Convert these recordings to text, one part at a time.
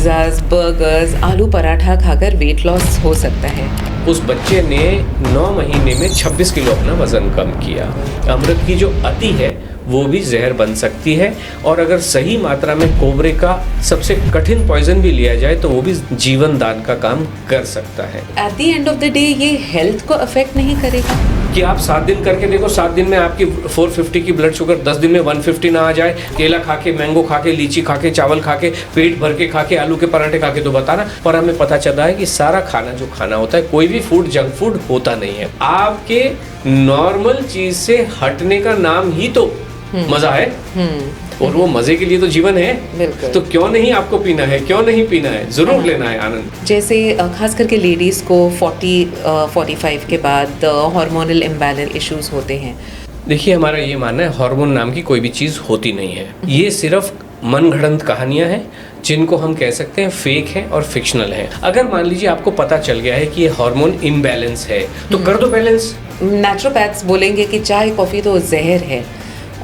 पिज्ज़ाज़, burgers, आलू पराठा खाकर weight loss हो सकता है। उस बच्चे ने 9 महीने में 26 किलो अपना वज़न कम किया। अमृत की जो अति है वो भी जहर बन सकती है, और अगर सही मात्रा में कोबरे का सबसे कठिन पॉइजन भी लिया जाए तो वो भी जीवन दान का काम कर सकता है। Eight the end of the day ये हेल्थ को अफेक्ट नहीं करेगा कि आप 7 दिन करके देखो, 7 दिन में आपकी 450 की ब्लड शुगर 10 दिन में 150 ना आ जाए। केला खा के, मैंगो खा के, लीची खा के, चावल खा के, पेट भर के खा के, आलू के पराठे खा के तो बताना। पर हमें पता चला है कि सारा खाना जो खाना होता है, कोई भी फूड जंक फूड होता नहीं है। आपके नॉर्मल चीज से हटने का नाम ही तो मजा है, और वो मजे के लिए तो जीवन है। तो क्यों नहीं आपको पीना है, क्यों नहीं पीना है, जरूर लेना है आनंद। जैसे खास करके लेडीज को 40-45 के बाद हार्मोनल इम्बैलेंस इश्यूज होते हैं। देखिए, हमारा ये मानना है हार्मोन नाम की कोई भी चीज होती नहीं है। ये सिर्फ मनगढ़ंत कहानियां हैं जिनको हम कह सकते हैं फेक है और फिक्शनल है। अगर मान लीजिए आपको पता चल गया है कि ये हार्मोन इम्बैलेंस है तो कर दो बैलेंस। नेचुरोपैथ्स बोलेंगे कि चाय कॉफी तो जहर है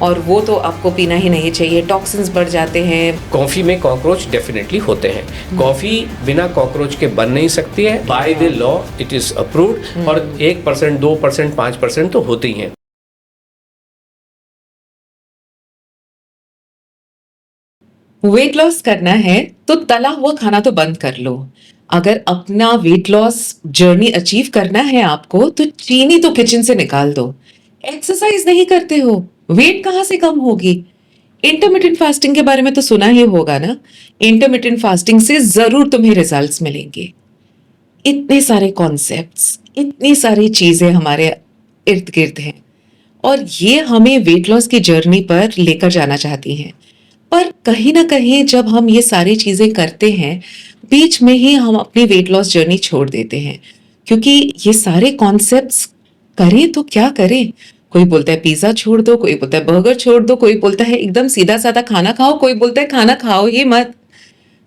और वो तो आपको पीना ही नहीं चाहिए, टॉक्सिन्स बढ़ जाते हैं। कॉफी में कॉकरोच डेफिनेटली होते हैं। कॉफी बिना कॉकरोच के बन नहीं सकती है, by the law it is approved. और 1%, 2%, 5% तो होती हैं। वेट लॉस करना है तो तला हुआ खाना तो बंद कर लो। अगर अपना वेट लॉस जर्नी अचीव करना है आपको तो चीनी तो किचन से निकाल दो। एक्सरसाइज नहीं करते हो, वेट कहाँ से कम होगी? इंटरमिटेंट फास्टिंग के बारे में तो सुना ही होगा ना। इंटरमिटेंट फास्टिंग से जरूर तुम्हें रिजल्ट्स मिलेंगे। इतने सारे कॉन्सेप्ट्स, इतनी सारी चीजें हमारे इर्द गिर्द हैं और ये हमें वेट लॉस की जर्नी पर लेकर जाना चाहती हैं। पर कहीं ना कहीं जब हम ये सारी चीजें करते हैं, बीच में ही हम अपनी वेट लॉस जर्नी छोड़ देते हैं, क्योंकि ये सारे कॉन्सेप्ट्स करें तो क्या करें? कोई बोलता है पिज्जा छोड़ दो, कोई बोलता है बर्गर छोड़ दो, कोई बोलता है एकदम सीधा साधा खाना खाओ, कोई बोलता है खाना खाओ ही मत।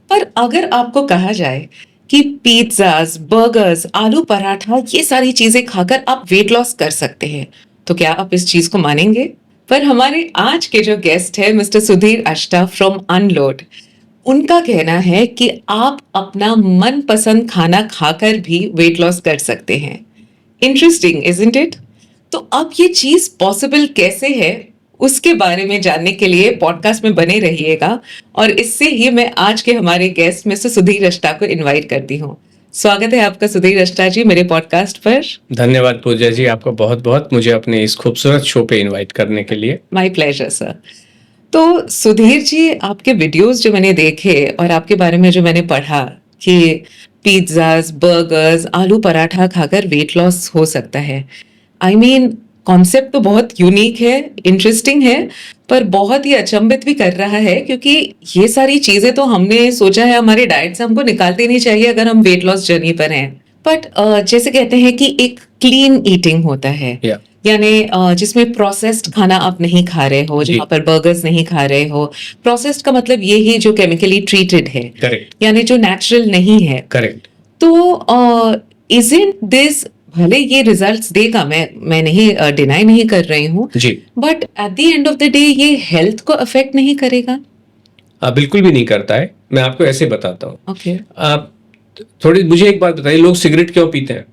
पर अगर आपको कहा जाए कि पिज्जाज, बर्गर्स, आलू पराठा, ये सारी चीजें खाकर आप वेट लॉस कर सकते हैं, तो क्या आप इस चीज को मानेंगे? पर हमारे आज के जो गेस्ट है mister Sudhir Ashta from unload, उनका कहना है कि आप अपना मनपसंद खाना खाकर भी वेट लॉस कर सकते हैं। Interesting, isn't it? तो अब ये चीज पॉसिबल कैसे है, उसके बारे में जानने के लिए पॉडकास्ट में बने रहिएगा। और इससे ही मैं आज के हमारे गेस्ट मिस्टर सुधीर अष्टा को इनवाइट करती हूँ। स्वागत है आपका सुधीर अष्टा जी मेरे पॉडकास्ट पर। धन्यवाद पूजा जी, आपका बहुत बहुत मुझे अपने इस खूबसूरत शो पे इनवाइट करने के लिए। My pleasure sir. तो सुधीर जी, आपके वीडियोस जो मैंने देखे और आपके बारे में जो मैंने पढ़ा कि पिज्जाज, बर्गर्स, आलू पराठा खाकर वेट लॉस हो सकता है, आई मीन कॉन्सेप्ट तो बहुत यूनिक है, इंटरेस्टिंग है, पर बहुत ही अचंभित भी कर रहा है, क्योंकि ये सारी चीजें तो हमने सोचा है हमारे डाइट से हमको निकालते नहीं चाहिए अगर हम वेट लॉस जर्नी पर हैं। बट जैसे कहते हैं कि एक क्लीन ईटिंग होता है, यानी जिसमें प्रोसेस्ड खाना आप नहीं खा रहे हो, जहाँ पर बर्गर्स नहीं खा रहे हो। प्रोसेस्ड का मतलब ये ही जो केमिकली ट्रीटेड है, यानी जो नेचुरल नहीं है। करेक्ट। तो इजंट दिस, भले ये रिजल्ट्स देगा, मैं नहीं डिनाई नहीं कर रही हूँ जी, but at the end of the day ये हेल्थ को अफेक्ट नहीं करेगा? बिल्कुल भी नहीं करता है। मैं आपको ऐसे बताता हूँ। ओके। थोड़ी मुझे एक बात बताइए, लोग सिगरेट क्यों पीते हैं?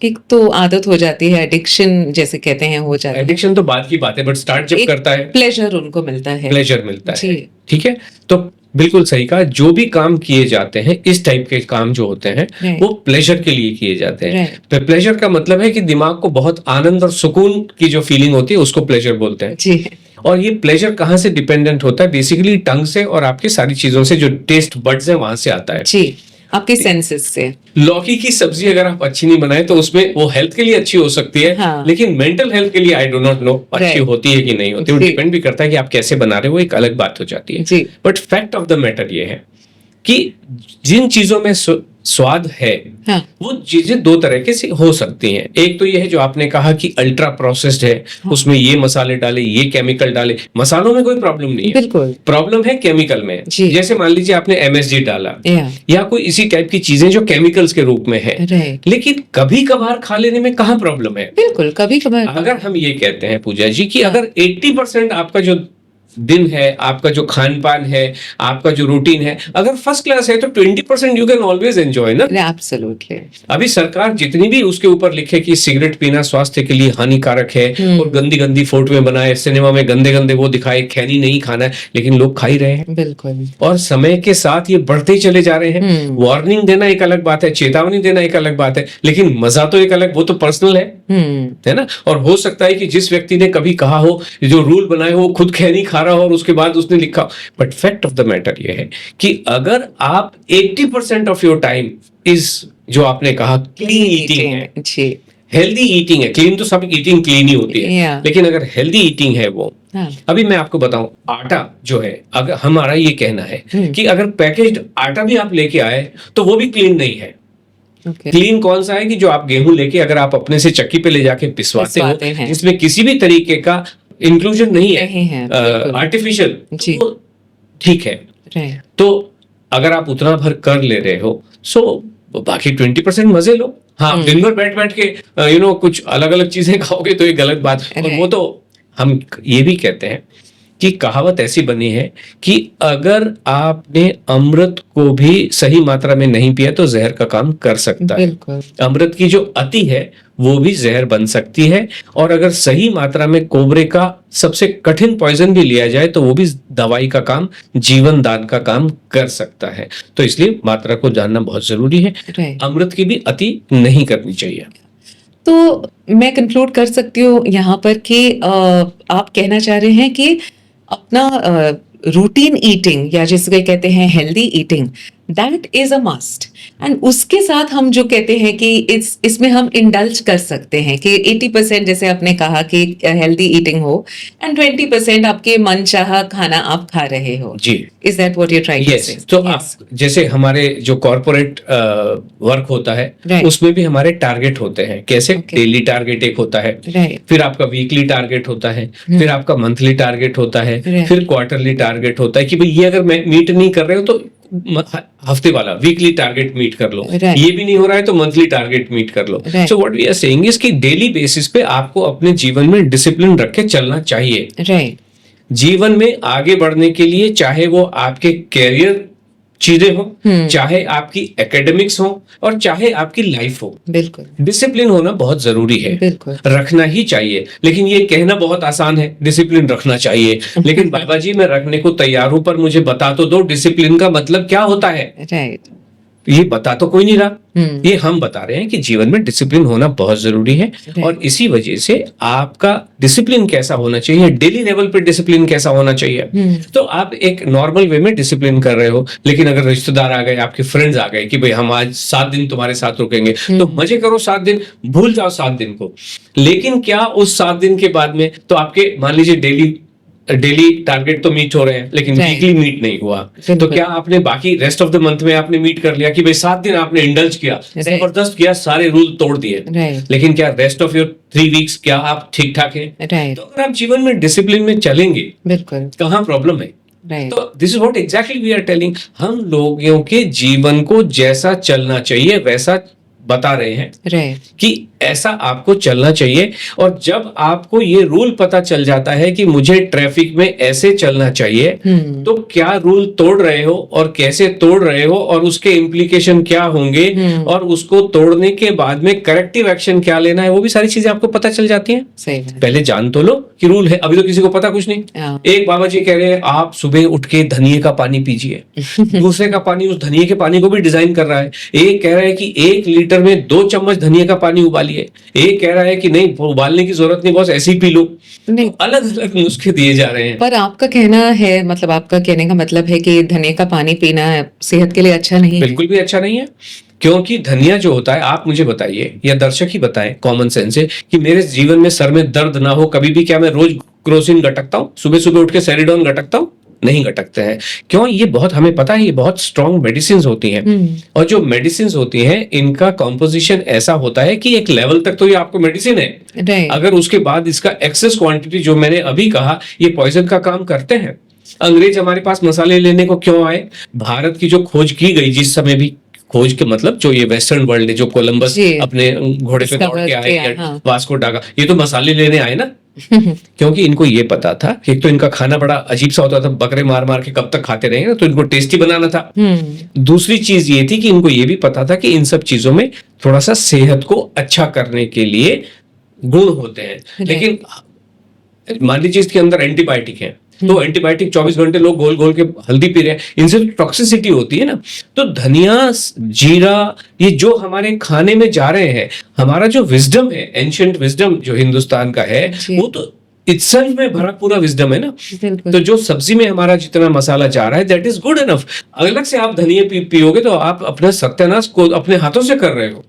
एक तो आदत हो जाती है, एडिक्शन जैसे कहते हैं हो जाता है। एडिक्शन तो बात की बात है, बट स्टार्ट जब करता है प्लेजर उनको मिलता है, प्लेजर मिलता है। ठीक है, तो बिल्कुल सही कहा। जो भी काम किए जाते हैं, इस टाइप के काम जो होते हैं वो प्लेजर के लिए किए जाते हैं। तो प्लेजर का मतलब है कि दिमाग को बहुत आनंद और सुकून की जो फीलिंग होती है उसको प्लेजर बोलते हैं जी। और ये प्लेजर कहाँ से डिपेंडेंट होता है? बेसिकली टंग से और आपकी सारी चीजों से, जो टेस्ट बड्स है वहां से आता है जी, आपके सेंसेस से। लौकी की सब्जी अगर आप अच्छी नहीं बनाए तो उसमें वो हेल्थ के लिए अच्छी हो सकती है, हाँ। लेकिन मेंटल हेल्थ के लिए आई डो नॉट नो अच्छी होती है कि नहीं होती। वो डिपेंड भी करता है कि आप कैसे बना रहे हो, एक अलग बात हो जाती है। But fact of the matter ये है कि जिन चीजों में स्वाद है, हाँ। वो चीजें दो तरह के से हो सकती हैं। एक तो ये है जो आपने कहा कि अल्ट्रा प्रोसेस्ड है, हाँ। उसमें ये मसाले डाले, ये केमिकल डाले। मसालों में कोई प्रॉब्लम नहीं है, बिल्कुल प्रॉब्लम है केमिकल में। जैसे मान लीजिए आपने MSG डाला या कोई इसी टाइप की चीजें जो केमिकल्स के रूप में है, लेकिन कभी कभार खा लेने में कहाँ प्रॉब्लम है? बिल्कुल कभी कभार। अगर हम ये कहते हैं पूजा जी कि अगर 80% आपका जो दिन है, आपका जो खान पान है, आपका जो रूटीन है, अगर फर्स्ट क्लास है तो 20% यू कैन ऑलवेज एंजॉय ना। एब्सोल्युटली। अभी सरकार जितनी भी उसके ऊपर लिखे कि सिगरेट पीना स्वास्थ्य के लिए हानिकारक है और गंदी गंदी फोटो में बनाए, सिनेमा में गंदे गंदे वो दिखाए, खैनी नहीं खाना है, लेकिन लोग खा ही रहे हैं। बिल्कुल। और समय के साथ ये बढ़ते ही चले जा रहे हैं। वार्निंग देना एक अलग बात है, चेतावनी देना एक अलग बात है, लेकिन मजा तो एक अलग, वो तो पर्सनल है ना। और हो सकता है कि जिस व्यक्ति ने कभी कहा हो, जो रूल बनाए हो, खुद खैनी खा रहा हो और उसके बाद उसने लिखा, but fact of the matter ये है कि अगर आप 80% ऑफ योर टाइम इज, जो आपने कहा, क्लीन ईटिंग है, हेल्दी ईटिंग है, क्लीन तो सब ईटिंग क्लीन ही होती है, लेकिन अगर हेल्दी ईटिंग है वो, अभी मैं आपको बताऊं, आटा जो है, अगर हमारा ये कहना है कि अगर पैकेज्ड आटा भी आप लेके आए तो वो भी क्लीन नहीं है। क्लीन कौन सा है कि जो आप गेहूं लेके अगर आप अपने से चक्की पे ले जाके पिसवाते हो, जिसमें किसी भी तरीके का इंक्लूजन नहीं है, आर्टिफिशियल, तो ठीक है। तो अगर आप उतना भर कर ले रहे हो, सो बाकी 20% मजे लो। हाँ, दिन भर बैठ बैठ के कुछ अलग अलग चीजें खाओगे तो ये गलत बात है। और वो तो हम ये भी कहते हैं कि कहावत ऐसी बनी है कि अगर आपने अमृत को भी सही मात्रा में नहीं पिया तो जहर का काम कर सकता है। अमृत की जो अति है वो भी जहर बन सकती है, और अगर सही मात्रा में कोबरे का सबसे कठिन पॉइजन भी लिया जाए तो वो भी दवाई का काम, जीवन दान का काम कर सकता है। तो इसलिए मात्रा को जानना बहुत जरूरी है। अमृत की भी अति नहीं करनी चाहिए। तो मैं कंक्लूड कर सकती हूँ यहाँ पर कि आप कहना चाह रहे हैं कि अपना रूटीन ईटिंग, या जिसको कहते हैं healthy eating, that is a must, and उसके साथ हम जो कहते हैं कि इसमें हम इंडल्ज कर सकते हैं कि 80% जैसे आपने कहा कि हेल्दी ईटिंग हो एंड 20% आपके मनचाहा खाना आप खा रहे हो। जी, is that what you trying to say? तो आप जैसे हमारे जो कॉर्पोरेट वर्क होता है, उसमें भी हमारे टारगेट होते हैं। कैसे? डेली टारगेट एक होता है, फिर आपका वीकली टारगेट होता है, फिर आपका मंथली टारगेट होता है, फिर क्वार्टरली टारगेट होता है कि भाई ये अगर मीट नहीं कर रहे हो तो हफ्ते वाला वीकली टारगेट मीट कर लो, ये भी नहीं हो रहा है तो मंथली टारगेट मीट कर लो। So what we are saying is कि डेली बेसिस पे आपको अपने जीवन में डिसिप्लिन रख के चलना चाहिए। जीवन में आगे बढ़ने के लिए, चाहे वो आपके कैरियर चीजें हो, चाहे आपकी एकेडमिक्स हो, और चाहे आपकी लाइफ हो, बिल्कुल डिसिप्लिन होना बहुत जरूरी है। बिल्कुल रखना ही चाहिए। लेकिन ये कहना बहुत आसान है, डिसिप्लिन रखना चाहिए, लेकिन बाबा जी मैं रखने को तैयार हूं, पर मुझे बता तो दो डिसिप्लिन का मतलब क्या होता है। राइट, ये बता तो कोई नहीं रहा। ये हम बता रहे हैं कि जीवन में डिसिप्लिन होना बहुत जरूरी है, और इसी वजह से आपका डिसिप्लिन कैसा होना चाहिए, डेली लेवल पे डिसिप्लिन कैसा होना चाहिए। तो आप एक नॉर्मल वे में डिसिप्लिन कर रहे हो, लेकिन अगर रिश्तेदार आ गए, आपके फ्रेंड्स आ गए कि भाई हम आज 7 दिन तुम्हारे साथ रुकेंगे, तो मजे करो 7 दिन, भूल जाओ 7 दिन को। लेकिन क्या उस 7 दिन के बाद में तो आपके मान लीजिए डेली टारगेट तो मीट हो रहे हैं, लेकिन वीकली मीट नहीं हुआ, तो क्या आपने बाकी रेस्ट ऑफ द मंथ में आपने मीट कर लिया कि भाई 7 दिन आपने इंडल्ज किया, जबरदस्त किया, सारे रूल तोड़ दिए, लेकिन क्या रेस्ट ऑफ योर 3 वीक्स क्या आप ठीक ठाक हैं? तो अगर आप जीवन में डिसिप्लिन में चलेंगे, बिल्कुल, कहाँ प्रॉब्लम है? तो this is what exactly we are telling. हम लोगों के जीवन को जैसा चलना चाहिए वैसा बता रहे हैं कि ऐसा आपको चलना चाहिए। और जब आपको ये रूल पता चल जाता है कि मुझे ट्रैफिक में ऐसे चलना चाहिए, तो क्या रूल तोड़ रहे हो और कैसे तोड़ रहे हो और उसके इम्प्लीकेशन क्या होंगे, और उसको तोड़ने के बाद में करेक्टिव एक्शन क्या लेना है, वो भी सारी चीजें आपको पता चल जाती हैं। पहले जान तो लो कि रूल है, अभी तो किसी को पता कुछ नहीं। एक बाबा जी कह रहे हैं आप सुबह उठ के धनिये का पानी पीजिए, दूसरे का पानी उस धनिये के पानी को भी डिजाइन कर रहा है। एक कह रहा है कि 1 लीटर में 2 चम्मच धनिये का पानी उबालिए, एक कह रहा है कि नहीं उबालने की जरूरत नहीं, बस ऐसे ही पी लो। नहीं, अलग अलग नुस्खे दिए जा रहे हैं। पर आपका कहना है, मतलब आपका कहने का मतलब है कि धनिये का पानी पीना सेहत के लिए अच्छा नहीं है? बिल्कुल भी अच्छा नहीं है, क्योंकि धनिया जो होता है, आप मुझे बताइए या दर्शक ही बताएं कॉमन सेंस से कि मेरे जीवन में सर में दर्द ना हो कभी भी, क्या मैं रोज क्रोसिन गटकता हूँ? सुबह सुबह उठ के सेरिडोन गटकता हूँ? नहीं गटकते हैं। क्यों? ये बहुत, हमें पता है ये बहुत स्ट्रॉन्ग मेडिसिन होती हैं, और जो मेडिसिन होती हैं इनका कॉम्पोजिशन ऐसा होता है कि एक लेवल तक तो ये आपको मेडिसिन है, अगर उसके बाद इसका एक्सेस क्वांटिटी, जो मैंने अभी कहा, ये पॉइजन का काम करते हैं। अंग्रेज हमारे पास मसाले लेने को क्यों आए? भारत की जो खोज की गई, जिस समय भी खोज के मतलब जो ये वेस्टर्न वर्ल्ड है, जो कोलंबस अपने घोड़े पे दौड़ के आए, वास्को डागा, ये तो मसाले लेने आए ना। क्योंकि इनको ये पता था कि एक तो इनका खाना बड़ा अजीब सा होता था, बकरे मार मार के कब तक खाते रहेंगे ना, तो इनको टेस्टी बनाना था। दूसरी चीज ये थी कि इनको ये भी पता था कि इन सब चीजों में थोड़ा सा सेहत को अच्छा करने के लिए गुण होते हैं। लेकिन मान लीजिए इसके अंदर एंटीबायोटिक है, तो एंटीबायोटिक 24 घंटे लोग घोल घोल के हल्दी पी रहे हैं, इनसे तो टॉक्सिसिटी होती है ना। तो धनिया, जीरा, ये जो हमारे खाने में जा रहे हैं, हमारा जो विजडम है, एंशिएंट विजडम जो हिंदुस्तान का है, वो तो इटसेल्फ में भरा पूरा विजडम है ना। तो जो सब्जी में हमारा जितना मसाला जा रहा है, दैट इज गुड इनफ। अलग से आप धनिया पियोगे तो आप अपना सत्यानाश को अपने हाथों से कर रहे हो।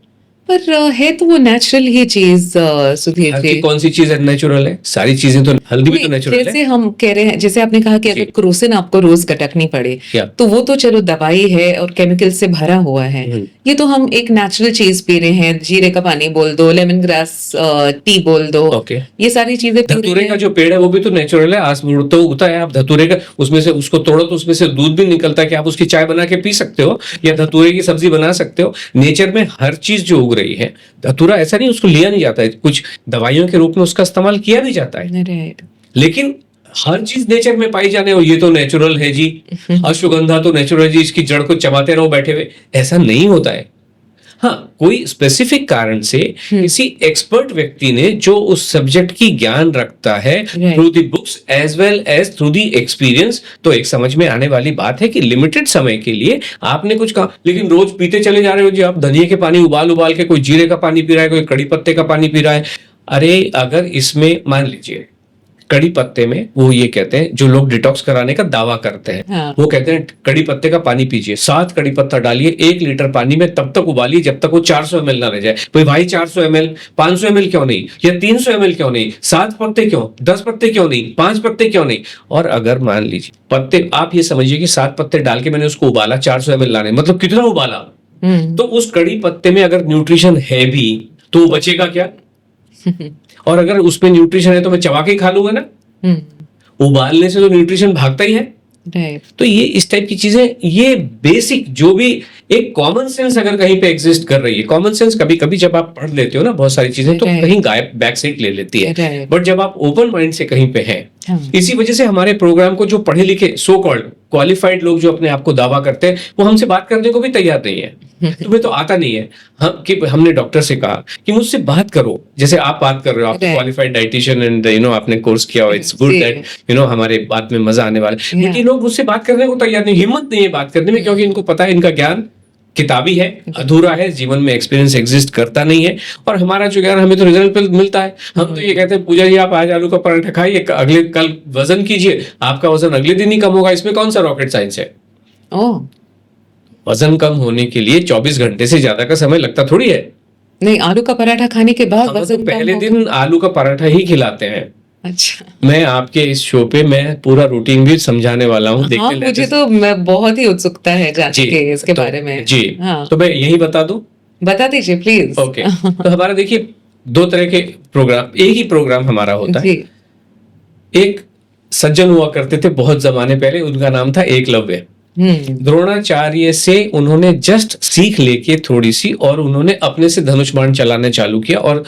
पर है तो वो नेचुरल ही चीज, सुधीर जी। कौन सी चीज नेचुरल है? सारी चीजें तो, हल्दी भी तो नेचुरल है। जैसे हम कह रहे हैं, जैसे आपने कहा कि अगर क्रोसिन आपको रोज गटकनी पड़े, तो वो तो चलो दवाई है और केमिकल से भरा हुआ है। ये तो हम एक नेचुरल चीज पी रहे हैं, जीरे का पानी बोल दो, लेमन ग्रास टी बोल दो, ये सारी चीजें। धतूरे का जो पेड़ है वो भी तो नेचुरल है, आसमान तो उगता है। आप धतूरे का उसमें से उसको तोड़ो तो उसमें से दूध भी निकलता है कि आप उसकी चाय बना के पी सकते हो, या धतूरे की सब्जी बना सकते हो। नेचर में हर चीज जो उग रही है, धतूरा ऐसा नहीं उसको लिया नहीं जाता है, कुछ दवाइयों के रूप में उसका इस्तेमाल किया भी जाता है, लेकिन हर चीज नेचर में पाई जाने और ये तो नेचुरल है जी, अश्वगंधा तो नेचुरल है जी, इसकी जड़ को चबाते रहो बैठे हुए, ऐसा नहीं होता है। हाँ, कोई स्पेसिफिक कारण से किसी एक्सपर्ट व्यक्ति ने जो उस सब्जेक्ट की ज्ञान रखता है, through the books as well as through the experience, तो एक समझ में आने वाली बात है कि लिमिटेड समय के लिए आपने कुछ कहा, लेकिन रोज पीते चले जा रहे हो जी आप धनिया के पानी उबाल उबाल के, कोई जीरे का पानी पी रहा है, कोई कड़ी पत्ते का पानी पी रहा है। अरे अगर इसमें मान लीजिए कड़ी पत्ते में, वो ये कहते हैं जो लोग डिटॉक्स कराने का दावा करते हैं, वो कहते हैं कड़ी पत्ते का पानी पीजिए, 7 कड़ी पत्ता डालिए 1 लीटर पानी में, तब तक उबालिए जब तक वो 400 ml ना रह जाए। भाई 400 ml, 500 ml क्यों नहीं, या 300 ml क्यों नहीं, 7 पत्ते क्यों, 10 पत्ते क्यों नहीं, 5 पत्ते क्यों नहीं। और अगर मान लीजिए पत्ते, आप ये समझिए कि 7 पत्ते डाल के मैंने उसको उबाला, 400 ml लाने, मतलब कितना उबाला, तो उस कड़ी पत्ते में अगर न्यूट्रिशन है भी तो बचेगा क्या? और अगर उसमें न्यूट्रिशन है तो मैं चबा के ही खा लूंगा ना। उबालने से तो न्यूट्रिशन भागता ही है। तो ये इस टाइप की चीजें, ये बेसिक जो भी एक कॉमन सेंस अगर कहीं पे एग्जिस्ट कर रही है, कॉमन सेंस कभी कभी जब आप पढ़ लेते हो ना बहुत सारी चीजें, तो कहीं गायब बैक सीट ले लेती है, बट जब आप ओपन माइंड से कहीं पे हैं, इसी वजह से हमारे प्रोग्राम को जो पढ़े लिखे सो कॉल्ड क्वालिफाइड लोग जो अपने आप को दावा करते हैं, वो हमसे बात करने को भी तैयार नहीं है। तुम्हें तो आता नहीं है। कि हमने डॉक्टर से कहा कि मुझसे बात करो, जैसे आप बात कर रहे हो, आप क्वालिफाइड डाइटिशियन एंड आपने कोर्स किया हो, इट्स गुड दैट हमारे बात में मजा आने वाला है। लेकिन लोग मुझसे बात करने को तैयार नहीं, हिम्मत नहीं है बात करने में, क्योंकि इनको पता है इनका ज्ञान किताबी है, अधूरा है, जीवन में एक्सपीरियंस एग्जिस्ट करता नहीं है। और हमारा जो ज्ञान हमें तो रिजल्ट मिलता है। हम तो ये कहते हैं पूजा जी आप आज आलू का पराठा खाइए, अगले कल वजन कीजिए, आपका वजन अगले दिन ही कम होगा। इसमें कौन सा रॉकेट साइंस है? वजन कम होने के लिए 24 घंटे से ज्यादा का समय लगता थोड़ी है। नहीं, आलू का पराठा खाने के बाद वजन तो पहले दिन आलू का पराठा ही खिलाते हैं। अच्छा, मैं आपके इस शो पे मैं पूरा रूटीन भी समझाने वाला हूँ। हाँ, मुझे तो मैं बहुत ही उत्सुकता है जानने के इसके बारे में जी। हाँ। तो मैं यही बता दूं? बता दीजिए प्लीज। ओके। तो हमारा देखिए 2 तरह के प्रोग्राम, एक ही प्रोग्राम हमारा होता है। एक सज्जन हुआ करते थे बहुत जमाने पहले, उनका नाम था एकलव्य। द्रोणाचार्य से उन्होंने जस्ट सीख लेके थोड़ी सी, और उन्होंने अपने से धनुष बाण चलाने चालू किया, और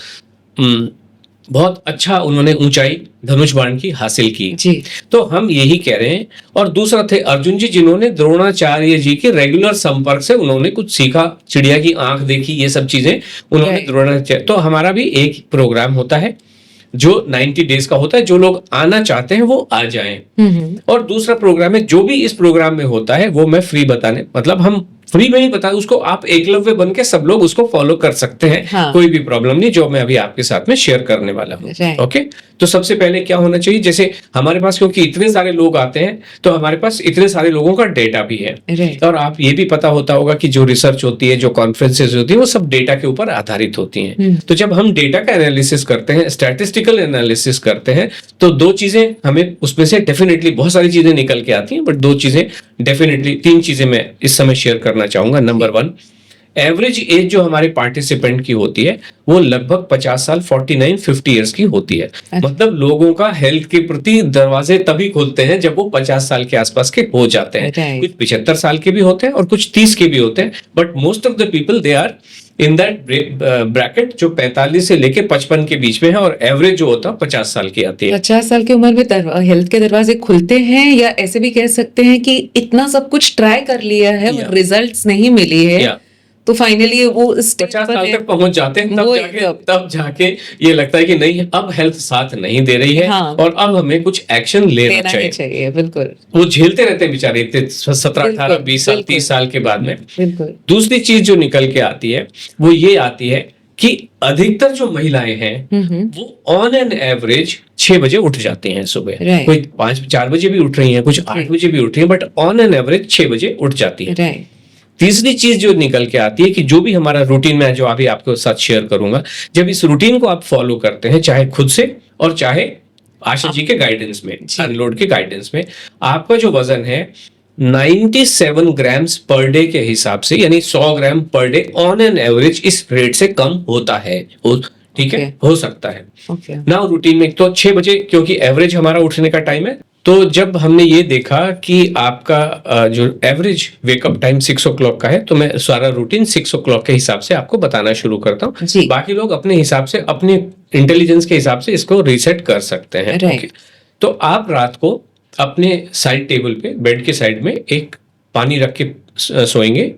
बहुत अच्छा उन्होंने ऊंचाई धनुष बाण की हासिल की जी। तो हम यही कह रहे हैं। और दूसरा थे अर्जुन जी, जिन्होंने द्रोणाचार्य जी के रेगुलर संपर्क से उन्होंने कुछ सीखा, चिड़िया की आंख देखी, ये सब चीजें उन्होंने द्रोणाचार्य। तो हमारा भी एक प्रोग्राम होता है जो 90 डेज का होता है, जो लोग आना चाहते हैं वो आ जाएं। और दूसरा प्रोग्राम है जो भी इस प्रोग्राम में होता है वो मैं फ्री बताने, मतलब हम फ्री में ही बता, उसको आप एकलव्य बन के सब लोग उसको फॉलो कर सकते हैं। हाँ। कोई भी प्रॉब्लम नहीं, जो मैं अभी आपके साथ में शेयर करने वाला हूँ। ओके, तो सबसे पहले क्या होना चाहिए, जैसे हमारे पास क्योंकि इतने सारे लोग आते हैं तो हमारे पास इतने सारे लोगों का डेटा भी है। और आप ये भी पता होता होगा कि जो रिसर्च होती है, जो कॉन्फ्रेंसेज होती है, वो सब डेटा के ऊपर आधारित होती हैं। तो जब हम डेटा का एनालिसिस करते हैं, स्टैटिस्टिकल एनालिसिस करते हैं, तो 2 चीजें हमें उसमें से डेफिनेटली, बहुत सारी चीजें निकल के आती हैं, बट 2 चीजें डेफिनेटली, 3 चीजें मैं इस समय शेयर करना चाहूंगा। नंबर 1, एवरेज एज जो हमारे पार्टिसिपेंट की होती है वो लगभग 50 साल 49-50 ईयर्स की होती है। मतलब लोगों का हेल्थ के प्रति दरवाजे तभी खुलते हैं जब वो 50 साल के आसपास के हो जाते हैं। कुछ 75 साल के भी होते हैं और कुछ 30 के भी होते हैं, but most of the people they are in that bracket जो 45 से लेके 55 के बीच में है, और एवरेज जो होता है 50 साल की आती है। 50 साल की उम्र में हेल्थ के दरवाजे खुलते हैं, या ऐसे भी कह सकते हैं कि इतना सब कुछ ट्राई कर लिया है और रिजल्ट्स नहीं मिली है, तो फाइनली वो 50 साल तक पहुंच जाते हैं, तब जाके ये लगता है कि नहीं, अब हेल्थ साथ नहीं दे रही है, हाँ, और अब हमें कुछ एक्शन लेना चाहिए। बिल्कुल, वो झेलते रहते हैं बेचारे 17, 18, 20 साल, 30 साल के बाद में। बिल्कुल। दूसरी चीज जो निकल के आती है वो ये आती है कि अधिकतर जो महिलाएं हैं वो ऑन एन एवरेज 6 बजे उठ जाती हैं सुबह। कोई 4 बजे भी उठ रही हैं, कुछ 8 बजे भी उठ रही हैं, बट ऑन एन एवरेज 6 बजे उठ जाती है। तीसरी चीज जो निकल के आती है कि जो भी हमारा रूटीन में जो अभी आपके साथ शेयर करूंगा, जब इस रूटीन को आप फॉलो करते हैं, चाहे खुद से और चाहे आशा जी के गाइडेंस में, अनलोड के गाइडेंस में, आपका जो वजन है 97 ग्राम्स पर डे के हिसाब से, यानी 100 gram per day on an average इस रेट से कम होता है। ठीक है, हो सकता है ना रूटीन में। तो 6 बजे क्योंकि एवरेज हमारा उठने का टाइम है, तो जब हमने ये देखा कि आपका जो एवरेज वेकअप टाइम 6 o'clock का है, तो मैं सारा रूटीन 6 o'clock के हिसाब से आपको बताना शुरू करता हूँ। बाकी लोग अपने हिसाब से, अपने इंटेलिजेंस के हिसाब से इसको रीसेट कर सकते हैं। okay? तो आप रात को अपने साइड टेबल पे, बेड के साइड में एक पानी रख के सोएंगे,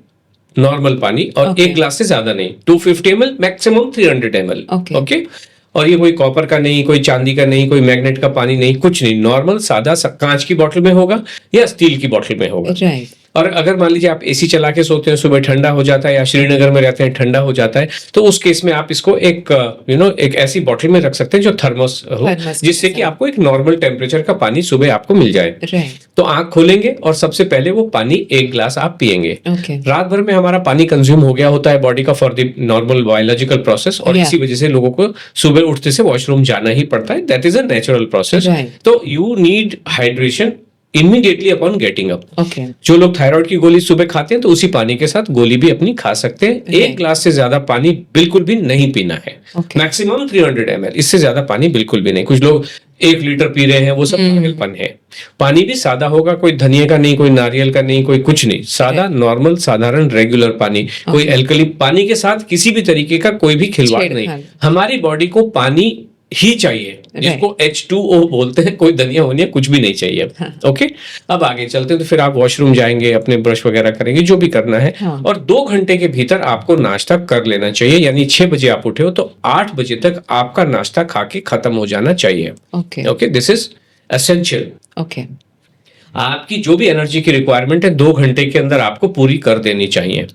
नॉर्मल पानी, और 1 ग्लास से ज्यादा नहीं, 250 ml, मैक्सिमम 300 ml। ओके, और ये कोई कॉपर का नहीं, कोई चांदी का नहीं, कोई मैग्नेट का पानी नहीं, कुछ नहीं, नॉर्मल सादा कांच की बोतल में होगा या स्टील की बोतल में होगा। और अगर मान लीजिए आप एसी चला के सोते हैं, सुबह ठंडा हो जाता है, या श्रीनगर में रहते हैं ठंडा हो जाता है, तो उस केस में आप इसको एक एक ऐसी बोतल में रख सकते हैं जो थर्मोस हो, जिससे कि आपको एक नॉर्मल टेम्परेचर का पानी सुबह आपको मिल जाए। तो आंख खोलेंगे और सबसे पहले वो पानी 1 ग्लास आप पिएंगे। रात भर में हमारा पानी कंज्यूम हो गया होता है बॉडी का for the normal biological process, और इसी वजह से लोगों को सुबह उठते से वॉशरूम जाना ही पड़ता है। That is a natural process. तो you need hydration immediately upon getting up. जो लोग थायराइड की गोली सुबह खाते हैं, तो उसी पानी के साथ गोली भी अपनी खा सकते हैं। 1 ग्लास से ज्यादा पानी बिल्कुल भी नहीं पीना है। मैक्सिमम 300 ml, इससे ज्यादा पानी बिल्कुल भी नहीं। कुछ लोग 1 लीटर पी रहे हैं, वो सब पागलपन है। पानी भी सादा होगा, कोई धनिया का नहीं, कोई नारियल का नहीं, कोई कुछ नहीं, सादा नॉर्मल साधारण रेगुलर पानी। कोई एल्कली पानी के साथ किसी भी तरीके का कोई भी खिलवाड़ नहीं। हमारी बॉडी को पानी ही चाहिए, जिसको H2O बोलते हैं, कोई धनिया होनिया कुछ भी नहीं चाहिए। ओके, अब आगे चलते हैं। तो फिर आप वॉशरूम जाएंगे, अपने ब्रश वगैरह करेंगे, जो भी करना है, और 2 घंटे के भीतर आपको नाश्ता कर लेना चाहिए। यानी 6 बजे आप उठे हो तो 8 बजे तक आपका नाश्ता खा के खत्म हो जाना चाहिए। Okay, this is essential. Okay, आपकी जो भी एनर्जी की रिक्वायरमेंट है 2 घंटे के अंदर आपको पूरी कर देनी चाहिए।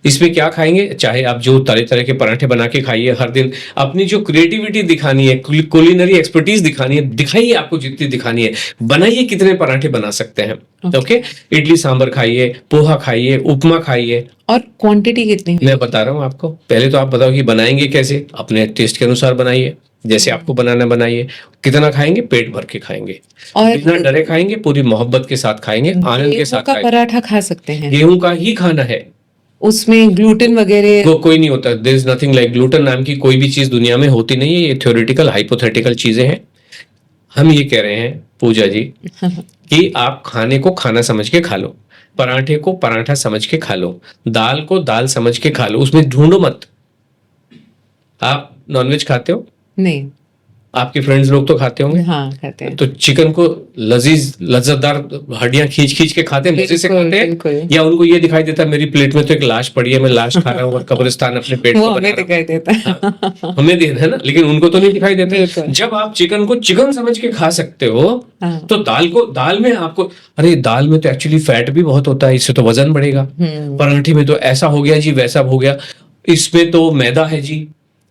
इसमें क्या खाएंगे, चाहे आप जो तरह तरह के पराठे बना के खाइए हर दिन, अपनी जो क्रिएटिविटी दिखानी है, कुलिनरी एक्सपर्टीज दिखानी है, दिखाइए, आपको जितनी दिखानी है बनाइए। कितने पराठे बना सकते हैं। ओके, इडली सांभर खाइए, पोहा खाइए, उपमा खाइए। और क्वांटिटी कितनी? मैं बता रहा हूँ आपको। पहले तो आप बताओ कि बनाएंगे कैसे, अपने टेस्ट के अनुसार बनाइए, जैसे आपको बनाना बनाइए। कितना खाएंगे, पेट भर के खाएंगे, और बिना डरे खाएंगे, पूरी मोहब्बत के साथ खाएंगे, आनंद के साथ खाएंगे। पराठा खा सकते हैं, गेहूं का ही खाना है, उसमें ग्लूटेन वगैरह वो कोई नहीं होता। There is nothing like gluten नाम की कोई भी चीज दुनिया में होती नहीं है। ये थ्योरेटिकल हाइपोथेटिकल चीजें हैं। हम ये कह रहे हैं पूजा जी कि आप खाने को खाना समझ के खा लो, पराठे को पराठा समझ के खा लो, दाल को दाल समझ के खा लो, उसमें ढूंढो मत। आप नॉनवेज खाते हो? नहीं। आपके फ्रेंड्स लोग तो खाते होंगे। हाँ, खाते हैं। तो चिकन को लज्जतदार हड्डियां खींच खींच के खाते हैं, मजे से खाते हैं, या उनको ये दिखाई देता है मेरी प्लेट में तो एक लाश पड़ी है, मैं लाश खा रहा हूँ और कब्रिस्तान अपने पेट में हमें दिखाई देता है। हाँ, हमें है ना, लेकिन उनको तो नहीं दिखाई देता। जब आप चिकन को चिकन समझ के खा सकते हो, तो दाल में आपको, अरे दाल में तो एक्चुअली फैट भी बहुत होता है, इससे तो वजन बढ़ेगा। पराठे में तो ऐसा हो गया जी, वैसा हो गया, इसमें तो मैदा है जी।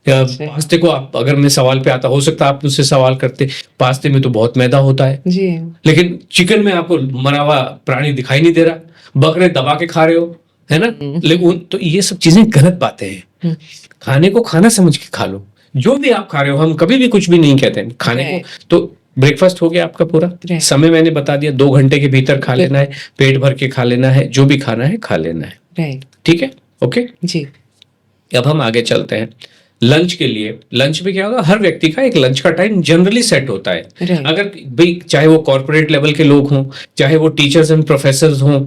पास्ते को आप, अगर मैं सवाल पे आता, हो सकता है आप मुझसे सवाल करते, पास्ते में तो बहुत मैदा होता है जी, लेकिन चिकन में आपको मरा हुआ प्राणी दिखाई नहीं दे रहा, बकरे दबा के खा रहे हो, है ना। लेकिन तो ये सब चीजें गलत बातें हैं। खाने को खाना समझ के खा लो, जो भी आप खा रहे हो। हम कभी भी कुछ भी नहीं कहते हैं खाने को। तो ब्रेकफास्ट हो गया आपका पूरा, समय मैंने बता दिया, 2 घंटे के भीतर खा लेना है, पेट भर के खा लेना है, जो भी खाना है खा लेना है। ठीक है, ओके जी। अब हम आगे चलते हैं। लंच के लिए, लंच में क्या होगा, हर व्यक्ति का एक लंच का टाइम जनरली सेट होता है। अगर भाई चाहे वो कॉर्पोरेट लेवल के लोग हों, चाहे वो टीचर्स एंड प्रोफेसर्स हों,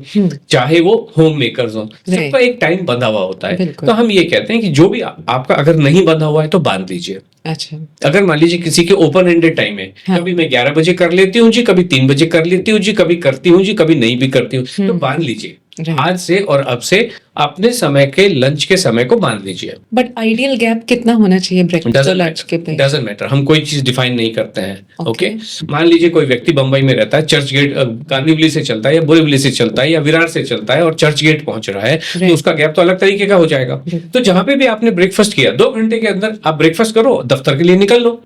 चाहे वो होम मेकर्स हों, सबका एक टाइम बंधा हुआ होता है। तो हम ये कहते हैं कि जो भी आपका अगर नहीं बंधा हुआ है तो बांध लीजिए। अच्छा, अगर मान लीजिए किसी के ओपन एंडेड टाइम है, कभी मैं 11 बजे कर लेती हूँ जी, कभी 3 बजे कर लेती हूँ जी, कभी करती हूँ जी, कभी नहीं भी करती हूँ, तो बांध लीजिए। आज से और अब से अपने समय के लंच के समय को बांध लीजिए। बट आइडियल गैप कितना होना चाहिए ब्रेकफास्ट और लंच के पे? डजंट मैटर, हम कोई चीज डिफाइन नहीं करते हैं। ओके, मान लीजिए कोई व्यक्ति बंबई में रहता है, चर्च गेट कांदिवली से चलता है या बोरीवली से चलता है या विरार से चलता है और चर्च गेट पहुंच रहा है, तो उसका गैप तो अलग तरीके का हो जाएगा। तो जहां पे भी आपने ब्रेकफास्ट किया, 2 घंटे के अंदर आप ब्रेकफास्ट करो, दफ्तर के लिए निकल लो।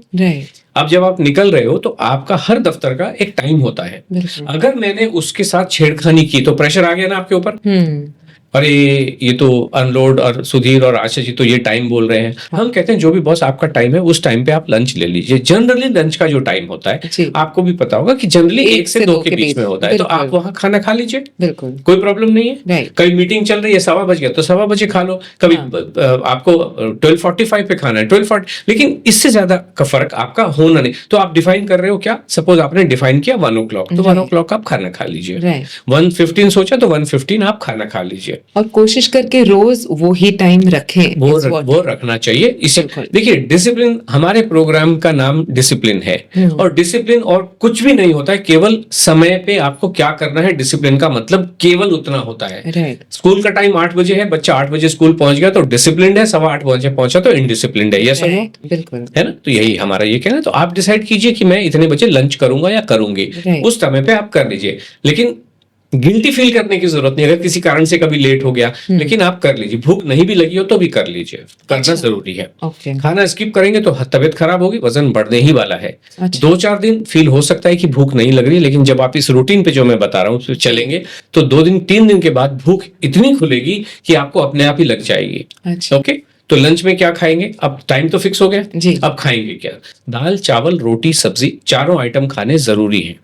अब जब आप निकल रहे हो तो आपका हर दफ्तर का एक टाइम होता है। अगर मैंने उसके साथ छेड़खानी की तो प्रेशर आ गया ना आपके ऊपर। अरे ये तो अनलोड और सुधीर और आशा जी तो ये टाइम बोल रहे हैं। हम कहते हैं जो भी बॉस आपका टाइम है उस टाइम पे आप लंच ले लीजिए। जनरली लंच का जो टाइम होता है आपको भी पता होगा कि जनरली 1 से 2 के बीच में होता है, तो आप वहां खाना खा लीजिए, बिल्कुल कोई प्रॉब्लम नहीं है। कभी मीटिंग चल रही है 1:15 बज गया तो 1:15 बजे खा लो, कभी आपको 12:45 पे खाना है 12:40, लेकिन इससे ज्यादा का फर्क आपका होना नहीं। तो आप डिफाइन कर रहे हो क्या, सपोज आपने डिफाइन किया 1 o'clock, तो 1 o'clock आप खाना खा लीजिए। 1:15 सोचा तो 1:15 आप खाना खा लीजिए और कोशिश करके रोज वो ही टाइम रखें। वो रखना चाहिए। इसे देखिए, डिसिप्लिन, हमारे प्रोग्राम का नाम डिसिप्लिन है और डिसिप्लिन और कुछ भी नहीं होता है, केवल समय पे आपको क्या करना है। डिसिप्लिन का मतलब केवल उतना होता है। स्कूल का टाइम 8 बजे है, बच्चा 8 बजे स्कूल पहुंच गया तो डिसिप्लिन है, 8:15 बजे पहुंचा तो इनडिसिप्लिन है। यस बिल्कुल है ना। तो यही हमारा ये कहना। तो आप डिसाइड कीजिए कि मैं इतने बजे लंच करूंगा या करूंगी, उस समय पे आप कर लीजिए। लेकिन गिल्टी फील करने की जरूरत नहीं, अगर किसी कारण से कभी लेट हो गया, लेकिन आप कर लीजिए। भूख नहीं भी लगी हो तो भी कर लीजिए, करना जरूरी है। खाना स्किप करेंगे तो तबीयत खराब होगी, वजन बढ़ने ही वाला है। 2-4 दिन फील हो सकता है कि भूख नहीं लग रही, लेकिन जब आप इस रूटीन पे जो मैं बता रहा हूँ चलेंगे तो 2 दिन 3 दिन के बाद भूख इतनी खुलेगी कि आपको अपने आप ही लग जाएगी। ओके, तो लंच में क्या खाएंगे, अब टाइम तो फिक्स हो गया जी। अब खाएंगे क्या, दाल चावल रोटी सब्जी, चारों आइटम खाने जरूरी है।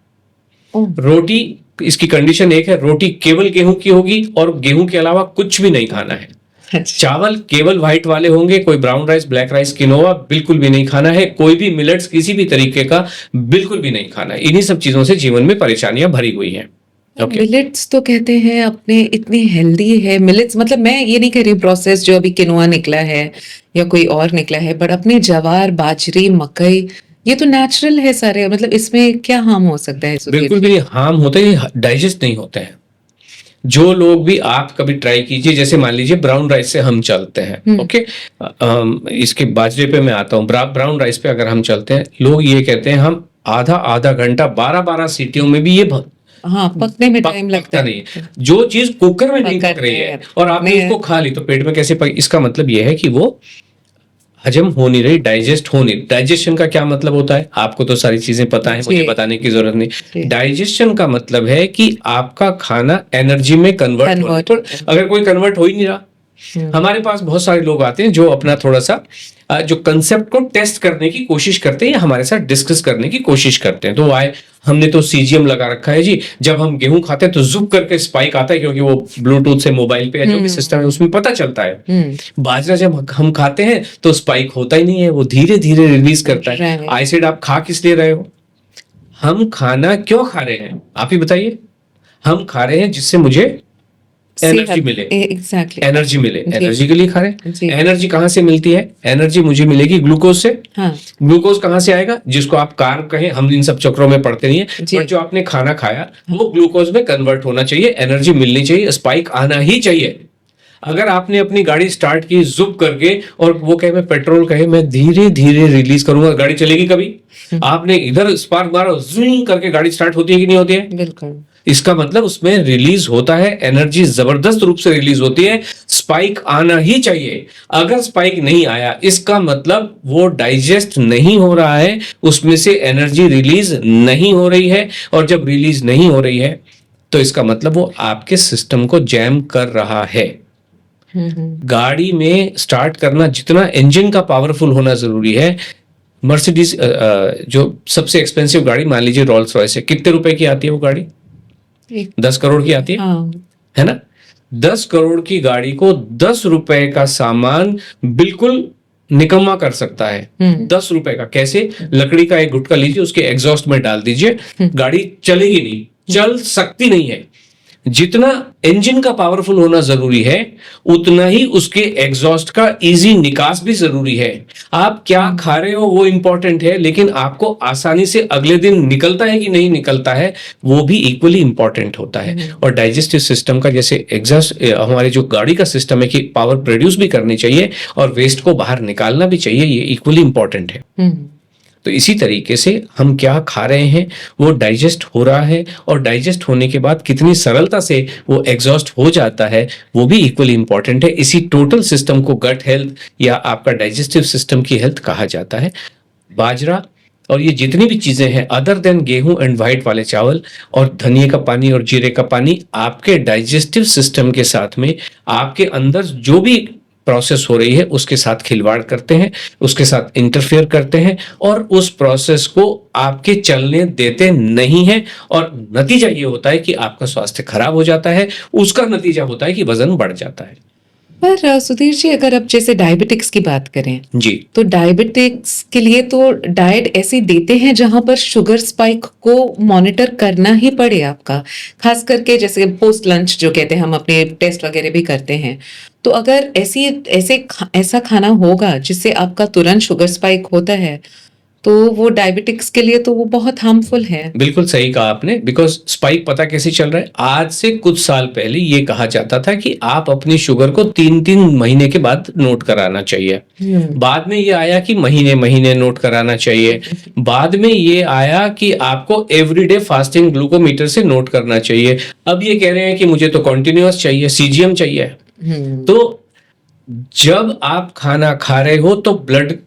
रोटी, इसकी कंडीशन एक है, रोटी केवल गेहूं की होगी और गेहूं के अलावा कुछ भी नहीं खाना है। चावल केवल व्हाइट वाले होंगे, कोई brown rice, black rice, quinoa बिल्कुल भी नहीं खाना है। कोई भी मिलेट्स किसी भी तरीके का बिल्कुल भी नहीं खाना है। इन्हीं सब चीजों से जीवन में परेशानियां भरी हुई हैं। मिलेट्स तो कहते हैं अपने इतने हेल्दी है मिलेट्स, मतलब मैं ये नहीं कह रही प्रोसेस जो अभी किनोआ निकला है या कोई और निकला है, बट अपने जवार, बाजरी, मकई, ये तो नेचुरल है सारे, मतलब इसमें क्या हार्म हो सकता है? बिल्कुल भी हार्म होते हैं, डाइजेस्ट नहीं होते हैं। जो लोग भी, आप कभी ट्राई कीजिए, जैसे मान लीजिए ब्राउन राइस से हम चलते हैं, ओके, इसके बाजरे पे मैं आता हूँ। ब्राउन राइस पे अगर हम चलते हैं, लोग ये कहते हैं हम आधा घंटा 12 सीटियों में भी ये पकने में टाइम लगता नहीं। जो चीज कुकर में नहीं पक रही है और आपने इसको खा ली तो पेट में कैसे पक, इसका मतलब ये है कि वो हजम हो नहीं रही, डाइजेस्ट हो नहीं। डाइजेशन का क्या मतलब होता है, आपको तो सारी चीजें पता है, मुझे बताने की जरूरत नहीं। डाइजेशन का मतलब है कि आपका खाना एनर्जी में कन्वर्ट हो। अगर कोई कन्वर्ट हो ही नहीं रहा, हमारे पास बहुत सारे लोग आते हैं जो अपना थोड़ा सा जो कंसेप्ट को टेस्ट करने की कोशिश करते हैं या हमारे साथ डिस्कस करने की कोशिश करते हैं। तो आए, हमने तो सीजीएम लगा रखा है जी, जब हम गेहूं खाते हैं तो जुप करके स्पाइक आता है, क्योंकि वो ब्लूटूथ से मोबाइल पे जो भी सिस्टम है उसमें पता चलता है। बाजरा जब हम खाते हैं तो स्पाइक होता ही नहीं है, वो धीरे धीरे रिलीज करता है। आइसिड आप खा किस लिए रहे हो, हम खाना क्यों खा रहे हैं आप ही बताइए। हम खा रहे हैं जिससे मुझे एनर्जी मिले, एनर्जी मिले, एनर्जी के लिए खा रहे हैं। एनर्जी कहाँ से मिलती है, एनर्जी मुझे मिलेगी ग्लूकोज से। ग्लूकोज कहाँ से आएगा, जिसको आप कार्ब कहें, हम इन सब चक्रों में पढ़ते नहीं है, बट जो आपने खाना खाया वो ग्लूकोज में कन्वर्ट होना चाहिए, एनर्जी मिलनी चाहिए, स्पाइक आना ही चाहिए। अगर आपने अपनी गाड़ी स्टार्ट की जुप करके और वो कहे मैं पेट्रोल कहे मैं धीरे धीरे रिलीज करूंगा, गाड़ी चलेगी कभी? आपने इधर स्पार्क मारा, जूम करके गाड़ी स्टार्ट होती है कि नहीं होती है? बिल्कुल। इसका मतलब उसमें रिलीज होता है, एनर्जी जबरदस्त रूप से रिलीज होती है, स्पाइक आना ही चाहिए। अगर स्पाइक नहीं आया, इसका मतलब वो डाइजेस्ट नहीं हो रहा है, उसमें से एनर्जी रिलीज नहीं हो रही है, और जब रिलीज नहीं हो रही है तो इसका मतलब वो आपके सिस्टम को जैम कर रहा है। गाड़ी में स्टार्ट करना जितना इंजन का पावरफुल होना जरूरी है, मर्सिडीज जो सबसे एक्सपेंसिव गाड़ी मान लीजिए रोल्स रॉयस है, कितने रुपए की आती है वो गाड़ी? 10 करोड़ की आती है ना। 10 करोड़ की गाड़ी को 10 रुपए का सामान बिल्कुल निकम्मा कर सकता है। 10 रुपए का कैसे? लकड़ी का एक गुटका लीजिए, उसके एग्जॉस्ट में डाल दीजिए, गाड़ी चलेगी नहीं, चल सकती नहीं है। जितना इंजन का पावरफुल होना जरूरी है, उतना ही उसके एग्जॉस्ट का इजी निकास भी जरूरी है। आप क्या खा रहे हो वो इंपॉर्टेंट है, लेकिन आपको आसानी से अगले दिन निकलता है कि नहीं निकलता है, वो भी इक्वली इंपॉर्टेंट होता है। और डाइजेस्टिव सिस्टम का, जैसे एग्जॉस्ट हमारे जो गाड़ी का सिस्टम है कि पावर प्रोड्यूस भी करनी चाहिए और वेस्ट को बाहर निकालना भी चाहिए, ये इक्वली इंपॉर्टेंट है। तो इसी तरीके से हम क्या खा रहे हैं वो डाइजेस्ट हो रहा है, और डाइजेस्ट होने के बाद कितनी सरलता से वो एग्जॉस्ट हो जाता है, वो भी इक्वली इंपॉर्टेंट है। इसी टोटल सिस्टम को गट हेल्थ या आपका डाइजेस्टिव सिस्टम की हेल्थ कहा जाता है। बाजरा और ये जितनी भी चीजें हैं अदर देन गेहूं एंड व्हाइट वाले चावल और धनिए का पानी और जीरे का पानी, आपके डाइजेस्टिव सिस्टम के साथ में आपके अंदर जो भी प्रोसेस हो रही है उसके साथ खिलवाड़ करते हैं, उसके साथ इंटरफेयर करते हैं, और उस प्रोसेस को आपके चलने देते नहीं हैं, और नतीजा ये होता है कि आपका स्वास्थ्य खराब हो जाता है। उसका नतीजा होता है कि वजन बढ़ जाता है। पर सुधीर जी, अगर अब जैसे डायबिटिक्स की बात करें जी, तो डायबिटिक्स के लिए तो डाइट ऐसी देते हैं जहां पर शुगर स्पाइक को मॉनिटर करना ही पड़े आपका, खास करके जैसे पोस्ट लंच जो कहते हैं, हम अपने टेस्ट वगैरह भी करते हैं। तो अगर ऐसा खाना होगा जिससे आपका तुरंत शुगर स्पाइक होता है, तो वो डायबिटिक्स के लिए तो वो बहुत हार्मफुल है। बिल्कुल सही कहा आपने। बिकॉज स्पाइक पता कैसे चल रहा है, आज से कुछ साल पहले ये कहा जाता था कि आप अपनी शुगर को 3-3 महीने के बाद नोट कराना चाहिए। बाद में ये आया कि महीने महीने नोट कराना चाहिए। बाद में ये आया कि आपको एवरीडे फास्टिंग ग्लूकोमीटर से नोट करना चाहिए। अब ये कह रहे हैं कि मुझे तो कॉन्टिन्यूअस चाहिए, सीजीएम चाहिए। तो जब आप खाना खा रहे हो तो ब्लड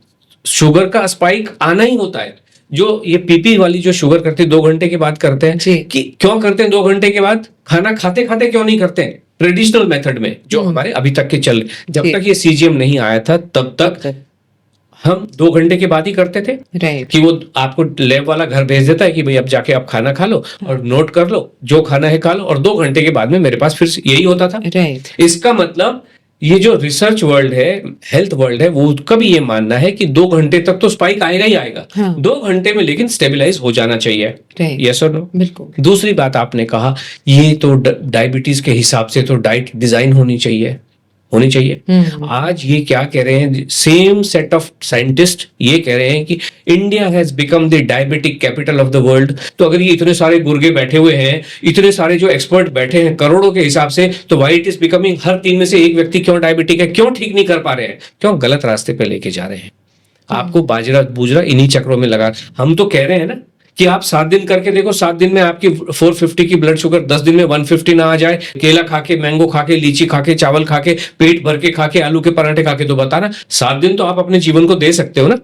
शुगर का स्पाइक आना ही होता है। जो ये पीपी वाली जो शुगर करते 2 घंटे के बाद करते हैं, कि क्यों करते हैं 2 घंटे के बाद? खाना खाते खाते क्यों नहीं करते हैं? ट्रेडिशनल मेथड में जो हमारे अभी तक के चल, जब तक ये सीजीएम नहीं आया था तब तक हम 2 घंटे के बाद ही करते थे। कि वो आपको लैब वाला घर भेज देता है कि भाई अब जाके आप खाना खा लो और नोट कर लो, जो खाना है खा लो, और 2 घंटे के बाद में मेरे पास फिर यही होता था। इसका मतलब ये जो रिसर्च वर्ल्ड है, हेल्थ वर्ल्ड है, वो उसका भी ये मानना है कि 2 घंटे तक तो स्पाइक आएगा ही आएगा। 2 घंटे में लेकिन स्टेबलाइज हो जाना चाहिए। यस और नो? बिल्कुल। दूसरी बात आपने कहा, ये तो डायबिटीज के हिसाब से तो डाइट डिजाइन होनी चाहिए। आज ये क्या कह रहे हैं, सेम सेट ऑफ साइंटिस्ट ये कह रहे हैं कि India has become the diabetic capital of the world. तो अगर ये इतने सारे गुर्गे बैठे हुए हैं, इतने सारे जो एक्सपर्ट बैठे हैं करोड़ों के हिसाब से, तो व्हाई इट इज बिकमिंग हर 3 में से 1 व्यक्ति क्यों डायबिटिक है? क्यों ठीक नहीं कर पा रहे हैं? क्यों गलत रास्ते पे लेके जा रहे हैं? आपको बाजरा बूजरा इन्हीं चक्रों में लगा। हम तो कह रहे हैं ना कि आप 7 दिन करके देखो, 7 दिन में आपकी 450 की ब्लड शुगर 10 दिन में 150 ना आ जाए। केला खा के, मैंगो खा के, लीची खा के, चावल खा के, पेट भर के खा के, आलू के पराठे खा के, तो बताना 7 दिन तो आप अपने जीवन को दे सकते हो ना।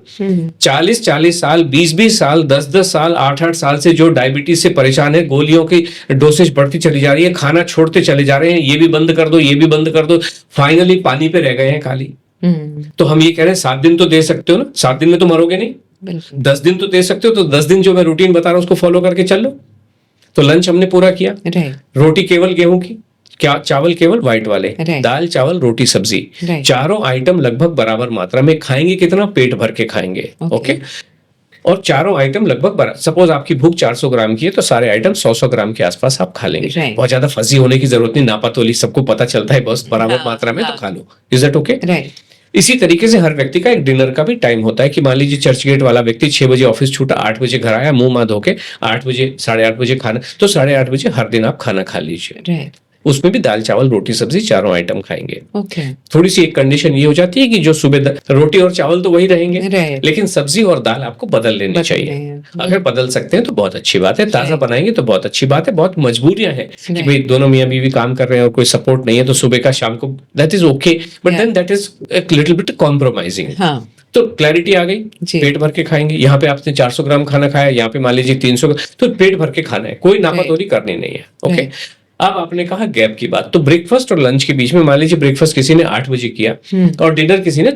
40-40 साल, 20-20 साल, 10-10 साल, 8-8 साल से जो डायबिटीज से परेशान है, गोलियों की डोसेज बढ़ती चली जा रही है, खाना छोड़ते चले जा रहे हैं, ये भी बंद कर दो, ये भी बंद कर दो, फाइनली पानी पे रह गए हैं खाली। तो हम ये कह रहे हैं 7 दिन तो दे सकते हो ना, 7 दिन में तो मरोगे नहीं। 10 दिन तो दे सकते हो, तो 10 दिन जो मैं रूटीन बता रहा हूं उसको फॉलो करके चल लो। तो लंच हमने पूरा किया, रोटी केवल गेहूं की, क्या चावल केवल व्हाइट वाले, दाल चावल रोटी सब्जी, चारों आइटम लगभग बराबर मात्रा में खाएंगे। कितना? पेट भर के खाएंगे। ओके। और चारों आइटम लगभग बराबर। सपोज आपकी भूख 400 ग्राम की है तो सारे आइटम 100-100 ग्राम के आसपास आप खा लेंगे। बहुत ज्यादा फंसी होने की जरूरत नहीं, नापातोली सबको पता चलता है, बस बराबर मात्रा में तो खा लो। Is that okay? इसी तरीके से हर व्यक्ति का एक डिनर का भी टाइम होता है कि मान लीजिए चर्च गेट वाला व्यक्ति 6 बजे ऑफिस छूटा, 8 बजे घर आया, मुंह मां धो के 8 बजे 8:30 बजे खाना, तो 8:30 बजे हर दिन आप खाना खा लीजिए। उसमें भी दाल चावल रोटी सब्जी चारों आइटम खाएंगे। थोड़ी सी एक कंडीशन ये हो जाती है कि जो सुबह रोटी और चावल तो वही रहेंगे, लेकिन सब्जी और दाल आपको बदल लेनी चाहिए। अगर बदल सकते हैं तो बहुत अच्छी बात है, ताजा बनाएंगे तो बहुत अच्छी बात है। बहुत मजबूरियां हैं कि भाई दोनों मियां बीवी काम कर रहे हैं और कोई सपोर्ट नहीं है, तो सुबह का शाम को that is okay, but then that is एक लिटिल बिट कॉम्प्रोमाइजिंग। तो क्लैरिटी आ गई, पेट भर के खाएंगे। यहाँ पे आपने 400 ग्राम खाना खाया, यहाँ पे मान लीजिए 300 ग्राम, तो पेट भर के खाना है, कोई नापातोली करनी नहीं है। ओके। अब आपने कहा गैप की बात, तो ब्रेकफास्ट और लंच के बीच में मान लीजिए ब्रेकफास्ट किसी ने 8 बजे किया और डिनर किसी ने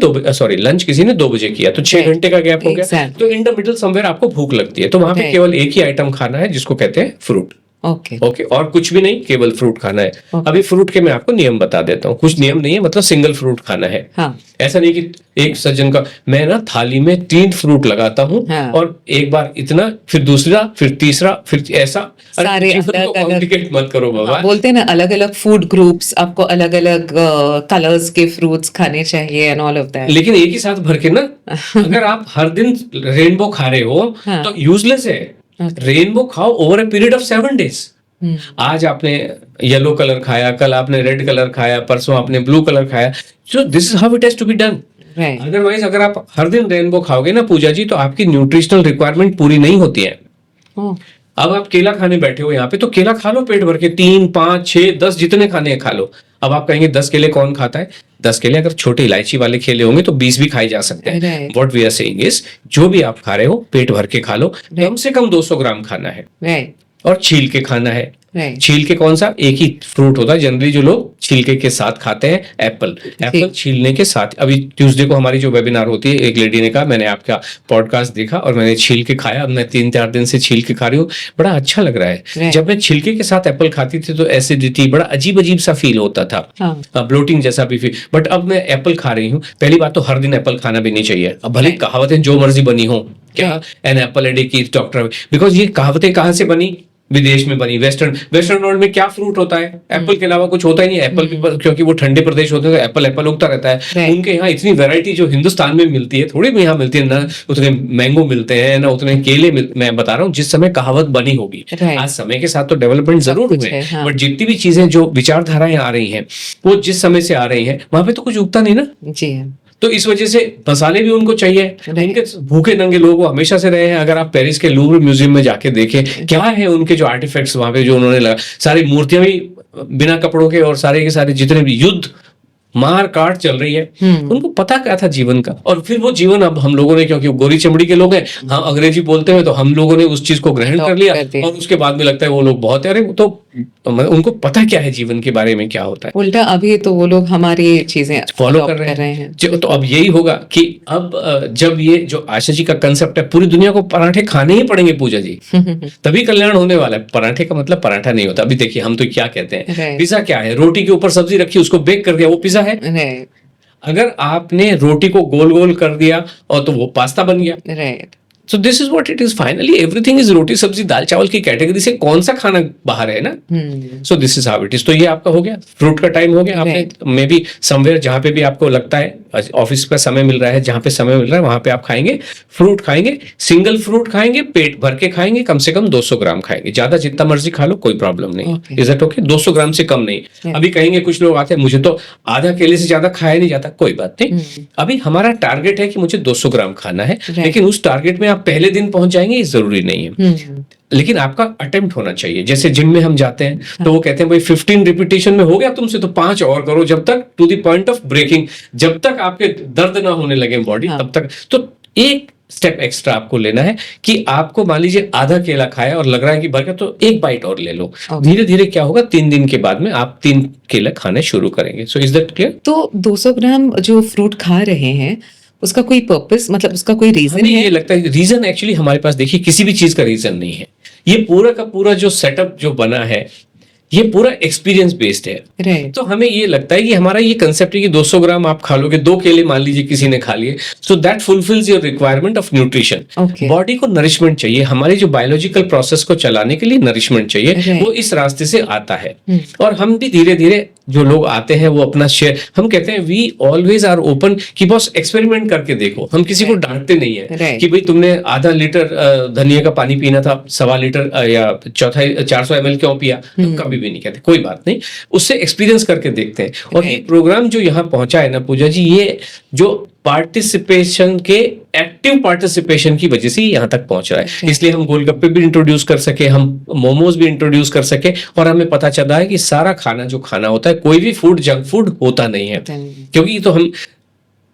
लंच किसी ने 2 बजे किया, तो 6 घंटे का गैप हो गया। तो इन द मिडल समवेयर आपको भूख लगती है, तो वहां पे केवल एक ही आइटम खाना है जिसको कहते हैं फ्रूट। ओके और कुछ भी नहीं, केवल फ्रूट खाना है। अभी फ्रूट के मैं आपको नियम बता देता हूँ, कुछ नियम नहीं है, मतलब सिंगल फ्रूट खाना है। ऐसा नहीं कि एक सज्जन का मैं ना थाली में 3 फ्रूट लगाता हूँ और एक बार इतना, फिर दूसरा, फिर तीसरा, फिर ऐसा। सारे कॉम्प्लिकेट मत करो बाबा। बोलते हैं ना अलग अलग फूड ग्रुप्स, आपको अलग अलग कलर्स के फ्रूट्स खाने चाहिए एंड ऑल ऑफ दैट। लेकिन एक ही साथ भर के ना, अगर आप हर दिन रेनबो खा रहे हो तो यूजलेस है। रेनबो खाओ over a period of 7 days. आज आपने येलो कलर खाया, कल आपने रेड कलर खाया, परसों आपने ब्लू कलर खाया। So this is how it has to be done. Otherwise अगर आप हर दिन रेनबो खाओगे ना पूजा जी, तो आपकी न्यूट्रिशनल रिक्वायरमेंट पूरी नहीं होती है। अब आप केला खाने बैठे हो यहाँ पे, तो केला खा लो पेट भर के, 3, 5, 6, 10 जितने खाने हैं खा लो। अब आप कहेंगे 10 केले कौन खाता है? 10 केले अगर छोटे इलायची वाले केले होंगे तो 20 भी खाए जा सकते हैं। What we are saying is, जो भी आप खा रहे हो पेट भर के खा लो। कम से कम 200 ग्राम खाना है और छील के खाना है। छील के कौन सा? एक ही फ्रूट होता है जनरली जो लोग छिलके के साथ खाते हैं, एप्पल। एप्पल छीलने के साथ। अभी ट्यूसडे को हमारी जो वेबिनार होती है, एक लेडी ने कहा मैंने आपका पॉडकास्ट देखा और मैंने छील के खाया, अब मैं 3-4 दिन से छील के खा रही हूँ, बड़ा अच्छा लग रहा है। जब मैं छिलके के साथ एप्पल खाती थी तो एसिडिटी, बड़ा अजीब अजीब सा फील होता था, ब्लोटिंग जैसा भी फील। बट अब मैं एप्पल खा रही हूँ। पहली बात तो हर दिन एप्पल खाना भी नहीं चाहिए। अब भले कहावतें जो मर्जी बनी हो, क्या an apple a day keeps doctor, because ये कहावतें कहाँ से बनी? विदेश में बनी। वेस्टर्न वर्ल्ड में क्या फ्रूट होता है? एप्पल के अलावा कुछ होता ही नहीं। एप्पल क्योंकि वो ठंडे प्रदेश होते हैं तो एप्पल उगता रहता है। उनके यहाँ इतनी वैरायटी जो हिंदुस्तान में मिलती है, थोड़ी भी यहाँ मिलती है ना। उतने मैंगो मिलते हैं ना, उतने केले मैं बता रहा हूँ जिस समय कहावत बनी होगी। आज समय के साथ तो डेवलपमेंट जरूर हुए, बट जितनी भी चीजें जो विचारधाराएं आ रही हैं वो जिस समय से आ रही है, वहां पे तो कुछ उगता नहीं ना जी। तो इस वजह से मसाले भी उनको चाहिए। उनके भूखे नंगे लोग वो हमेशा से रहे हैं। अगर आप पेरिस के लूव्र म्यूजियम में जाके देखें क्या है उनके जो आर्टिफैक्ट्स वहां पे जो उन्होंने लगा, सारी मूर्तियां भी बिना कपड़ों के और सारे के सारे जितने भी युद्ध मार काट चल रही है, उनको पता क्या था जीवन का। और फिर वो जीवन अब हम लोगों ने, क्योंकि गोरी चमड़ी के लोग हैं, हम अंग्रेजी बोलते हैं तो हम लोगों ने उस चीज को ग्रहण कर लिया और उसके बाद में लगता है वो लोग बहुत, अरे तो उनको पता क्या है जीवन के बारे में क्या होता है। उल्टा अभी तो वो लोग हमारी चीजें फॉलो कर रहे हैं। तो अब यही होगा कि अब जब ये जो आशा जी का कंसेप्ट है, पूरी दुनिया को पराठे खाने ही पड़ेंगे पूजा जी, तभी कल्याण होने वाला है। पराठे का मतलब पराठा नहीं होता। अभी देखिए हम तो क्या कहते हैं, पिज्जा क्या है? रोटी के ऊपर सब्जी रखी, उसको बेक कर दिया, वो पिज्जा है। अगर आपने रोटी को गोल गोल कर दिया और तो वो पास्ता बन गया। Right. So this is what it is. Finally everything is roti sabzi dal चावल की कैटेगरी से कौन सा खाना बाहर है ना। सो this is how it is. तो ये आपका हो गया, फ्रूट का टाइम हो गया। आपने मे बी समवेयर जहां पे भी आपको लगता है ऑफिस का समय मिल रहा है, जहां पे समय मिल रहा है वहां पे आप खाएंगे, फ्रूट खाएंगे, सिंगल फ्रूट खाएंगे, पेट भर के खाएंगे, कम से कम 200 ग्राम खाएंगे। ज्यादा जितना मर्जी खा लो, कोई प्रॉब्लम नहीं। Is that okay? 200 ग्राम से कम नहीं। अभी कहेंगे कुछ लोग आते हैं मुझे तो आधा केले से ज्यादा खाया नहीं जाता, कोई बात नहीं। अभी हमारा टारगेट है कि मुझे 200 ग्राम खाना है, लेकिन उस टारगेट में आप पहले दिन पहुंच जाएंगे ये जरूरी नहीं है। लेकिन आपका अटेम्प्ट होना चाहिए। जैसे जिम में हम जाते हैं तो वो कहते हैं भाई 15 रिपीटेशन में हो गया तुमसे तो 5 और करो, जब तक to the point of breaking, जब तक आपके दर्द ना होने लगे बॉडी, तब तक। तो एक स्टेप एक्स्ट्रा आपको लेना है कि आपको मान लीजिए आधा केला खाया और लग रहा है कि भर गया, तो एक बाइट और ले लो। धीरे धीरे क्या होगा, 3 दिन के बाद में आप 3 केला खाने शुरू करेंगे। So is that clear? तो 200 ग्राम जो फ्रूट खा रहे हैं उसका कोई पर्पस, मतलब उसका कोई रीजन है? ये लगता है रीजन एक्चुअली हमारे पास, देखिए किसी भी चीज का रीजन नहीं है। ये पूरा का पूरा जो सेटअप जो बना है ये पूरा एक्सपीरियंस बेस्ड है। तो हमें ये लगता है कि हमारा ये कंसेप्ट है कि 200 ग्राम आप खा लोगे, 2 केले मान लीजिए किसी ने खा लिए, so that fulfils your requirement of nutrition. Body को नरिशमेंट चाहिए, हमारे जो बायोलॉजिकल प्रोसेस को चलाने के लिए नरिशमेंट चाहिए, वो इस रास्ते से आता है। और हम भी धीरे धीरे जो लोग आते हैं वो अपना शेयर, हम कहते हैं वी ऑलवेज आर ओपन कि बस एक्सपेरिमेंट करके देखो। हम किसी को डांटते नहीं है कि भाई तुमने आधा लीटर धनिया का पानी पीना था, 1.25 लीटर या 400 ml क्यों पिया, हम कभी भी नहीं कहते, कोई बात नहीं, उससे एक्सपीरियंस करके देखते हैं। और ये प्रोग्राम जो यहाँ पहुंचा है ना पूजा जी, ये जो पार्टिसिपेशन के एक्टिव पार्टिसिपेशन की वजह से यहाँ तक पहुंच रहा है। इसलिए हम गोलगप्पे भी इंट्रोड्यूस कर सके, हम मोमोज भी इंट्रोड्यूस कर सके, और हमें पता चला है कि सारा खाना जो खाना होता है, कोई भी फूड जंक फूड होता नहीं है, क्योंकि तो हम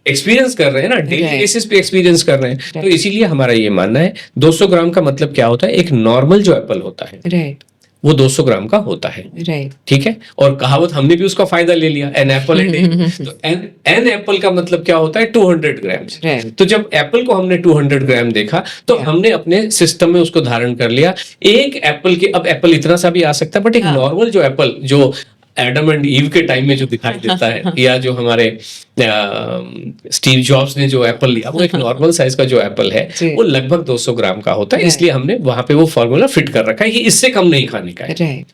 एक्सपीरियंस कर रहे हैं ना, डेली बेसिस पे एक्सपीरियंस कर रहे हैं। तो इसीलिए हमारा ये मानना है 200 ग्राम का मतलब क्या होता है, एक नॉर्मल जो एप्पल होता है वो 200 ग्राम का होता है। राइट। ठीक है, और कहावत हमने भी उसका फायदा ले लिया, एन एप्पल ए डे। तो एन एप्पल का मतलब क्या होता है? 200 ग्राम। तो जब एप्पल को हमने 200 ग्राम देखा तो हमने अपने सिस्टम में उसको धारण कर लिया। एक एप्पल के, अब एप्पल इतना सा भी आ सकता है, बट एक नॉर्मल जो एप्पल जो एडम एंड ईव के टाइम में जो दिखाई देता है, या जो हमारे स्टीव जॉब्स ने जो एप्पल लिया, वो एक नॉर्मल साइज का जो एप्पल है वो लगभग 200 ग्राम का होता है। इसलिए हमने वहां पे वो फॉर्मूला फिट कर रखा है कि इससे कम नहीं खाने का है।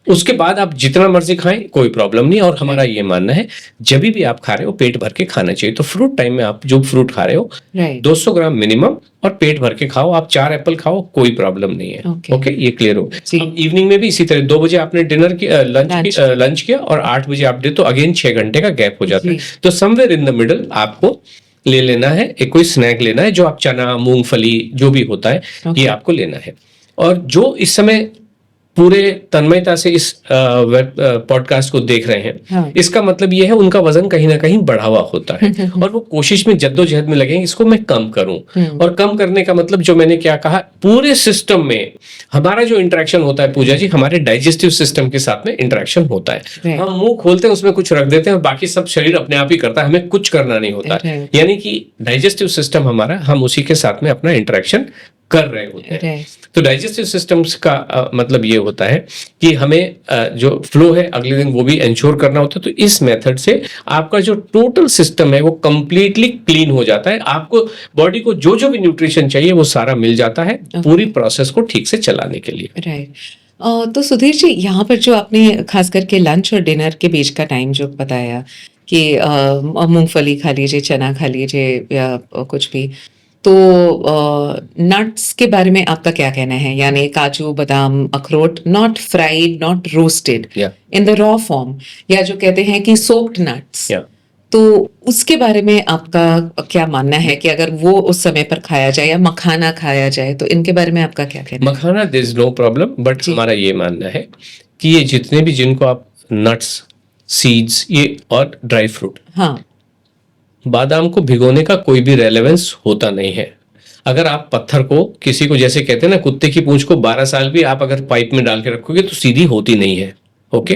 उसके बाद आप जितना मर्जी खाएं, कोई प्रॉब्लम नहीं। और हमारा ये मानना है, जब भी आप खा रहे हो पेट भर के खाना चाहिए। तो फ्रूट टाइम में आप जो फ्रूट खा रहे हो 200 ग्राम मिनिमम, और पेट भर के खाओ। आप 4 एप्पल खाओ, कोई प्रॉब्लम नहीं है। ओके, ये क्लियर हो। अब इवनिंग में भी इसी तरह 2 बजे आपने डिनर किया, लंच किया, और 8 बजे आप दे, तो अगेन 6 घंटे का गैप हो जाता है। तो समवेयर इन द मिडल आपको ले लेना है, एक कोई स्नैक लेना है, जो आप चना, मूंगफली जो भी होता है, ये आपको लेना है। और जो इस समय पूरे तन्मयता से इस पॉडकास्ट को देख रहे हैं, इसका मतलब ये है उनका वजन कहीं ना कहीं बढ़ा हुआ होता है, और वो कोशिश में जद्दोजहद में लगे इसको मैं कम करूं। और कम करने का मतलब, जो मैंने क्या कहा, पूरे सिस्टम में हमारा जो इंटरेक्शन होता है पूजा जी, हमारे डाइजेस्टिव सिस्टम के साथ में इंटरेक्शन होता है। हम मुंह खोलते हैं, उसमें कुछ रख देते हैं, और बाकी सब शरीर अपने आप ही करता है, हमें कुछ करना नहीं होता। यानी कि डाइजेस्टिव सिस्टम हमारा, हम उसी के साथ में अपना इंटरेक्शन कर रहे होते हैं। तो डाइजेस्टिव सिस्टम्स का मतलब ये होता है कि हमें जो फ्लो है अगले दिन वो भी इंश्योर करना होता है। तो इस मेथड से आपका जो टोटल सिस्टम है वो कंप्लीटली क्लीन हो जाता है। आपको बॉडी को जो जो भी न्यूट्रिशन चाहिए वो सारा मिल जाता है, पूरी प्रोसेस को ठीक से चलाने के लिए। राइट। तो सुधीर जी, यहाँ पर जो आपने खास करके लंच और डिनर के बीच का टाइम जो बताया कि मूंगफली खा लीजिए, चना खा लीजिए, या कुछ भी, तो नट्स के बारे में आपका क्या कहना है? यानी काजू, बादाम, अखरोट, not fried, not roasted, in the raw form, या जो कहते हैं कि सोक्ड नट्स, तो उसके बारे में आपका क्या मानना है कि अगर वो उस समय पर खाया जाए, या मखाना खाया जाए, तो इनके बारे में आपका क्या कहना है? Makhana there is no problem, but हमारा ये मानना है कि ये जितने भी, जिनको आप नट्स, सीड्स, ये और ड्राई फ्रूट, बादाम को भिगोने का कोई भी रेलेवेंस होता नहीं है। अगर आप पत्थर को, किसी को जैसे कहते हैं ना, कुत्ते की पूंछ को 12 साल भी आप अगर पाइप में डाल के रखोगे तो सीधी होती नहीं है। ओके,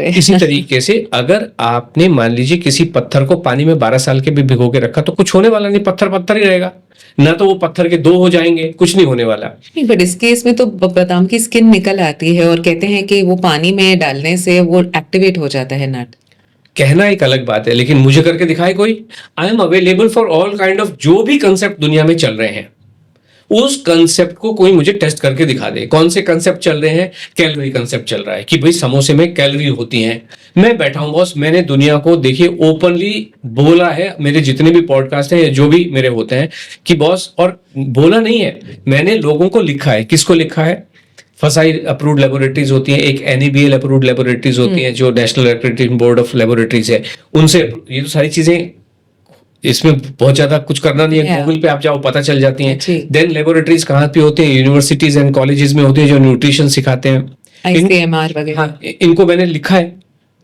इसी तरीके से अगर आपने मान लीजिए किसी पत्थर को पानी में 12 साल के भी भिगो के रखा, तो कुछ होने वाला नहीं, पत्थर पत्थर ही रहेगा ना। तो वो पत्थर के 2 हो जाएंगे, कुछ नहीं होने वाला। नहीं, बट इस केस में तो बादाम की स्किन निकल आती है, और कहते हैं कि वो पानी में डालने से वो एक्टिवेट हो जाता है नट। कहना एक अलग बात है, लेकिन मुझे करके दिखाए कोई। I am available for all kind of, जो भी कंसेप्ट दुनिया में चल रहे हैं, उस कंसेप्ट को कोई मुझे टेस्ट करके दिखा दे। कौन से कंसेप्ट चल रहे हैं? कैलोरी कंसेप्ट चल रहा है कि भाई समोसे में कैलोरी होती हैं। मैं बैठा हूं बॉस, मैंने दुनिया को देखिए ओपनली बोला है, मेरे जितने भी पॉडकास्ट हैं या जो भी मेरे होते हैं, कि बॉस, और बोला नहीं है, मैंने लोगों को लिखा है। किसको लिखा है? फसाई अप्रूव्ड लेबोरेटरीज होती हैं, एक NABL अप्रूव्ड लेबोरेटरीज होती हैं, जो national accreditation board of laboratories है, उनसे। ये तो सारी चीजें, इसमें बहुत ज्यादा कुछ करना नहीं है, गूगल पे आप जाओ पता चल जाती हैं। देन लेबोरेटरीज कहाँ पे होते हैं? यूनिवर्सिटीज एंड कॉलेजेस में होते हैं, जो न्यूट्रिशन सिखाते हैं, ICMR वगैरह। इनको मैंने लिखा है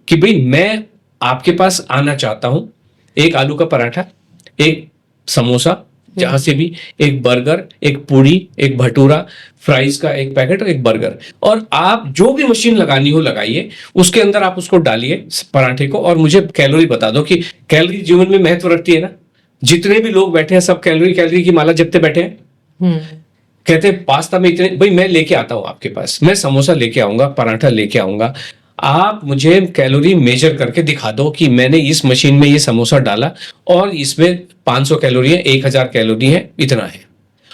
कि भाई मैं आपके पास आना चाहता हूं, एक आलू का पराठा, एक समोसा, जहां से भी, एक बर्गर, एक पूरी, एक भटूरा, फ्राइज का एक पैकेट और एक बर्गर, और आप जो भी मशीन लगानी हो लगाइए, उसके अंदर आप उसको डालिए पराठे को, और मुझे कैलोरी बता दो कि कैलोरी जीवन में महत्व रखती है ना। जितने भी लोग बैठे हैं सब कैलोरी कैलोरी की माला जपते बैठे हैं। कहते हैं पास्ता में इतने, भाई मैं लेके आता हूं आपके पास, मैं समोसा लेके आऊंगा, पराठा लेके आऊंगा, आप मुझे कैलोरी मेजर करके दिखा दो कि मैंने इस मशीन में ये समोसा डाला और इसमें 500 कैलोरी है, 1000 कैलोरी है, इतना है।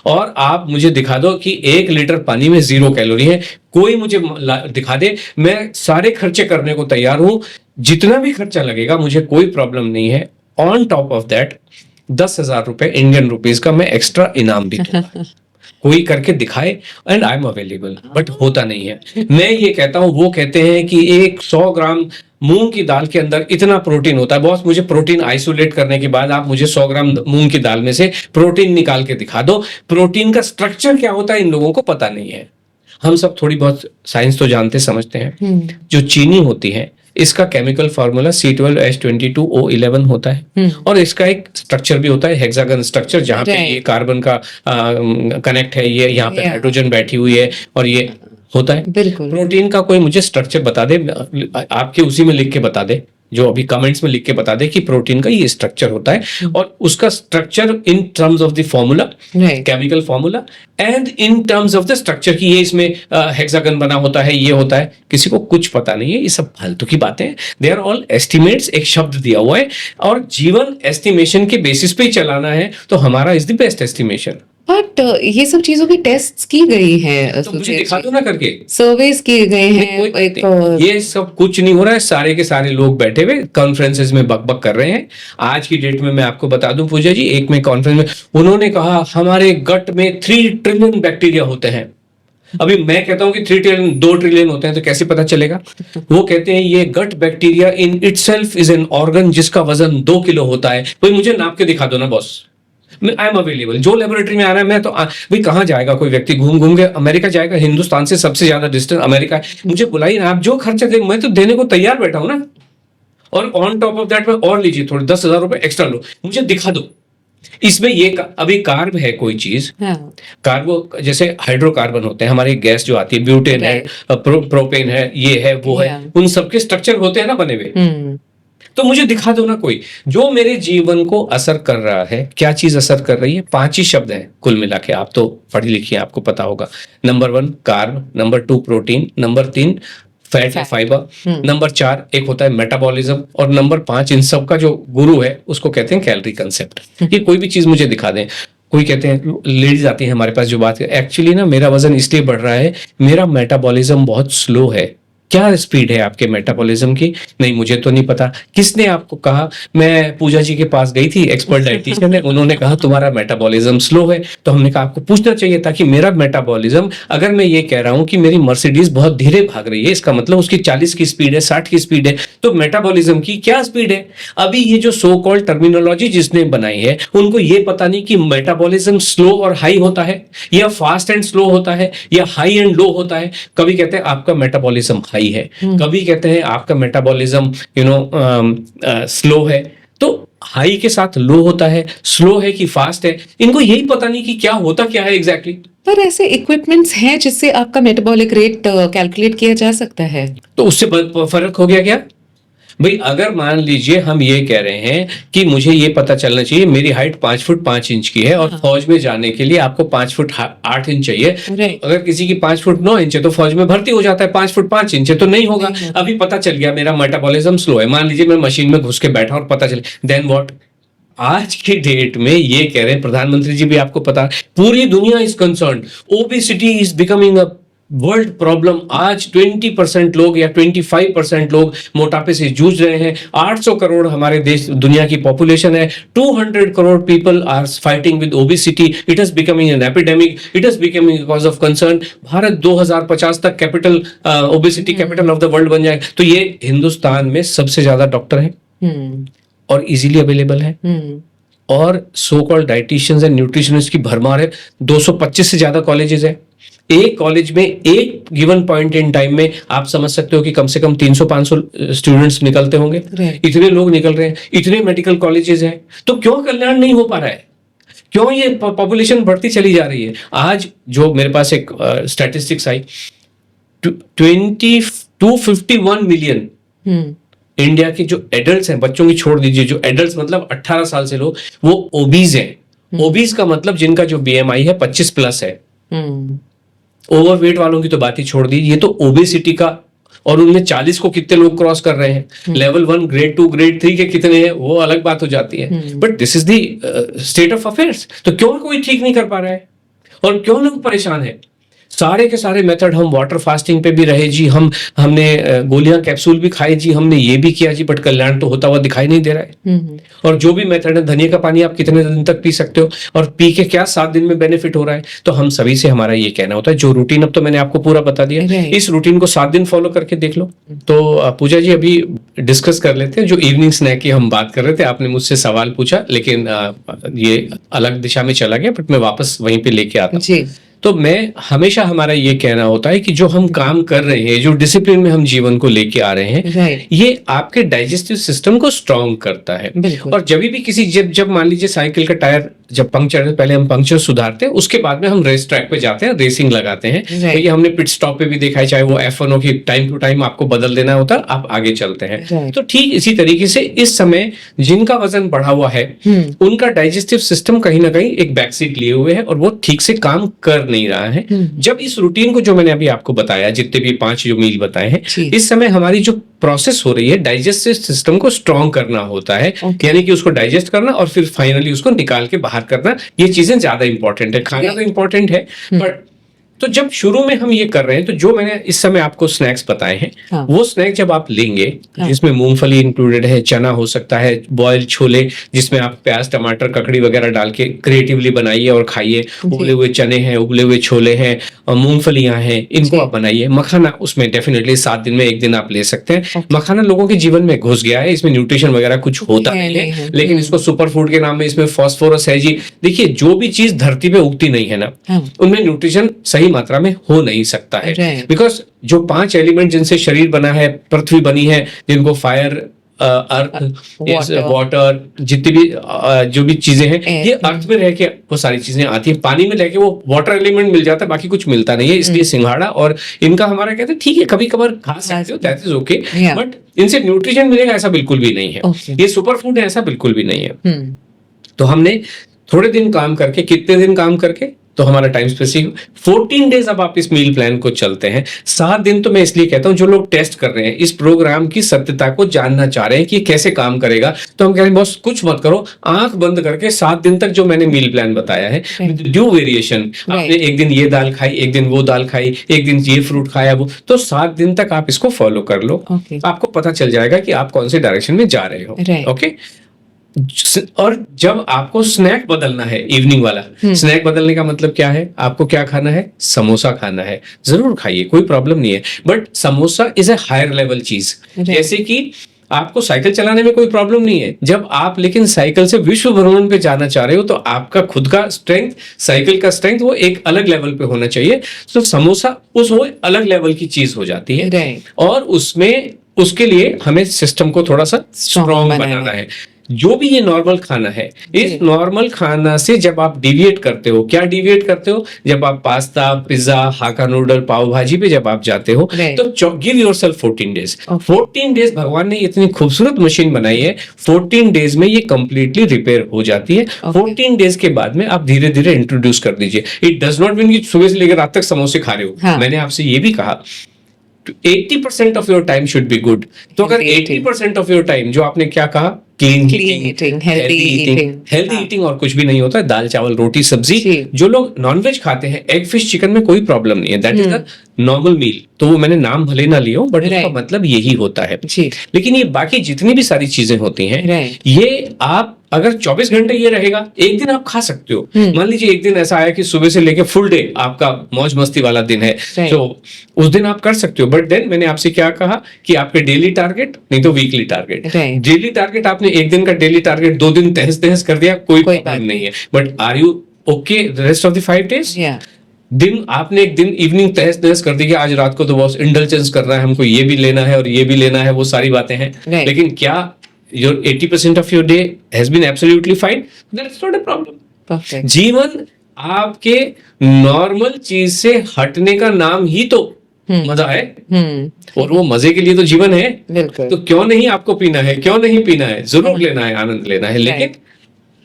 और आप मुझे दिखा दो कि 1 लीटर पानी में 0 कैलोरी है। कोई मुझे दिखा दे, मैं सारे खर्चे करने को तैयार हूं, जितना भी खर्चा लगेगा मुझे कोई प्रॉब्लम नहीं है। ऑन टॉप ऑफ दैट 10,000 रुपए इंडियन रुपीज का मैं एक्स्ट्रा इनाम भी दूंगा। कोई करके दिखाए, and I am available. But होता नहीं है। मैं ये कहता हूं, वो कहते हैं कि 100 ग्राम मूंग की दाल के अंदर इतना प्रोटीन होता है। बॉस, मुझे प्रोटीन आइसोलेट करने के बाद आप मुझे 100 ग्राम मूंग की दाल में से प्रोटीन निकाल के दिखा दो। प्रोटीन का स्ट्रक्चर क्या होता है इन लोगों को पता नहीं है। हम सब थोड़ी बहुत साइंस तो जानते समझते हैं। जो चीनी होती है, इसका केमिकल फार्मूला C12H22O11 होता है, और इसका एक स्ट्रक्चर भी होता है, हेक्सागन स्ट्रक्चर, जहां पे ये कार्बन का कनेक्ट है, ये यहाँ पे हाइड्रोजन बैठी हुई है, और ये होता है। बिल्कुल। प्रोटीन का कोई मुझे स्ट्रक्चर बता दे, आपके उसी में लिख के बता दे, जो अभी कमेंट्स में लिख के बता दे कि प्रोटीन का ये स्ट्रक्चर होता है और उसका structure in terms of the formula, chemical formula, and in terms of the structure की ये इसमें हेक्सागन बना होता है, ये होता है। किसी को कुछ पता नहीं है, ये सब फालतू की बातें हैं। दे आर ऑल एस्टिमेट्स, एक शब्द दिया हुआ है और जीवन एस्टिमेशन के बेसिस पे ही चलाना है, तो हमारा is the best estimation. But ये सब चीजों की टेस्ट की गई है, तो मुझे दिखा दो ना करके, सर्वेस किए गए हैं। ये सब कुछ नहीं हो रहा है। सारे के सारे लोग बैठे हुए कॉन्फ्रेंसेस में बकबक कर रहे हैं। आज की डेट में मैं आपको बता दूं पूजा जी, एक में कॉन्फ्रेंस में उन्होंने कहा हमारे गट में 3 ट्रिलियन बैक्टीरिया होते हैं। अभी मैं कहता हूं कि 3 ट्रिलियन 2 ट्रिलियन होते हैं, तो कैसे पता चलेगा? वो कहते हैं ये gut bacteria in itself is an organ जिसका वजन 2 किलो होता है। कोई मुझे नाप के दिखा दो ना बॉस, आई एम अवेलेबल। जो लेबोरेटरी में आ रहा है मैं तो भाई कहाँ जाएगा कोई व्यक्ति, घूम घूम के अमेरिका जाएगा? हिंदुस्तान से सबसे ज्यादा डिस्टेंस अमेरिका है। मुझे बुलाइए ना, आप जो खर्चा दे मैं तो देने को तैयार बैठा हूं ना। और ऑन टॉप ऑफ दैट में और लीजिए थोड़े 10,000 रुपए एक्स्ट्रा लो, मुझे दिखा दो। इसमें ये अभी कार्ब है कोई चीज, कार्बो जैसे हाइड्रोकार्बन होते हैं, हमारी गैस जो आती है, ब्यूटेन है, प्रोपेन है, ये है वो है, उन सबके स्ट्रक्चर होते हैं ना बने हुए। तो मुझे दिखा दो ना कोई जो मेरे जीवन को असर कर रहा है। क्या चीज असर कर रही है? 5 ही शब्द हैं कुल मिला के, आप तो पढ़ी लिखी हैं, आपको पता होगा। Number 1 carb, number 2 protein, number 3 fat fibre, number 4 एक होता है मेटाबॉलिज्म, और नंबर 5 इन सब का जो गुरु है उसको कहते हैं कैलोरी कंसेप्ट। ये कोई भी चीज मुझे दिखा दें। कोई कहते हैं, लेडीज आती है हमारे पास जो बात, एक्चुअली ना मेरा वजन इसलिए बढ़ रहा है, मेरा मेटाबॉलिज्म बहुत स्लो है। क्या स्पीड है आपके मेटाबॉलिज्म की? नहीं मुझे तो नहीं पता। किसने आपको कहा? मैं पूजा जी के पास गई थी, एक्सपर्ट डाइटिशियन है, उन्होंने कहा तुम्हारा मेटाबॉलिज्म स्लो है। तो हमने कहा आपको पूछना चाहिए था कि मेरा मेटाबॉलिज्म, अगर मैं ये कह रहा हूं कि मेरी मर्सिडीज बहुत धीरे भाग रही है, इसका मतलब उसकी 40 की स्पीड है, 60 की स्पीड है, तो मेटाबॉलिज्म की क्या स्पीड है? अभी ये जो सो कॉल्ड टर्मिनोलॉजी जिसने बनाई है, उनको ये पता नहीं कि मेटाबॉलिज्म स्लो और हाई होता है, या फास्ट एंड स्लो होता है, या हाई एंड लो होता है। कभी कहते हैं आपका मेटाबॉलिज्म हाई है, कभी कहते हैं आपका मेटाबॉलिज्म स्लो है। तो हाई के साथ लो होता है, स्लो है कि फास्ट है, इनको यही पता नहीं कि क्या होता क्या है एग्जैक्टली। पर ऐसे इक्विपमेंट्स हैं जिससे आपका मेटाबॉलिक रेट कैलकुलेट किया जा सकता है, तो उससे फर्क हो गया क्या भाई? अगर मान लीजिए हम ये कह रहे हैं कि मुझे ये पता चलना चाहिए मेरी हाइट 5 फुट 5 इंच की है, और फौज में जाने के लिए आपको 5 फुट 8 इंच चाहिए। अगर किसी की 5 फुट 9 इंच है तो फौज में भर्ती हो जाता है, 5 फुट 5 इंच है तो नहीं होगा। अभी पता चल गया मेरा मेटाबॉलिज्म स्लो है, मान लीजिए मैं मशीन में घुस के बैठा और पता चले, देन व्हाट? आज की डेट में ये कह रहे हैं प्रधानमंत्री जी भी, आपको पता, पूरी दुनिया is concern, obesity is becoming a world problem. आज 20% लोग या 25% लोग मोटापे से जूझ रहे हैं। 800 करोड़ हमारे देश दुनिया की पॉपुलेशन है, 200 crore people are fighting with obesity. It is becoming an epidemic, it is becoming cause of concern. Bharat 2050 तक capital, obesity capital of the world बन जाएगा। तो ये हिंदुस्तान में सबसे ज्यादा डॉक्टर हैं और इजीली अवेलेबल है, और so called dietitians and nutritionist की भरमार है। 225 से ज्यादा कॉलेजेस है। एक कॉलेज में एक गिवन पॉइंट इन टाइम में आप समझ सकते हो कि कम से कम 300-500 स्टूडेंट्स निकलते होंगे। इतने लोग निकल रहे हैं, इतने मेडिकल कॉलेजेस हैं, तो क्यों कल्याण नहीं हो पा रहा है? क्यों ये पॉपुलेशन बढ़ती चली जा रही है? आज जो मेरे पास एक स्टैटिस्टिक्स आई, 251 मिलियन इंडिया के जो एडल्ट्स हैं, बच्चों की छोड़ दीजिए, जो एडल्ट्स मतलब 18 साल से लोग, वो ओबीज हैं। ओबीज का मतलब जिनका जो बीएमआई है 25 प्लस है। ओवरवेट वालों की तो बात ही छोड़ दी, ये तो ओबेसिटी का, और उनमें 40 को कितने लोग क्रॉस कर रहे हैं। लेवल 1, ग्रेड 2, ग्रेड 3 के कितने हैं वो अलग बात हो जाती है, but this is the state of affairs. तो क्यों कोई ठीक नहीं कर पा रहा है और क्यों लोग परेशान है? सारे के सारे मेथड, हम वाटर फास्टिंग पे भी रहे जी, हमने गोलियां कैप्सूल भी खाए जी, हमने ये भी किया जी, बट कल्याण तो होता हुआ दिखाई नहीं दे रहा है। और जो भी मेथड है, धनिया का पानी आप कितने दिन तक पी सकते हो, और पी के क्या 7 दिन में बेनिफिट हो रहा है? तो हम सभी से हमारा ये कहना होता है, जो रूटीन अब तो मैंने आपको पूरा बता दिया, इस रूटीन को 7 दिन फॉलो करके देख लो। तो पूजा जी अभी डिस्कस कर लेते हैं जो इवनिंग स्नैक की हम बात कर रहे थे। आपने मुझसे सवाल पूछा, लेकिन ये अलग दिशा में चला गया, बट मैं वापस वहीं पे लेके आता हूँ। तो मैं हमेशा, हमारा ये कहना होता है कि जो हम काम कर रहे हैं, जो डिसिप्लिन में हम जीवन को लेके आ रहे हैं, ये आपके डाइजेस्टिव सिस्टम को स्ट्रांग करता है। और जब भी किसी जब मान लीजिए साइकिल का टायर जब पंक्चर पहले हम पंक्चर सुधारते हैं, उसके बाद में हम रेस ट्रैक पे जाते हैं, रेसिंग लगाते हैं। तो ये हमने पिट स्टॉप पे भी देखा है, चाहे वो F1 हो कि टाइम टू टाइम आपको बदल देना होता है, आप आगे चलते हैं। तो ठीक इसी तरीके से इस समय जिनका वजन बढ़ा हुआ है उनका डाइजेस्टिव सिस्टम कहीं ना कहीं एक बैक सीट लिए हुए है और वो ठीक से काम कर नहीं रहा है। जब इस रूटीन को जो मैंने अभी आपको बताया, जितने भी 5 जो मील बताए हैं, इस समय हमारी जो प्रोसेस हो रही है डाइजेस्टिव सिस्टम को स्ट्रॉन्ग करना होता है, यानी कि उसको डाइजेस्ट करना और फिर फाइनली उसको निकाल के बाहर करना, ये चीजें ज्यादा इंपॉर्टेंट है। खाना तो इंपॉर्टेंट है, बट तो जब शुरू में हम ये कर रहे हैं, तो जो मैंने इस समय आपको स्नैक्स बताए हैं, वो स्नैक जब आप लेंगे, जिसमें मूंगफली इंक्लूडेड है, चना हो सकता है, बॉइल्ड छोले जिसमें आप प्याज टमाटर ककड़ी वगैरह डाल के क्रिएटिवली बनाइए और खाइए, उबले हुए चने हैं, उबले हुए छोले हैं, मूंगफलियां हैं, इनको आप बनाइए। मखाना उसमें डेफिनेटली 7 दिन में 1 दिन आप ले सकते हैं। मखाना लोगों के जीवन में घुस गया है, इसमें न्यूट्रिशन वगैरह कुछ होता नहीं है, लेकिन इसको सुपर फूड के नाम में इसमें फास्फोरस है जी। देखिए, जो भी चीज धरती पे उगती नहीं है ना, उनमें न्यूट्रिशन सही मात्रा में हो नहीं सकता है, बिकॉज जो 5 एलिमेंट जिनसे शरीर बना है, पृथ्वी बनी है, जिनको फायर, अर्थ, वाटर, जितनी भी जो भी चीजें हैं, ये अर्थ में रह के वो सारी चीजें आती है। पानी में रह के वो वाटर एलिमेंट मिल जाता है, बाकी कुछ मिलता नहीं है। इसलिए सिंघाड़ा और इनका हमारा कहते हैं ठीक है, कभी कभार खा सकते हो, दैट इज ओके, बट इनसे न्यूट्रिशन मिलेगा ऐसा बिल्कुल भी नहीं है। ये सुपर फूड है ऐसा बिल्कुल भी नहीं है। तो हमने थोड़े दिन काम करके, कितने दिन काम करके, तो हमारा टाइम स्पेसिफिक 14 डेज अब आप इस मील प्लान को चलते हैं। 7 दिन तो मैं इसलिए कहता हूं, जो लोग टेस्ट कर रहे हैं, इस प्रोग्राम की सत्यता को जानना चाह रहे हैं कि कैसे काम करेगा, तो हम कह रहे हैं बॉस कुछ मत करो, आंख बंद करके 7 दिन तक जो मैंने मील प्लान बताया है, ड्यू वेरिएशन, आपने एक दिन ये दाल खाई, एक दिन वो दाल खाई, एक दिन ये फ्रूट खाया, वो तो 7 दिन तक आप इसको फॉलो कर लो। आपको पता चल जाएगा कि आप कौन से डायरेक्शन में जा रहे हो। ओके। और जब आपको स्नैक बदलना है, इवनिंग वाला स्नैक बदलने का मतलब क्या है, आपको क्या खाना है, समोसा खाना है, जरूर खाइए, कोई प्रॉब्लम नहीं है, but samosa is a higher level चीज। जैसे कि आपको साइकिल चलाने में कोई प्रॉब्लम नहीं है, जब आप लेकिन साइकिल से विश्व भ्रमण पे जाना चाह रहे हो, तो आपका खुद का स्ट्रेंथ, साइकिल का स्ट्रेंथ वो एक अलग लेवल पे होना चाहिए। तो समोसा उस वो अलग लेवल की चीज हो जाती है, और उसमें उसके लिए हमें सिस्टम को थोड़ा सा स्ट्रॉन्ग बनाना है। जो भी ये नॉर्मल खाना है, इस नॉर्मल खाना से जब आप डिविएट करते हो, क्या डिविएट करते हो, जब आप पास्ता, पिज्जा, हाका नूडल, पाव भाजी पे जब आप जाते हो, तो गिव योरसेल्फ 14 डेज। 14 डेज भगवान ने इतनी खूबसूरत मशीन बनाई है, 14 डेज में ये कंप्लीटली रिपेयर हो जाती है। 14 डेज के बाद में आप धीरे धीरे इंट्रोड्यूस कर दीजिए। इट डज नॉट मीन कि सुबह से लेकर रात तक समोसे खा रहे हो। मैंने आपसे ये भी कहा 80% of your time should be good. तो अगर 80% ऑफ योर टाइम, जो आपने क्या कहा, क्लीन ईटिंग, हेल्दी ईटिंग और कुछ भी नहीं होता है, दाल चावल रोटी सब्जी। जो लोग नॉनवेज खाते हैं, एग फिश चिकन में कोई प्रॉब्लम नहीं है, दैट इज द नॉर्मल मील। तो वो मैंने नाम भले ना लिया हो, बट उसका मतलब यही होता है। लेकिन ये बाकी जितनी भी सारी चीजें होती हैं, ये आप अगर 24 घंटे ये रहेगा, एक दिन आप खा सकते हो। मान लीजिए एक दिन ऐसा आया कि सुबह से लेके फुल डे आपका मौज मस्ती वाला दिन है, तो उस दिन आप कर सकते हो। बट देन मैंने आपसे क्या कहा कि आपके डेली टारगेट नहीं तो वीकली टारगेट। डेली टारगेट आपने एक दिन का डेली टारगेट 2 दिन तहस तहस कर दिया, कोई प्रॉब्लम नहीं है, but are you okay rest of the 5 days? दिन आपने एक दिन इवनिंग तहस तहस कर दी कि आज रात को तो बॉस इंडल्जेंस करना है, हमको ये भी लेना है और ये भी लेना है, वो सारी बातें हैं, लेकिन क्या your 80% of your day has been absolutely fine? That's not a problem. Perfect. जीवन आपके नॉर्मल चीज से हटने का नाम ही तो मजा है, और वो मजे के लिए तो जीवन है। तो क्यों नहीं आपको पीना है, क्यों नहीं पीना है, जरूर लेना है, आनंद लेना है, लेकिन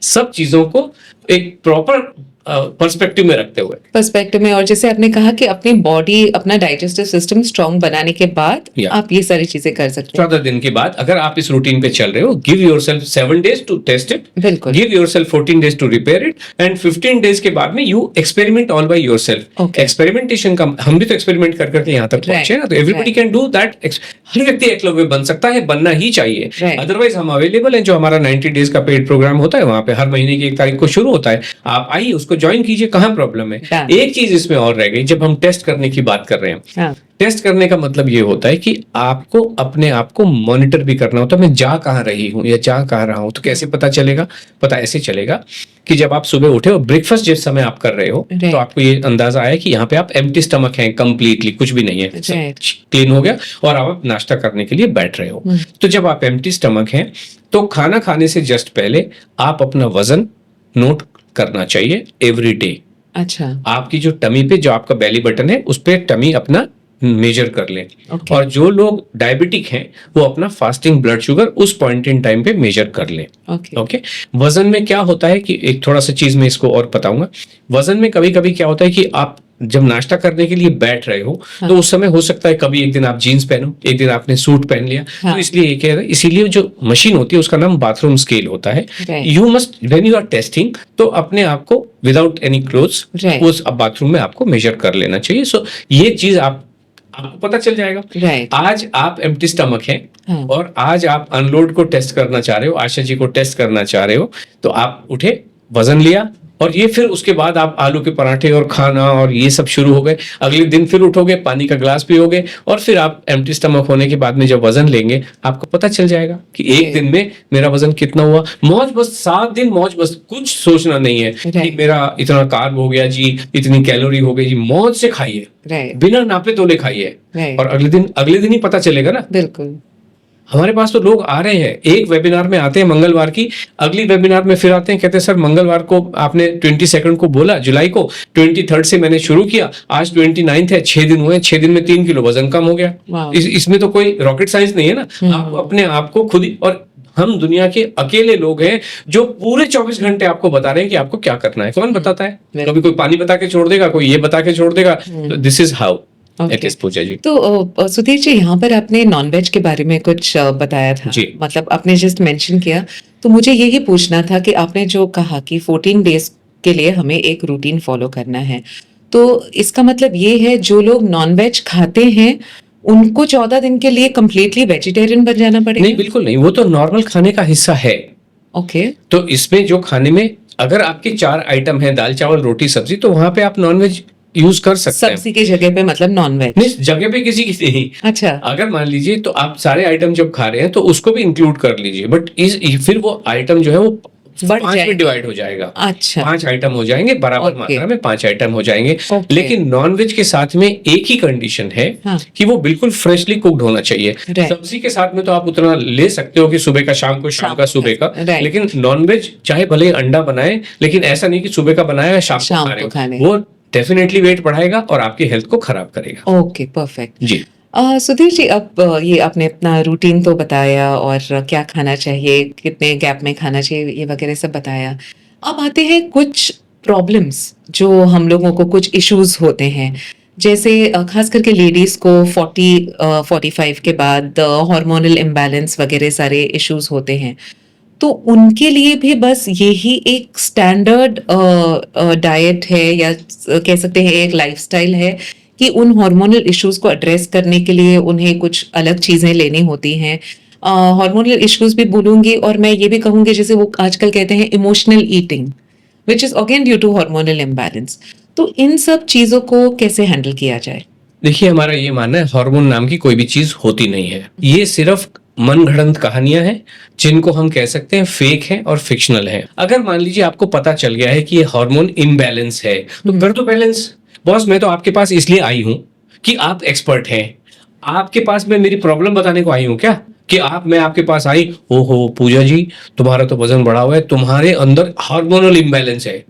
सब चीजों को एक प्रॉपर पर्सपेक्टिव में रखते हुए, पर्सपेक्टिव में। और जैसे आपने कहा कि अपनी बॉडी, अपना डाइजेस्टिव सिस्टम स्ट्रॉन्ग बनाने के बाद आप ये सारी चीजें कर सकते हैं। 14 दिन के बाद अगर आप इस रूटीन पे चल रहे हो, give yourself 7 days to test it, बिल्कुल, give yourself 14 days to repair it, and 15 days के बाद में you experiment all by yourself. Experimentation का हम भी तो एक्सपेरिमेंट कर करके यहाँ तक पहुंचे ना, तो एवरीबॉडी कैन डू दैट। हर व्यक्ति एकलव्य बन सकता है, बनना ही चाहिए। अदरवाइज हम अवेलेबल है, जो हमारा 90 डेज का पेड प्रोग्राम होता है, वहां पे हर महीने की 1 तारीख को शुरू होता है, आप आइए उसको ज्वाइन कीजिए, कहां प्रॉब्लम है। एक चीज इसमें और रह गई, जब हम टेस्ट करने की बात कर रहे हैं, टेस्ट करने का मतलब ये होता है कि आपको अपने आप को मॉनिटर भी करना होता है, मैं जा कहां रही हूं या जा कहां रहा हूं। तो कैसे पता चलेगा? पता ऐसे चलेगा कि जब आप सुबह उठे और ब्रेकफास्ट जिस समय आप कर रहे हो, तो आपको ये अंदाजा आया कि यहाँ पे आप एम्प्टी स्टमक हैं, कंप्लीटली कुछ भी नहीं है, क्लीन हो गया, और आप नाश्ता करने के लिए बैठ रहे हो। तो जब आप एम्प्टी स्टमक हैं, तो खाना खाने से जस्ट पहले आप अपना वजन नोट करना चाहिए एवरी डे। अच्छा, आपकी जो टमी पे जो आपका बेली बटन है उस पे टमी अपना मेजर कर लें। Okay. और जो लोग डायबिटिक हैं वो अपना फास्टिंग ब्लड शुगर उस पॉइंट इन टाइम पे मेजर कर लें। Okay, okay. वजन में क्या होता है कि एक थोड़ा सा चीज मैं इसको और बताऊंगा। वजन में कभी कभी क्या होता है कि आप जब नाश्ता करने के लिए बैठ रहे हो हाँ. तो उस समय हो सकता है कभी एक दिन आप जीन्स पहनो, एक दिन आपने सूट पहन लिया। हाँ. तो इसलिए ये कह रहे हैं, इसीलिए जो मशीन होती है उसका नाम बाथरूम स्केल होता है। Right. You must when you are testing तो अपने आप को विदाउट एनी क्लोथ्स Right. उस बाथरूम में आपको मेजर कर लेना चाहिए। सो ये चीज आपको पता चल जाएगा। Right. आज आप एम्प्टी स्टमक हैं हाँ. और आज आप अनलोड को टेस्ट करना चाह रहे हो, आशा जी को टेस्ट करना चाह रहे हो, तो आप उठे, वजन लिया और ये फिर उसके बाद आप आलू के पराठे और खाना और ये सब शुरू हो गए। अगले दिन फिर उठोगे, पानी का ग्लास पियोगे और फिर आप एम्प्टी स्टमक होने के बाद में जब वजन लेंगे आपको पता चल जाएगा कि एक दिन में मेरा वजन कितना हुआ। मौज बस 7 दिन मौज बस, कुछ सोचना नहीं है कि मेरा इतना कार्ब हो गया जी, इतनी कैलोरी हो गई जी। मौज से खाइए, बिना नापे तोले खाइए और अगले दिन ही पता चलेगा ना। बिल्कुल। हमारे पास तो लोग आ रहे हैं, एक वेबिनार में आते हैं मंगलवार की, अगली वेबिनार में फिर आते हैं, कहते हैं सर मंगलवार को आपने 22 को बोला जुलाई को, 23 से मैंने शुरू किया, आज 29 है, 6 दिन हुए, 6 दिन में 3 किलो वजन कम हो गया। इसमें तो कोई रॉकेट साइंस नहीं है ना। आप अपने आप को खुद ही, और हम दुनिया के अकेले लोग हैं जो पूरे 24 घंटे आपको बता रहे हैं कि आपको क्या करना है। कौन बताता है? कभी कोई पानी बता के छोड़ देगा, कोई ये बता के छोड़ देगा। This is how it is Pooja ji. तो सुधीर जी, यहाँ पर आपने नॉनवेज के बारे में कुछ बताया था जी। मतलब आपने जस्ट मेंशन किया, तो मुझे यही पूछना था कि आपने जो कहा कि 14 डेज के लिए हमें एक रूटीन फॉलो करना है, तो इसका मतलब ये है जो लोग नॉनवेज खाते हैं उनको 14 दिन के लिए कंप्लीटली वेजिटेरियन बन जाना पड़ेगा? नहीं, बिल्कुल नहीं, वो तो नॉर्मल खाने का हिस्सा है। ओके। तो इसमें जो खाने में अगर आपके 4 आइटम है, दाल चावल रोटी सब्जी, तो वहां पे आप नॉनवेज यूज कर सकते हैं। सब्जी की जगह पे मतलब नॉनवेज? नहीं, जगह पे किसी की नहीं। अच्छा। अगर मान लीजिए तो आप सारे आइटम जब खा रहे हैं तो उसको भी इंक्लूड कर लीजिए, बट फिर वो आइटम जो है वो 5 में डिवाइड हो जाएगा। अच्छा। 5 आइटम हो जाएंगे बराबर मात्रा में, 5 आइटम हो जाएंगे। लेकिन नॉनवेज के साथ में एक ही कंडीशन है कि वो बिल्कुल फ्रेशली कुक्ड होना चाहिए। सब्जी के साथ में तो आप उतना ले सकते हो कि सुबह का शाम को, शाम का सुबह का, लेकिन नॉनवेज चाहे भले ही अंडा बनाए, लेकिन ऐसा नहीं कि सुबह का बनाया शाम को खाने, वो डेफिनेटली वेट बढ़ाएगा और आपकी हेल्थ को खराब करेगा। ओके, परफेक्ट जी। सुधीर जी, अब ये आपने अपना रूटीन तो बताया और क्या खाना चाहिए, कितने गैप में खाना चाहिए, ये वगैरह सब बताया। अब आते हैं कुछ प्रॉब्लम्स जो हम लोगों को, कुछ इश्यूज होते हैं, जैसे खास करके लेडीज को 45 के बाद हार्मोनल इम्बैलेंस वगैरह सारे इश्यूज होते हैं, तो उनके लिए भी बस यही एक स्टैंडर्ड डाइट है या कह सकते हैं एक लाइफस्टाइल है कि उन हार्मोनल इश्यूज को एड्रेस करने के लिए उन्हें कुछ अलग चीजें लेनी होती हैं? हार्मोनल इश्यूज भी बोलूंगी और मैं ये भी कहूंगी जैसे वो आजकल कहते हैं emotional eating, which is again due to hormonal imbalance. तो इन सब चीजों को कैसे हैंडल किया जाए? देखिए, हमारा ये मानना है हार्मोन नाम की कोई भी चीज होती नहीं है। ये सिर्फ मन गढ़ंत कहानियां हैं जिनको हम कह सकते हैं फेक हैं और फिक्शनल हैं। अगर मान लीजिए आपको पता चल गया है कि ये हार्मोन इम्बैलेंस है तो कर दो बैलेंस। बॉस, मैं तो आपके पास इसलिए आई हूं कि आप एक्सपर्ट हैं। आपके पास मैं मेरी प्रॉब्लम बताने को आई हूं क्या कि मैं आपके पास आई, ओहो पूजा जी तुम्हारा तो वजन बढ़ा हुआ है, तुम्हारे अंदर हार्मोनल इम्बैलेंस है।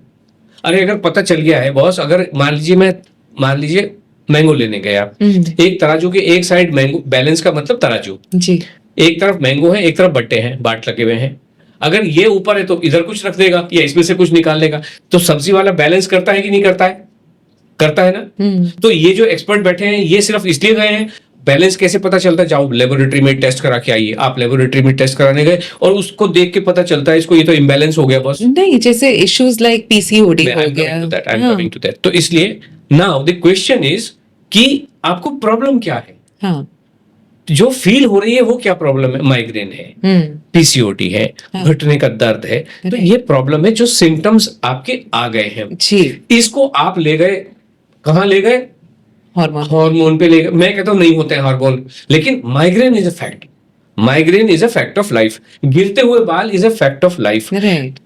अरे अगर पता चल गया है बॉस, अगर मान लीजिए मैंगो लेने गए आप, एक तराजू के एक साइड मैंगो, बैलेंस का मतलब तराजू जी, एक तरफ मैंगो है, एक तरफ बट्टे हैं, बाट लगे हुए हैं। अगर ये ऊपर है तो इधर कुछ रख देगा या इसमें से कुछ निकाल लेगा। तो सब्जी वाला बैलेंस करता है कि नहीं करता है? करता है ना। तो ये जो एक्सपर्ट बैठे हैं ये सिर्फ इसलिए गए हैं। बैलेंस कैसे पता चलता है? जाओ लेबोरेटरी में टेस्ट करा के आइए। आप लेबोरेटरी में टेस्ट कराने गए और उसको देख के पता चलता है इसको ये तो इम्बैलेंस हो गया बॉस। नहीं, जैसे इश्यूज लाइक पीसीओडी हो गया। Coming to that. तो इसलिए नाउ द क्वेश्चन इज कि आपको प्रॉब्लम क्या है? हाँ। जो फील हो रही है वो क्या प्रॉब्लम है? माइग्रेन है, पीसीओडी है, घुटने का दर्द है, तो ये प्रॉब्लम है जो सिम्टम्स आपके आ गए हैं जी। इसको आप ले गए, कहाँ ले गए? हार्मोन पे ले गए। मैं कहता हूं नहीं होते हैं हार्मोन, लेकिन migraine is a fact. Migraine is a fact of life. गिरते हुए बाल is a fact of life.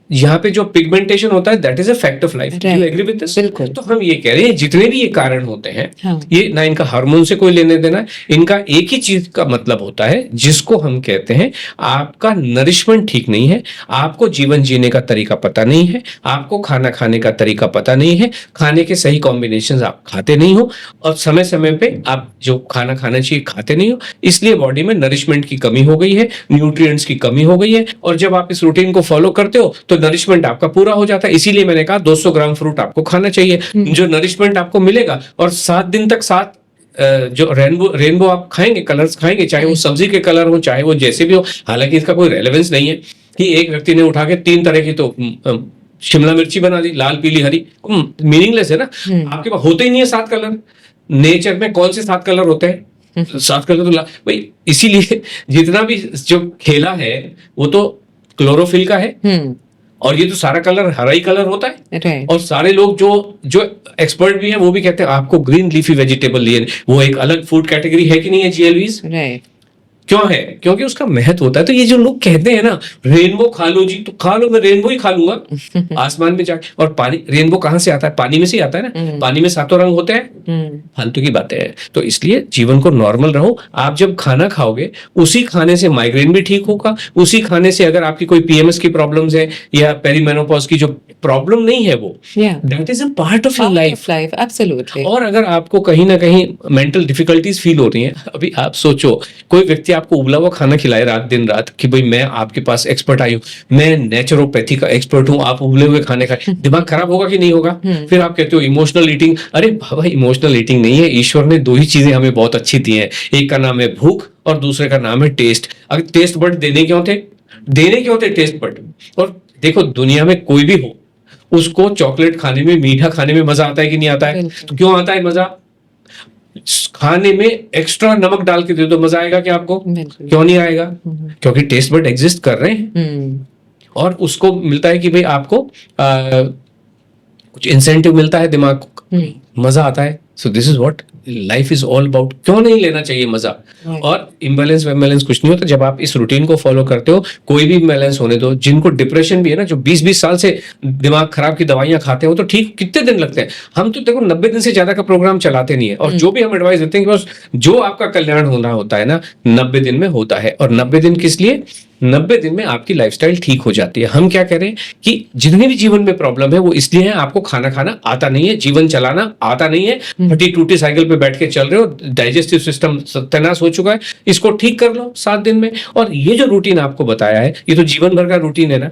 यहाँ पे जो पिगमेंटेशन होता है that is a fact of life. You agree with this? बिल्कुल। तो हम ये कह रहे हैं जितने भी ये कारण होते हैं, हाँ। ये ना इनका हार्मोन से कोई लेने देना है, इनका एक ही चीज का मतलब होता है जिसको हम कहते हैं आपका नरिशमेंट ठीक नहीं है, आपको जीवन जीने का तरीका पता नहीं है, आपको खाना खाने का तरीका पता नहीं है, खाने के सही कॉम्बिनेशन आप खाते नहीं हो, और समय समय पे आप जो खाना खाना चाहिए खाते नहीं हो, इसलिए बॉडी में नरिशमेंट की कमी हो गई है, न्यूट्रिएंट्स की कमी हो गई है। और जब आप इस रूटीन को फॉलो करते हो तो नरिशमेंट आपका पूरा हो जाता है। इसीलिए मैंने कहा 200 ग्राम फ्रूट आपको खाना चाहिए, जो नरिशमेंट आपको मिलेगा। और 7 दिन तक 7 जो रेनबो आप खाएंगे, कलर्स खाएंगे, चाहे वो सब्जी के कलर हो, चाहे वो जैसे भी हो। हालांकि इसका कोई रेलेवेंस नहीं है कि एक व्यक्ति ने उठा के 3 तरह की तो शिमला मिर्ची बना दी, लाल पीली हरी, मीनिंगलेस है ना। आपके पास होते ही नहीं है 7 कलर। नेचर में कौन से 7 कलर होते हैं? 7 कलर तो भाई, इसीलिए जितना भी जो खेला है वो तो क्लोरोफिल का है, और ये तो सारा कलर हरा ही कलर होता है। और सारे लोग जो एक्सपर्ट भी हैं वो भी कहते हैं आपको ग्रीन लीफी वेजिटेबल लिए, वो एक अलग फूड कैटेगरी है कि नहीं है जीएलवीज? क्यों है? क्योंकि उसका महत्व होता है। तो ये जो लोग कहते हैं ना रेनबो खा लो जी, तो खा लो, मैं रेनबो ही खा लूंगा आसमान में जाके। और पानी, रेनबो कहां से आता है? पानी में से आता है ना। पानी में 7 रंग होते हैं, फालतू की बातें हैं। तो इसलिए जीवन को नॉर्मल रहो। आप जब खाना खाओगे उसी खाने से माइग्रेन भी ठीक होगा, उसी खाने से अगर आपकी कोई पीएमएस की प्रॉब्लम्स है या पेरीमेनोपॉज की जो प्रॉब्लम नहीं है, वो that is a part of your life. Absolutely. और अगर आपको कहीं ना कहीं मेंटल डिफिकल्टीज फील हो रही हैं, अभी आप सोचो कोई व्यक्ति आपको उबला हुआ खाना खिलाए रात दिन रात कि भाई मैं आपके पास एक्सपर्ट आई हूँ, मैं नेचुरोपैथी का एक्सपर्ट हूँ, आप उबले हुए खाने खाए, दिमाग खराब होगा कि नहीं होगा? फिर आप कहते हो इमोशनल ईटिंग। अरे बाबा, इमोशनल ईटिंग नहीं है। ईश्वर ने 2 ही चीजें हमें बहुत अच्छी दी हैं, एक का नाम है भूख और दूसरे का नाम है टेस्ट। अगर टेस्ट बड देने क्यों थे टेस्ट बड? और देखो दुनिया में कोई भी हो, उसको चॉकलेट खाने में, मीठा खाने में मजा आता है कि नहीं आता है? तो क्यों आता है मजा? खाने में एक्स्ट्रा नमक डाल के दे दो, मजा आएगा क्या आपको? क्यों नहीं आएगा? क्योंकि टेस्ट बड एग्जिस्ट कर रहे हैं, और उसको मिलता है कि भाई आपको कुछ इंसेंटिव मिलता है, दिमाग को मजा आता है। सो this is what life is all about. क्यों नहीं लेना चाहिए मजा? और इम्बैलेंस वैम्बैलेंस कुछ नहीं होता जब आप इस रूटीन को फॉलो करते हो। कोई भी इम्बैलेंस होने दो, जिनको डिप्रेशन भी है ना, जो 20-20 साल से दिमाग खराब की दवाइयां खाते हो, तो ठीक कितने दिन लगते हैं? हम तो देखो 90 दिन से ज्यादा का प्रोग्राम चलाते नहीं है, और जो भी हम एडवाइस देते हैं कि बस जो आपका कल्याण होना होता है ना 90 दिन में होता है। और 90 दिन किस लिए? 90 दिन में आपकी लाइफस्टाइल ठीक हो जाती है। हम क्या कह रहे हैं कि जितने भी जीवन में प्रॉब्लम है वो इसलिए है आपको खाना खाना आता नहीं है, जीवन चलाना आता नहीं है, फटी टूटी साइकिल पे बैठ के चल रहे हो, डाइजेस्टिव सिस्टम सत्यानाश हो चुका है, इसको ठीक कर लो 7 दिन में। और ये जो रूटीन आपको बताया है, ये तो जीवन भर का रूटीन है ना।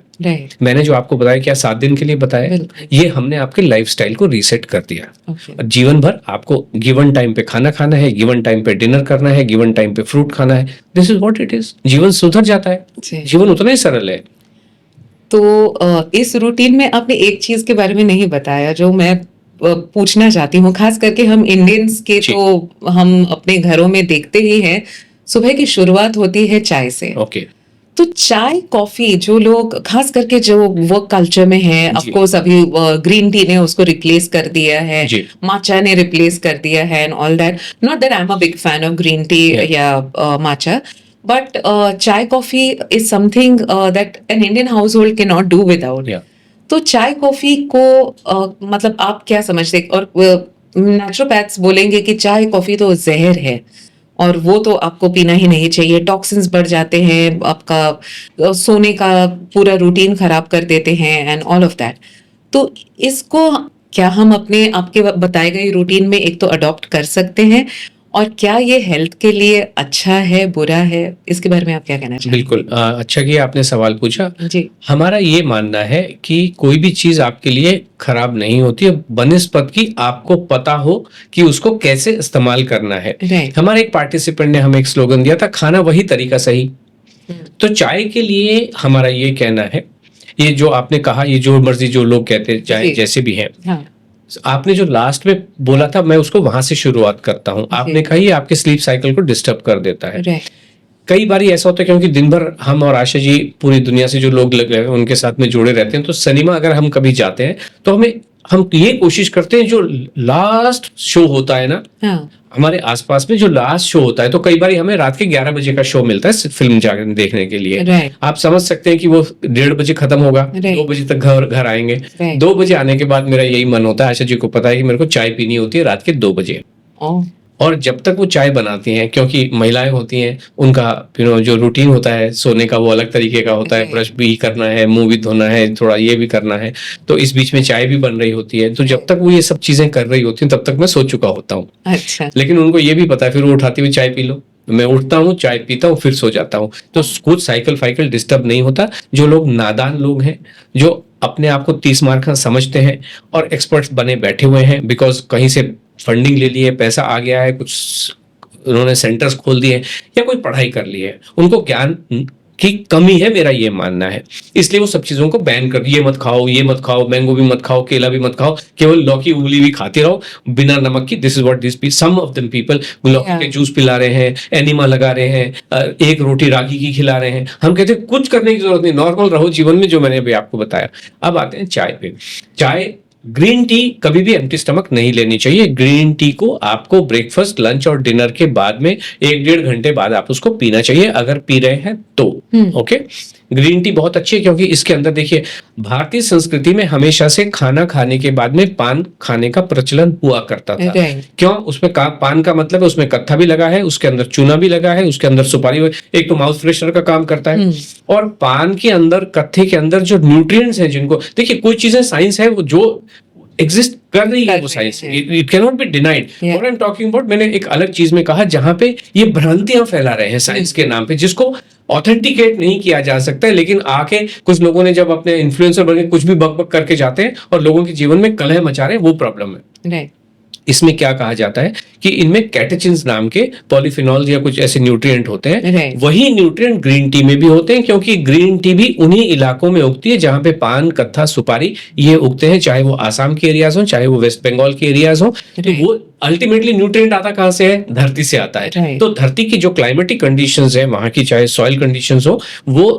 मैंने जो आपको बताया क्या 7 दिन के लिए बताया, ये हमने आपके लाइफस्टाइल को रीसेट कर दिया। जीवन भर आपको गिवन टाइम पे खाना खाना है, गिवन टाइम पे डिनर करना है, गिवन टाइम पे फ्रूट खाना है। This is what it is. जीवन सुधर जाता है, जीवन उतना ही सरल है। तो इस रूटीन में आपने एक चीज के बारे में नहीं बताया जो मैं पूछना चाहती हूँ, खास करके हम इंडियंस के, तो हम अपने घरों में देखते ही हैं, सुबह की शुरुआत होती है चाय से। तो चाय कॉफी जो लोग खास करके जो वर्क कल्चर में है, ऑफ कोर्स अभी ग्रीन टी ने उसको रिप्लेस कर दिया है, माचा ने रिप्लेस कर दिया है and all that. Not that I am a big fan of green tea या माचा, बट चाय coffee is something that an Indian house hold can not do without. तो चाय कॉफी को मतलब आप क्या समझते? और नेचुरोपैथ्स बोलेंगे कि चाय कॉफी तो जहर है और वो तो आपको पीना ही नहीं चाहिए, टॉक्सिन्स बढ़ जाते हैं, आपका सोने का पूरा रूटीन खराब कर देते हैं एंड ऑल ऑफ दैट। तो इसको क्या हम अपने आपके बताए गए रूटीन में एक तो अडॉप्ट कर सकते हैं, और क्या ये हेल्थ के लिए अच्छा है, बुरा है? इसके बारे में आप क्या कहना चाहेंगे? बिल्कुल अच्छा किया आपने सवाल पूछा जी। हमारा ये मानना है कि कोई भी चीज आपके लिए खराब नहीं होती है बनिस्पत की आपको पता हो कि उसको कैसे इस्तेमाल करना है। हमारे एक पार्टिसिपेंट ने हमें एक स्लोगन दिया था, खाना वही तरीका सही। तो चाय के लिए हमारा ये कहना है, ये जो आपने कहा, ये जो मर्जी जो लोग कहते हैं चाहे जैसे भी है, आपने जो लास्ट में बोला था मैं उसको वहां से शुरुआत करता हूँ। आपने कहा ये आपके स्लीप साइकिल को डिस्टर्ब कर देता है। कई बार ऐसा होता है क्योंकि दिन भर हम और आशा जी पूरी दुनिया से जो लोग लग रहे हैं उनके साथ में जुड़े रहते हैं, तो सिनेमा अगर हम कभी जाते हैं तो हमें हम ये कोशिश करते हैं जो लास्ट शो होता है ना, हमारे आसपास में जो लास्ट शो होता है, तो कई बार हमें रात के 11 बजे का शो मिलता है फिल्म जाकर देखने के लिए। आप समझ सकते हैं कि वो 1:30 बजे खत्म होगा, 2 बजे तक घर आएंगे। 2 बजे आने के बाद मेरा यही मन होता है, आशा जी को पता है कि मेरे को चाय पीनी होती है रात के 2 बजे। और जब तक वो चाय बनाती हैं, क्योंकि महिलाएं होती हैं, उनका जो रूटीन होता है सोने का वो अलग तरीके का होता है, ब्रश भी करना है, मुंह भी धोना है, थोड़ा ये भी करना है, तो इस बीच में चाय भी बन रही होती है। तो जब तक वो ये सब चीजें कर रही होती हैं तब तक मैं सो चुका होता हूँ। अच्छा। लेकिन उनको ये भी पता है, फिर वो उठाती हुई चाय पी लो, मैं उठता हूँ, चाय पीता हूँ, फिर सो जाता हूँ। तो कुछ साइकिल डिस्टर्ब नहीं होता। जो लोग नादान लोग हैं, जो अपने आप को 30 मार्क का समझते हैं और एक्सपर्ट्स बने बैठे हुए हैं, बिकॉज कहीं से फंडिंग ले ली है, पैसा आ गया है, कुछ उन्होंने सेंटर्स खोल दिए या कोई पढ़ाई कर ली है, उनको ज्ञान की कमी है, मेरा ये मानना है। इसलिए वो सब चीजों को बैन कर, ये मत खाओ, मैंगो भी मत खाओ, केला भी मत खाओ, केवल लौकी उबली भी खाते रहो बिना नमक की। This is what this some of them people लौकी के जूस पिला रहे हैं, एनिमा लगा रहे हैं, एक रोटी रागी की खिला रहे हैं। हम कहते हैं कुछ करने की जरूरत नहीं, नॉर्मल रहो जीवन में, जो मैंने अभी आपको बताया। अब आते हैं चाय पे। चाय, ग्रीन टी कभी भी एम्प्टी स्टमक नहीं लेनी चाहिए। ग्रीन टी को आपको ब्रेकफास्ट, लंच और डिनर के बाद में 1-1.5 घंटे बाद आप उसको पीना चाहिए, अगर पी रहे हैं तो। ओके, ग्रीन टी बहुत अच्छी है, क्योंकि इसके अंदर देखिए, भारतीय संस्कृति में हमेशा से खाना खाने के बाद में पान खाने का प्रचलन हुआ करता था। क्यों? उसमें पान का मतलब है उसमें कत्था भी लगा है, उसके अंदर चूना भी लगा है, उसके अंदर सुपारी, एक तो माउथ फ्रेशनर का काम करता है। और पान के अंदर, कत्थे के अंदर जो न्यूट्रिएंट्स हैं, जिनको देखिए, कोई चीजें साइंस है जो एग्जिस्ट कर रही है, वो science, it can not be denied. What I am talking about, मैंने एक अलग चीज में कहा जहां पे ये भ्रांतियां फैला रहे हैं साइंस के नाम पे, जिसको ऑथेंटिकेट नहीं किया जा सकता है। लेकिन आके कुछ लोगों ने जब अपने इन्फ्लुएंसर बन के कुछ भी बक करके जाते हैं और लोगों के जीवन में कलह मचा रहे हैं, वो प्रॉब्लम है। इसमें क्या कहा जाता है कि इनमें कैटेचिन्स नाम के पॉलीफिनॉल्स या कुछ ऐसे न्यूट्रिएंट होते हैं। वही न्यूट्रिएंट ग्रीन टी में भी होते हैं, क्योंकि ग्रीन टी भी उन्हीं इलाकों में उगती है जहां पे पान, कत्था, सुपारी ये उगते हैं, चाहे वो आसाम के एरियाज हो, चाहे वो वेस्ट बंगाल के एरियाज हो। तो वो अल्टीमेटली न्यूट्रिएंट आता कहां से है? धरती से आता है। तो धरती की जो क्लाइमेटिक कंडीशंस है वहां की, चाहे सॉइल कंडीशंस हो, वो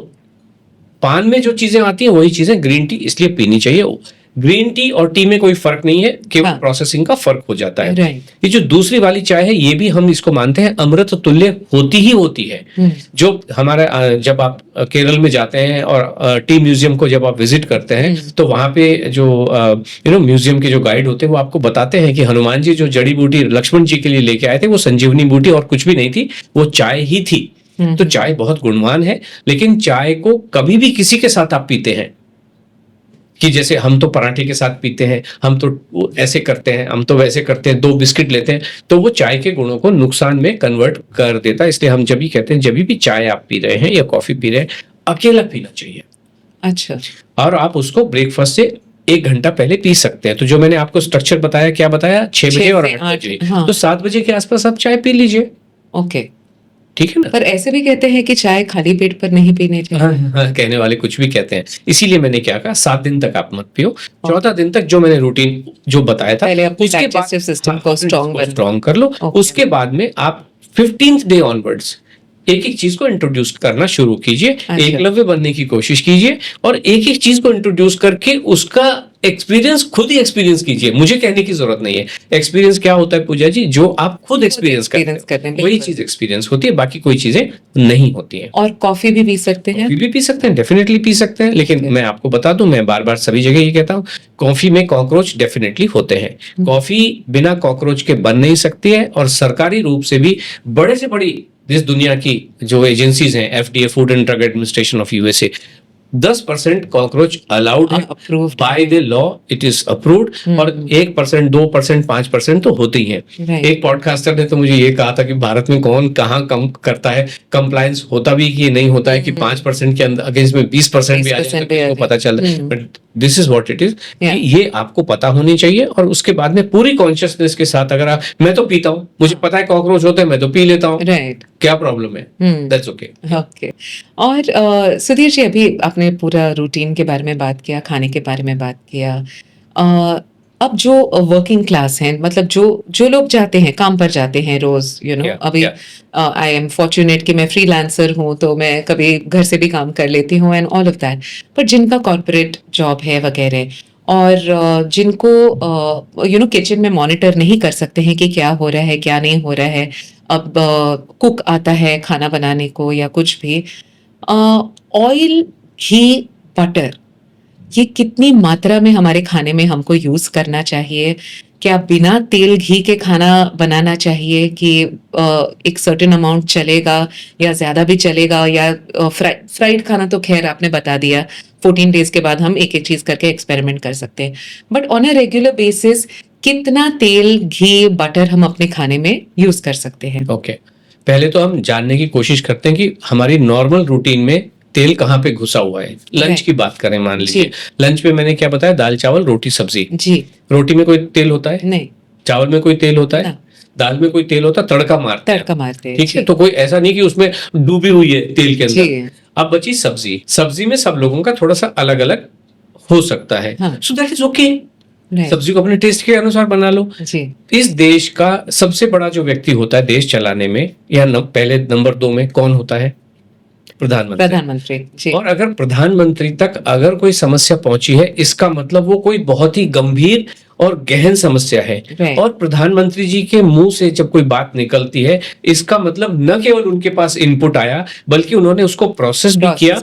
पान में जो चीजें आती हैं वही चीजें ग्रीन टी इसलिए पीनी चाहिए। ग्रीन टी और टी में कोई फर्क नहीं है, केवल प्रोसेसिंग का फर्क हो जाता है। ये जो दूसरी वाली चाय है, ये भी हम इसको मानते हैं अमृत तुल्य होती ही होती है। जो हमारा, जब आप केरल में जाते हैं और टी म्यूजियम को जब आप विजिट करते हैं, तो वहां पे जो म्यूजियम के जो गाइड होते हैं, वो आपको बताते हैं कि हनुमान जी जो जड़ी बूटी लक्ष्मण जी के लिए लेके आए थे, वो संजीवनी बूटी और कुछ भी नहीं थी, वो चाय ही थी। तो चाय बहुत गुणवान है, लेकिन चाय को कभी भी किसी के साथ आप पीते हैं कि जैसे हम तो पराठे के साथ पीते हैं, हम तो ऐसे करते हैं, हम तो वैसे करते हैं, 2 बिस्किट लेते हैं, तो वो चाय के गुणों को नुकसान में कन्वर्ट कर देता है। इसलिए हम जब भी कहते हैं, जब भी चाय आप पी रहे हैं या कॉफी पी रहे हैं, अकेला पीना चाहिए। अच्छा। और आप उसको ब्रेकफास्ट से 1 घंटा पहले पी सकते हैं। तो जो मैंने आपको स्ट्रक्चर बताया, क्या बताया, 6 बजे और 8 बजे, तो 7 बजे के आसपास आप चाय पी लीजिए। ओके, ठीक है ना। पर ऐसे भी कहते हैं कि चाय खाली पेट पर नहीं पीनी चाहिए। हाँ, कहने वाले कुछ भी कहते हैं। इसीलिए मैंने क्या कहा, 7 दिन तक आप मत पियो, 14 दिन तक जो मैंने रूटीन जो बताया था, उसके डाइजेस्टिव सिस्टम को स्ट्रॉन्ग कर लो। उसके बाद में आप 15th डे ऑनवर्ड्स एक एक चीज को इंट्रोड्यूस करना शुरू कीजिए। एकलव्य बनने की कोशिश कीजिए और एक एक चीज को इंट्रोड्यूस करके उसका एक्सपीरियंस खुद ही एक्सपीरियंस कीजिए। मुझे कहने की जरूरत नहीं है। एक्सपीरियंस क्या होता है पूजा जी? जो आप खुद एक्सपीरियंस करते हैं, वही चीज एक्सपीरियंस होती है, बाकी कोई चीजें नहीं होती है। और कॉफी भी पी सकते हैं? कॉफी भी पी सकते हैं, डेफिनेटली पी सकते हैं। लेकिन मैं आपको बता दूं, मैं बार बार सभी जगह ये कहता हूँ, कॉफी में कॉकरोच डेफिनेटली होते हैं। कॉफी बिना कॉकरोच के बन नहीं सकती है। और सरकारी रूप से भी बड़े से बड़ी इस दुनिया की जो एजेंसीज हैं, FDA, food and drug administration of USA, 10% cockroach allowed है by the law, it is approved. और 1%, 2%, 5% तो होते ही हैं। एक पॉडकास्टर ने तो मुझे ये कहा था कि भारत में कौन कहाँ कम करता है, कंप्लायंस होता भी कि नहीं होता है, कि 5% के अंदर अगेंस्ट में 20% भी आ जाए तो पता चल रहा है। But this is what it is, ये आपको पता होनी चाहिए। और उसके बाद में पूरी कॉन्शियसनेस के साथ, अगर मैं तो पीता हूँ, मुझे पता है कॉकरोच होते हैं, मैं तो पी लेता हूँ, क्या प्रॉब्लम है? That's okay. ओके। और सुधीर जी, अभी आपने पूरा रूटीन के बारे में बात किया, खाने के बारे में बात किया। अब जो वर्किंग क्लास हैं, मतलब जो लोग जाते हैं, काम पर जाते हैं रोज, अभी आई एम फॉर्चुनेट कि मैं फ्रीलांसर हूँ, तो मैं कभी घर से भी काम कर लेती हूँ एंड ऑल ऑफ दैट। पर जिनका कॉर्पोरेट जॉब है वगैरह, और जिनको किचन में मॉनिटर नहीं कर सकते हैं कि क्या हो रहा है क्या नहीं हो रहा है। अब कुक आता है खाना बनाने को या कुछ भी, ऑयल, घी, बटर, ये कितनी मात्रा में हमारे खाने में हमको यूज करना चाहिए? क्या बिना तेल घी के खाना बनाना चाहिए कि एक सर्टेन अमाउंट चलेगा या ज्यादा भी चलेगा? या फ्राइड खाना तो खैर आपने बता दिया, 14 डेज के बाद हम एक एक चीज करके एक्सपेरिमेंट कर सकते हैं, but on a regular basis कितना तेल, घी, बटर हम अपने खाने में यूज कर सकते हैं? ओके, पहले तो हम जानने की कोशिश करते हैं कि हमारी नॉर्मल रूटीन में तेल कहाँ पे घुसा हुआ है। लंच की बात करें, मान लीजिए लंच में मैंने क्या बताया, दाल चावल रोटी सब्जी। जी। रोटी में कोई तेल होता है? नहीं। चावल में कोई तेल होता है? दाल में कोई तेल होता है? तड़का मारते हैं। ठीक है, तो कोई ऐसा नहीं कि उसमें डूबी हुई है तेल के अंदर। अब बची सब्जी। सब्जी में सब लोगों का थोड़ा सा अलग अलग हो सकता है, सो दैट इज ओके। सब्जी को अपने टेस्ट के अनुसार बना लो। जी। इस देश का सबसे बड़ा जो व्यक्ति होता है देश चलाने में, या पहले नंबर 2 में कौन होता है? प्रधानमंत्री। जी। और अगर प्रधानमंत्री तक अगर कोई समस्या पहुंची है, इसका मतलब वो कोई बहुत ही गंभीर और गहन समस्या है। और प्रधानमंत्री जी के मुंह से जब कोई बात निकलती है, इसका मतलब न केवल उनके पास इनपुट आया, बल्कि उन्होंने उसको प्रोसेस भी किया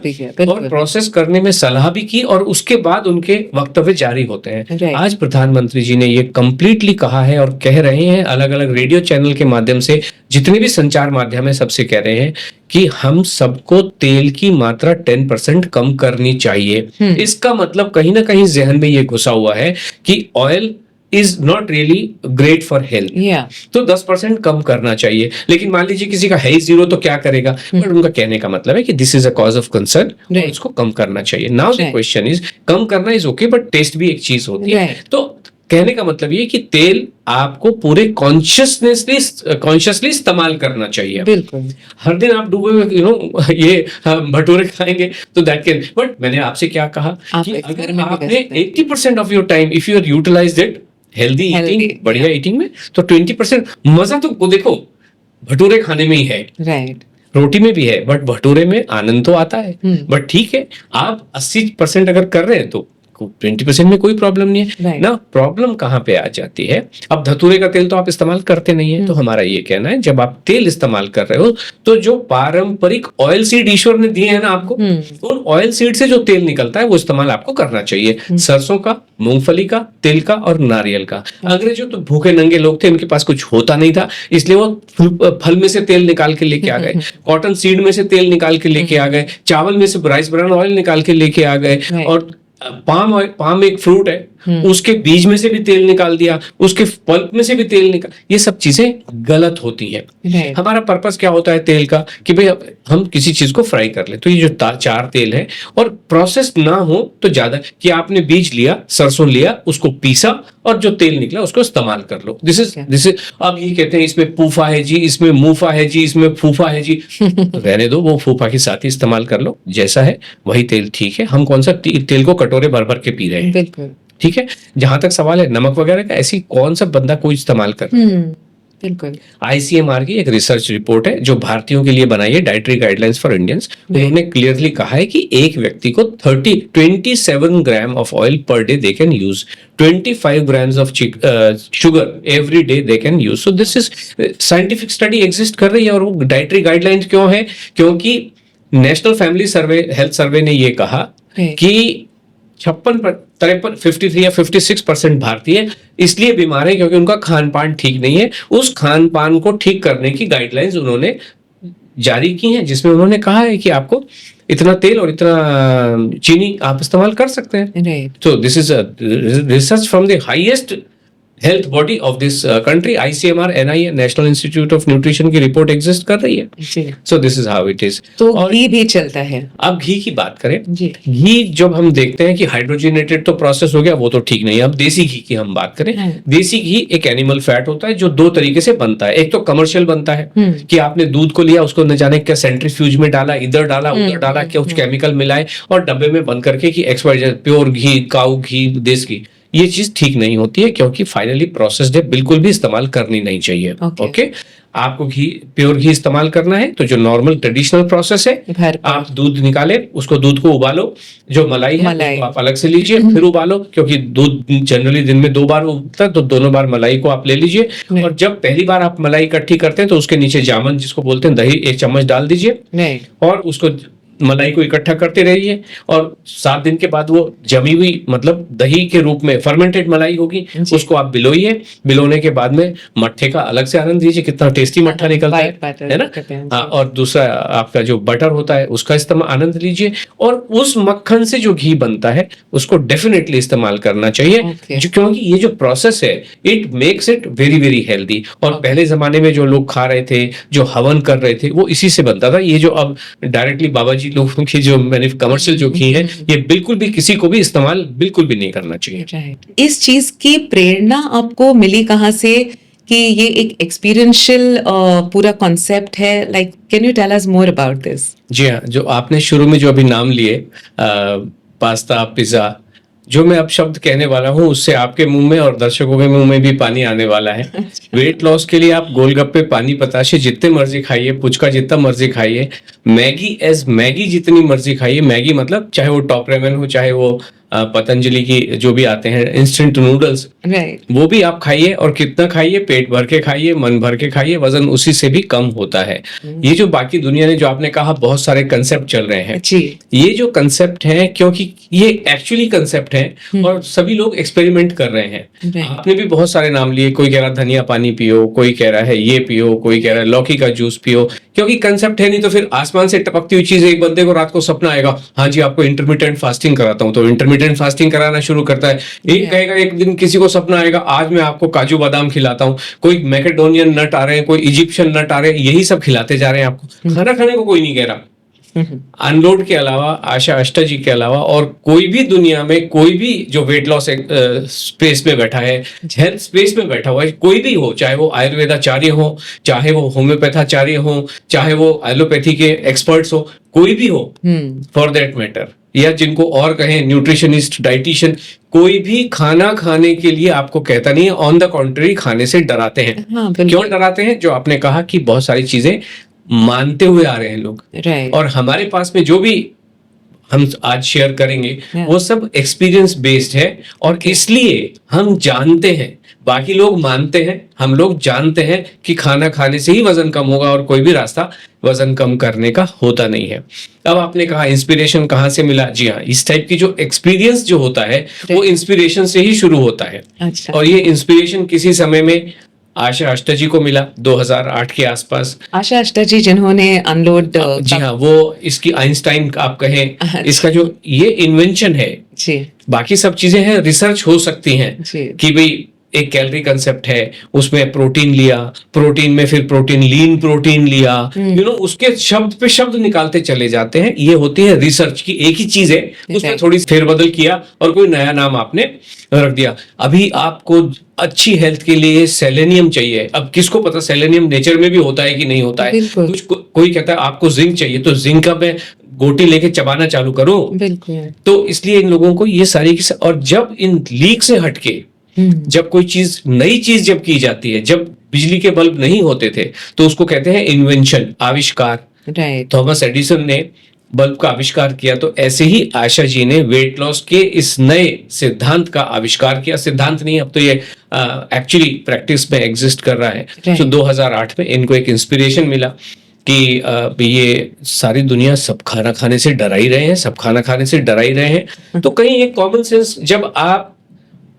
और प्रोसेस करने में सलाह भी की, और उसके बाद उनके वक्तव्य जारी होते हैं। आज प्रधानमंत्री जी ने ये कंप्लीटली कहा है और कह रहे हैं, अलग अलग रेडियो चैनल के माध्यम से, जितने भी संचार माध्यम है सबसे कह रहे हैं कि हम सबको तेल की मात्रा 10% कम करनी चाहिए। इसका मतलब कहीं ना कहीं जहन में ये घुसा हुआ है कि oil is not really great for health, तो 10% कम करना चाहिए। लेकिन मान लीजिए किसी का है ही 0, तो क्या करेगा? बट उनका कहने का मतलब है कि this is a cause of concern, इसको कम करना चाहिए। नाउ द क्वेश्चन इज, कम करना इज ओके, बट टेस्ट भी एक चीज होती है। तो कहने का मतलब ये कि तेल आपको पूरे कॉन्शियसली इस्तेमाल करना चाहिए। बिल्कुल। हर दिन आप डूबे हुए ये भटूरे खाएंगे तो दैट कैन, बट मैंने आपसे क्या कहा कि अगर आपने 80% of your time if you are utilized it healthy eating, बढ़िया ईटिंग में, तो 20% मजा तो देखो भटूरे खाने में ही है। राइट। रोटी में भी है, बट भटूरे में आनंद तो आता है। बट ठीक है, आप 80% अगर कर रहे हैं तो 20% में कोई प्रॉब्लम नहीं है ना। प्रॉब्लम कहाँ पे आ जाती है? अब धतूरे का तेल तो आप इस्तेमाल करते नहीं है, तो हमारा ये कहना है, जब आप तेल इस्तेमाल कर रहे हो तो जो पारंपरिक ऑयल सीड ईश्वर ने दिए हैं ना आपको, उन ऑयल सीड से जो तेल निकलता है वो इस्तेमाल आपको करना चाहिए। सरसों का, मूंगफली का, तिल का और नारियल का। अंग्रेजों तो भूखे नंगे लोग थे, उनके पास कुछ होता नहीं था, इसलिए वो फल में से तेल निकाल के लेके आ गए, कॉटन सीड में से तेल निकाल के लेके आ गए, चावल में से राइस ब्रान ऑयल निकाल के लेके आ गए, और पाम एक फ्रूट है, उसके बीज में से भी तेल निकाल दिया, उसके पल्प में से भी तेल निकाल। ये सब चीजें गलत होती हैं। हमारा पर्पस क्या होता है तेल का कि भाई हम किसी चीज को फ्राई कर ले। तो ये जो 4 तेल है, और प्रोसेस ना हो तो ज्यादा, कि आपने बीज लिया, सरसों लिया, उसको पीसा और जो तेल निकला उसको इस्तेमाल कर लो। दिस इज अब ये कहते हैं इसमें पूफा है जी, इसमें मूफा है जी, इसमें फूफा है जी। रहने दो, वो फूफा के साथ ही इस्तेमाल कर लो, जैसा है वही तेल ठीक है। हम कौन सा तेल को कटोरे भर भर के पी रहे हैं? बिल्कुल ठीक है। जहां तक सवाल है नमक वगैरह का, ऐसी कौन सा बंदा कोई इस्तेमाल कर, बिल्कुल। ICMR की एक रिसर्च रिपोर्ट है जो भारतीयों के लिए बनाई है, डाइटरी गाइडलाइंस फॉर इंडियंस। उन्होंने क्लियरली कहा है कि एक व्यक्ति को 27 gram of oil per day they can use, 25 grams of sugar every day they can use. So this is scientific study exist कर रही है। और वो डाइटरी गाइडलाइंस क्यों है? क्योंकि नेशनल फैमिली सर्वे, हेल्थ सर्वे ने ये कहा कि 53 या 56% भारतीय इसलिए बीमार है क्योंकि उनका खान पान ठीक नहीं है। उस खान पान को ठीक करने की गाइडलाइंस उन्होंने जारी की हैं, जिसमें उन्होंने कहा है कि आपको इतना तेल और इतना चीनी आप इस्तेमाल कर सकते हैं। तो this is research from the highest health body of this country, ICMR, NIA, national institute of nutrition की रिपोर्ट एग्जिस्ट कर रही है। सो this is how it is. तो घी भी चलता है। अब घी की बात करें, घी जब हम देखते हैं कि हाइड्रोजनेटेड तो प्रोसेस हो गया, वो तो ठीक नहीं है। अब देसी घी की हम बात करें, देसी घी एक एनिमल फैट होता है जो 2 तरीके से बनता है। एक तो कमर्शियल बनता है कि आपने दूध को लिया, उसको न जाने क्या सेंट्रीफ्यूज में डाला, इधर डाला उधर डाला, क्या कुछ केमिकल मिलाए और डब्बे में बंद करके कि XYZ प्योर घी, काऊ घी, देसी घी। ये चीज ठीक नहीं होती है, क्योंकि फाइनली प्रोसेस्ड है, बिल्कुल भी इस्तेमाल करनी नहीं चाहिए। ओके। आपको घी, प्योर घी इस्तेमाल करना है तो जो नॉर्मल ट्रेडिशनल प्रोसेस है, आप दूध निकाले, उसको दूध को उबालो, जो मलाई है उसको आप अलग से लीजिए, फिर उबालो, क्योंकि दूध जनरली दिन में 2 बार उबलता है, तो दोनों बार मलाई को आप ले लीजिए। और जब पहली बार आप मलाई इकट्ठी करते हैं तो उसके नीचे जामन, जिसको बोलते हैं, दही 1 चम्मच डाल दीजिए और उसको मलाई को इकट्ठा करते रहिए। और 7 दिन के बाद वो जमी हुई, मतलब दही के रूप में फर्मेंटेड मलाई होगी, उसको आप बिलोइए। बिलोने के बाद में मट्ठे का अलग से आनंद लीजिए, कितना टेस्टी मट्ठा निकलता है ना। हाँ, और दूसरा आपका जो बटर होता है उसका इस्तेमाल आनंद लीजिए। और उस मक्खन से जो घी बनता है उसको डेफिनेटली इस्तेमाल करना चाहिए, क्योंकि ये जो प्रोसेस है it makes it very very healthy. और पहले जमाने में जो लोग खा रहे थे, जो हवन कर रहे थे, वो इसी से बनता था। ये जो अब डायरेक्टली बाबा जी लोगों की जो मैंने कमर्शियल जो घी है, ये बिल्कुल भी किसी को भी इस्तेमाल बिल्कुल भी नहीं करना चाहिए। इस चीज की प्रेरणा आपको मिली कहाँ से कि ये एक एक्सपीरियंशियल पूरा कॉन्सेप्ट है? Like can you tell us more about this? जी हाँ, जो आपने शुरू में जो अभी नाम लिए, पास्ता, पिज्जा, जो मैं अब शब्द कहने वाला हूँ उससे आपके मुंह में और दर्शकों के मुंह में भी पानी आने वाला है। वेट लॉस के लिए आप गोलगप्पे, पानी पताशे जितने मर्जी खाइए, पुचका जितना मर्जी खाइए, मैगी जितनी मर्जी खाइए। मैगी मतलब चाहे वो टॉप रेमन हो, चाहे वो पतंजलि की जो भी आते हैं इंस्टेंट नूडल्स, वो भी आप खाइए। और कितना खाइए, पेट भर के खाइए, मन भर के खाइए, वजन उसी से भी कम होता है। ये जो बाकी दुनिया ने, जो आपने कहा बहुत सारे कंसेप्ट चल रहे हैं, ये जो कंसेप्ट है, क्योंकि ये एक्चुअली कंसेप्ट है और सभी लोग एक्सपेरिमेंट कर रहे हैं। आपने भी बहुत सारे नाम लिए, कोई कह रहा धनिया पानी पियो, कोई कह रहा है ये पियो, कोई कह रहा है लौकी का जूस पियो, क्योंकि कंसेप्ट है नहीं तो फिर आसमान से टपकती हुई चीज। एक बंदे को रात को सपना आएगा, हाँ जी आपको इंटरमिटेंट फास्टिंग कराता हूं, तो इंटरमिटेंट फास्टिंग कराना शुरू करता है। एक कहेगा, एक दिन किसी को सपना आएगा, आज मैं आपको काजू बादाम खिलाता हूँ, कोई मैकेडोनियन नट आ रहे हैं, कोई इजिप्शियन नट आ रहे हैं, यही सब खिलाते जा रहे हैं आपको। खाना खाने को कोई नहीं कह रहा। अनलोड के अलावा, आशा अष्टा जी के अलावा और कोई भी दुनिया में, कोई भी जो वेट लॉस स्पेस में बैठा है, हेल्थ स्पेस में बैठा हुआ है, कोई भी हो, चाहे वो आयुर्वेदाचार्य हो, चाहे वो होम्योपैथाचार्य हो, चाहे वो एलोपैथी के एक्सपर्ट्स हो, कोई भी हो फॉर दैट मैटर, या जिनको और कहें न्यूट्रिशनिस्ट, डाइटिशियन, कोई भी खाना खाने के लिए आपको कहता नहीं है। ऑन द कॉन्ट्ररी खाने से डराते हैं। क्यों डराते हैं? जो आपने कहा कि बहुत सारी चीजें मानते हुए आ रहे हैं लोग, और हमारे पास में जो भी हम आज शेयर करेंगे वो सब एक्सपीरियंस बेस्ड है। और इसलिए हम जानते हैं, बाकी लोग मानते हैं, हम लोग जानते हैं कि खाना खाने से ही वजन कम होगा और कोई भी रास्ता वजन कम करने का होता नहीं है। अब आपने कहा इंस्पिरेशन कहाँ से मिला? जी हाँ, इस टाइप की जो एक्सपीरियंस जो होता है वो इंस्पिरेशन से ही शुरू होता है। और ये इंस्पिरेशन किसी समय में आशा अष्टा जी को मिला 2008 के आसपास। आशा अष्टा जी जिन्होंने अनलोड, जी हाँ, वो इसकी आइंस्टाइन आप कहें, इसका जो ये इन्वेंशन है, बाकी सब चीजें हैं, रिसर्च हो सकती हैं कि भाई एक कैलोरी कंसेप्ट है, उसमें प्रोटीन लिया, प्रोटीन में फिर प्रोटीन, लीन प्रोटीन लिया, उसके शब्द पे शब्द निकालते चले जाते हैं। ये होती है रिसर्च की, एक ही चीज है, उसमें थोड़ी फेरबदल किया और कोई नया नाम आपने रख दिया। अभी आपको अच्छी हेल्थ के लिए सेलेनियम चाहिए, अब किसको पता सेलेनियम नेचर में भी होता है कि नहीं होता है? कोई कहता है आपको जिंक चाहिए, तो जिंक का मैं गोटी लेके चबाना चालू करूं? तो इसलिए इन लोगों को ये सारी, और जब इन लीक से हटके जब कोई चीज, नई चीज जब की जाती है, जब बिजली के बल्ब नहीं होते थे तो उसको कहते हैं इन्वेंशन, आविष्कार। थॉमस एडिसन ने बल्ब का आविष्कार किया, तो ऐसे ही आशा जी ने वेट लॉस के इस नए सिद्धांत का आविष्कार किया। सिद्धांत नहीं, अब तो ये एक्चुअली प्रैक्टिस में एग्जिस्ट कर रहा है। तो 2008 में इनको एक इंस्पिरेशन मिला कि ये सारी दुनिया सब खाना खाने से डरा ही रहे हैं, सब खाना खाने से डरा ही रहे हैं। तो कहीं एक कॉमन सेंस, जब आप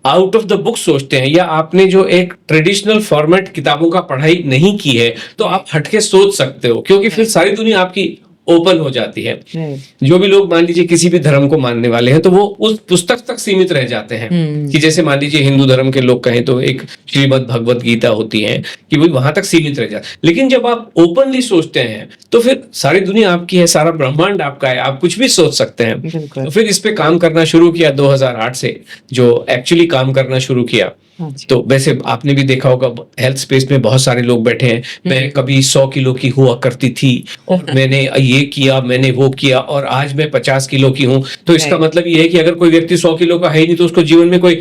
आउट ऑफ द बुक सोचते हैं, या आपने जो एक ट्रेडिशनल फॉर्मेट किताबों का पढ़ाई नहीं की है, तो आप हटके सोच सकते हो, क्योंकि फिर सारी दुनिया आपकी ओपन हो जाती है। जो भी लोग मान लीजिए किसी भी धर्म को मानने वाले हैं, तो वो उस पुस्तक तक सीमित रह जाते हैं। कि जैसे मान लीजिए हिंदू धर्म के लोग कहें तो एक श्रीमद् भगवत गीता होती है, कि वो वहां तक सीमित रह जाते। लेकिन जब आप ओपनली सोचते हैं तो फिर सारी दुनिया आपकी है, सारा ब्रह्मांड आपका है, आप कुछ भी सोच सकते हैं। तो फिर इस पे काम करना शुरू किया 2008 से, जो एक्चुअली काम करना शुरू किया। तो वैसे आपने भी देखा होगा हेल्थ स्पेस में बहुत सारे लोग बैठे हैं। मैं कभी 100 किलो की हुआ करती थी और मैंने ये किया, मैंने वो किया और आज मैं 50 किलो की हूँ, तो इसका मतलब ये है कि अगर कोई व्यक्ति 100 किलो का है ही नहीं तो उसको जीवन में कोई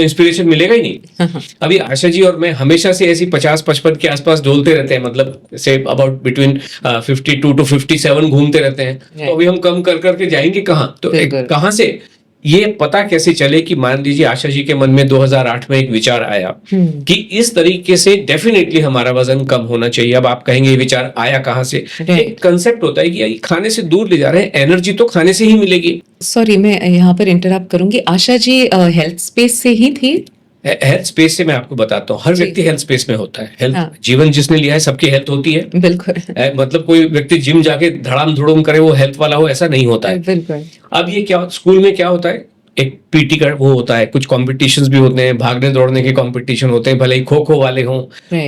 इंस्पिरेशन मिलेगा ही नहीं। अभी आशा जी और मैं हमेशा से ऐसी 50-55 के आसपास डोलते रहते हैं, मतलब से अबाउट बिटवीन 52 to 57 घूमते रहते हैं। तो अभी हम कम कर करके जाएंगे कहाँ? तो कहाँ से ये पता कैसे चले कि मान लीजिए आशा जी के मन में 2008 में एक विचार आया कि इस तरीके से डेफिनेटली हमारा वजन कम होना चाहिए। अब आप कहेंगे ये विचार आया कहाँ से? एक कंसेप्ट होता है कि खाने से दूर ले जा रहे हैं, एनर्जी तो खाने से ही मिलेगी। सॉरी, मैं यहाँ पर इंटरप्ट करूंगी। आशा जी हेल्थ स्पेस से ही थी? हेल्थ स्पेस से मैं आपको बताता हूँ, हर व्यक्ति हेल्थ स्पेस में होता है। हेल्थ जीवन जिसने लिया है सबकी हेल्थ होती है, बिल्कुल। मतलब कोई व्यक्ति जिम जाके धड़ाम धुड़ूम करे वो हेल्थ वाला हो, ऐसा नहीं होता है। बिल्कुल। अब ये क्या स्कूल में क्या होता है, एक पीटी का वो होता है, कुछ कॉम्पिटिशन्स भी होते हैं, भागने दौड़ने के कॉम्पिटिशन होते हैं, भले ही खो खो वाले हों,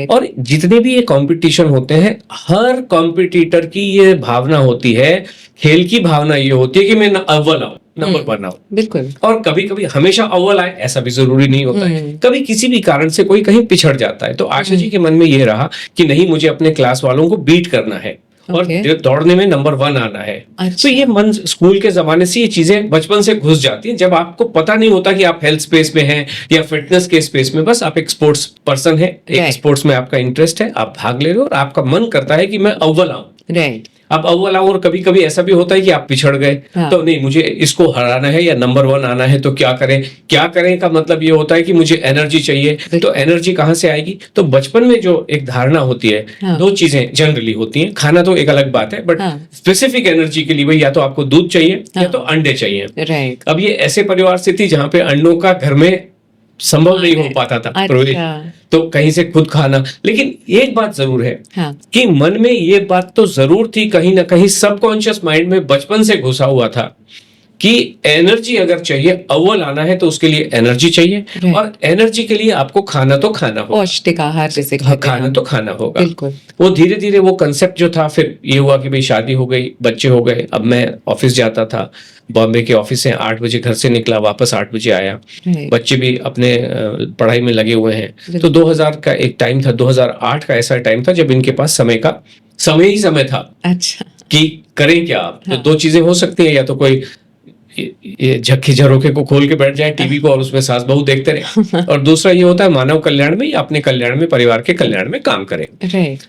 और जितने भी ये कॉम्पिटिशन होते हैं, हर कॉम्पिटिटर की ये भावना होती है, खेल की भावना ये होती है कि मैं अव्वल आऊं, नंबर 1 आऊं। बिल्कुल। और कभी कभी हमेशा अव्वल आए ऐसा भी जरूरी नहीं होता है, कभी किसी भी कारण से कोई कहीं पिछड़ जाता है। तो आशा जी के मन में ये रहा कि नहीं, मुझे अपने क्लास वालों को बीट करना है और दौड़ने में नंबर 1 आना है। तो ये मन स्कूल के जमाने से ये चीजें बचपन से घुस जाती हैं, जब आपको पता नहीं होता कि आप हेल्थ स्पेस में हैं या फिटनेस के स्पेस में, बस आप एक स्पोर्ट्स पर्सन है, एक स्पोर्ट्स में आपका इंटरेस्ट है, आप भाग ले रहे हो और आपका मन करता है कि मैं अव्वल आऊं। अब अव्वल आऊं, और कभी कभी ऐसा भी होता है कि आप पिछड़ गए, तो नहीं, मुझे इसको हराना है या नंबर 1 आना है, तो क्या करें? क्या करें का मतलब ये होता है कि मुझे एनर्जी चाहिए। तो एनर्जी कहाँ से आएगी? तो बचपन में जो एक धारणा होती है, 2 चीजें जनरली होती हैं, खाना तो एक अलग बात है, बट स्पेसिफिक एनर्जी के लिए भाई या तो आपको दूध चाहिए या तो अंडे चाहिए। अब ये ऐसे परिवार से थी जहाँ पे अंडों का घर में संभव नहीं हो पाता था प्रवेश, तो कहीं से खुद खाना। लेकिन एक बात जरूर है कि मन में ये बात तो जरूर थी, कहीं ना कहीं सबकॉन्शियस माइंड में बचपन से घुसा हुआ था कि एनर्जी अगर चाहिए, अव्वल आना है, तो उसके लिए एनर्जी चाहिए, और एनर्जी के लिए आपको खाना तो खाना होगा, पौष्टिक आहार जिसे खाना तो खाना होगा। वो धीरे धीरे वो कंसेप्ट जो था, फिर ये हुआ कि भाई शादी हो गई, बच्चे हो गए। अब मैं ऑफिस जाता था, बॉम्बे के ऑफिस से 8 बजे घर से निकला, वापस 8 बजे आया, बच्चे भी अपने पढ़ाई में लगे हुए हैं। तो 2000 का एक टाइम था, 2008 का ऐसा टाइम था जब इनके पास समय ही समय था। अच्छा। कि करें क्या? तो 2 चीजें हो सकती है, या तो कोई ये झक्की झरोखे को खोल के बैठ जाए टीवी को और उसमें सास बहू देखते रहे, और दूसरा ये होता है मानव कल्याण में या अपने कल्याण में, परिवार के कल्याण में काम करें।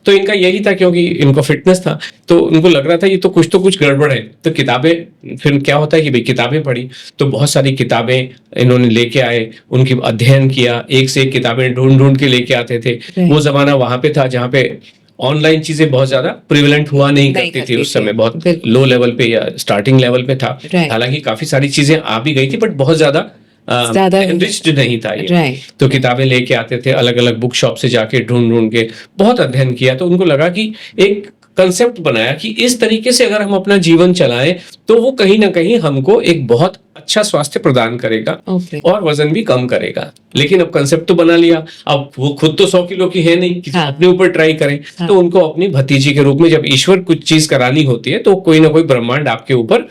तो इनका यही था, क्योंकि इनको फिटनेस था, तो उनको लग रहा था ये तो कुछ गड़बड़ है। तो किताबें, फिर क्या होता है कि भाई किताबें पढ़ी, तो बहुत सारी किताबें इन्होंने लेके आए, उनकी अध्ययन किया, एक से एक किताबें ढूंढ के लेके आते थे। वो जमाना वहां पे था जहाँ पे ऑनलाइन चीजें बहुत ज्यादा प्रिवेलेंट हुआ नहीं करती थी उस समय, बहुत लो लेवल पे या स्टार्टिंग लेवल पे था। हालांकि काफी सारी चीजें आ भी गई थी, बट बहुत ज्यादा एनरिच्ड नहीं था ये। तो किताबें लेके आते थे, अलग अलग बुक शॉप से जाके ढूंढ के बहुत अध्ययन किया। तो उनको लगा कि एक कंसेप्ट बनाया कि इस तरीके से अगर हम अपना जीवन चलाएं तो वो कहीं ना कहीं हमको एक बहुत अच्छा स्वास्थ्य प्रदान करेगा और वजन भी कम करेगा। लेकिन अब कंसेप्ट तो बना लिया, अब वो खुद तो 100 किलो की है नहीं कि अपने ऊपर ट्राई करें। तो उनको अपनी भतीजी के रूप में, जब ईश्वर कुछ चीज करानी होती है तो कोई ना कोई ब्रह्मांड आपके ऊपर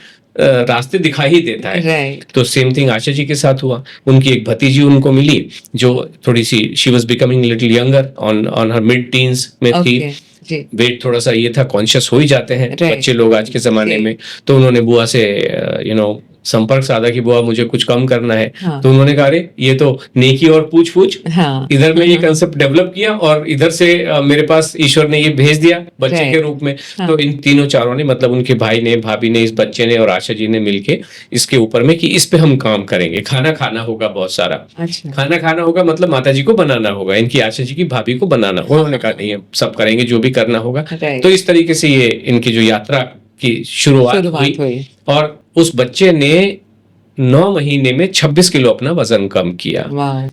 रास्ते दिखा ही देता है। तो सेम थिंग आशा जी के साथ हुआ। उनकी एक भतीजी उनको मिली जो थोड़ी सी, she was becoming little younger, on her mid teens में थी। वेट थोड़ा सा ये था, कॉन्शियस हो ही जाते हैं बच्चे लोग आज के जमाने में। तो उन्होंने बुआ से संपर्क साधा कि बुआ मुझे कुछ कम करना है। तो उन्होंने कहा अरे ये तो नेकी और पूछ इधर में ये कंसेप्ट डेवलप किया और इधर से मेरे पास ईश्वर ने ये भेज दिया बच्चे के रूप में। तो इन तीनों चारों ने, मतलब उनके भाई ने, भाभी ने, इस बच्चे ने और आशा जी ने मिलके इसके ऊपर में कि इस पे हम काम करेंगे। खाना खाना होगा बहुत सारा। खाना खाना होगा मतलब माता जी को बनाना होगा, इनकी आशा जी की भाभी को बनाना होगा। उन्होंने कहा नहीं, सब करेंगे जो भी करना होगा। तो इस तरीके से ये इनकी जो यात्रा की शुरुआत हुई और उस बच्चे ने 9 महीने में 26 किलो अपना वजन कम किया।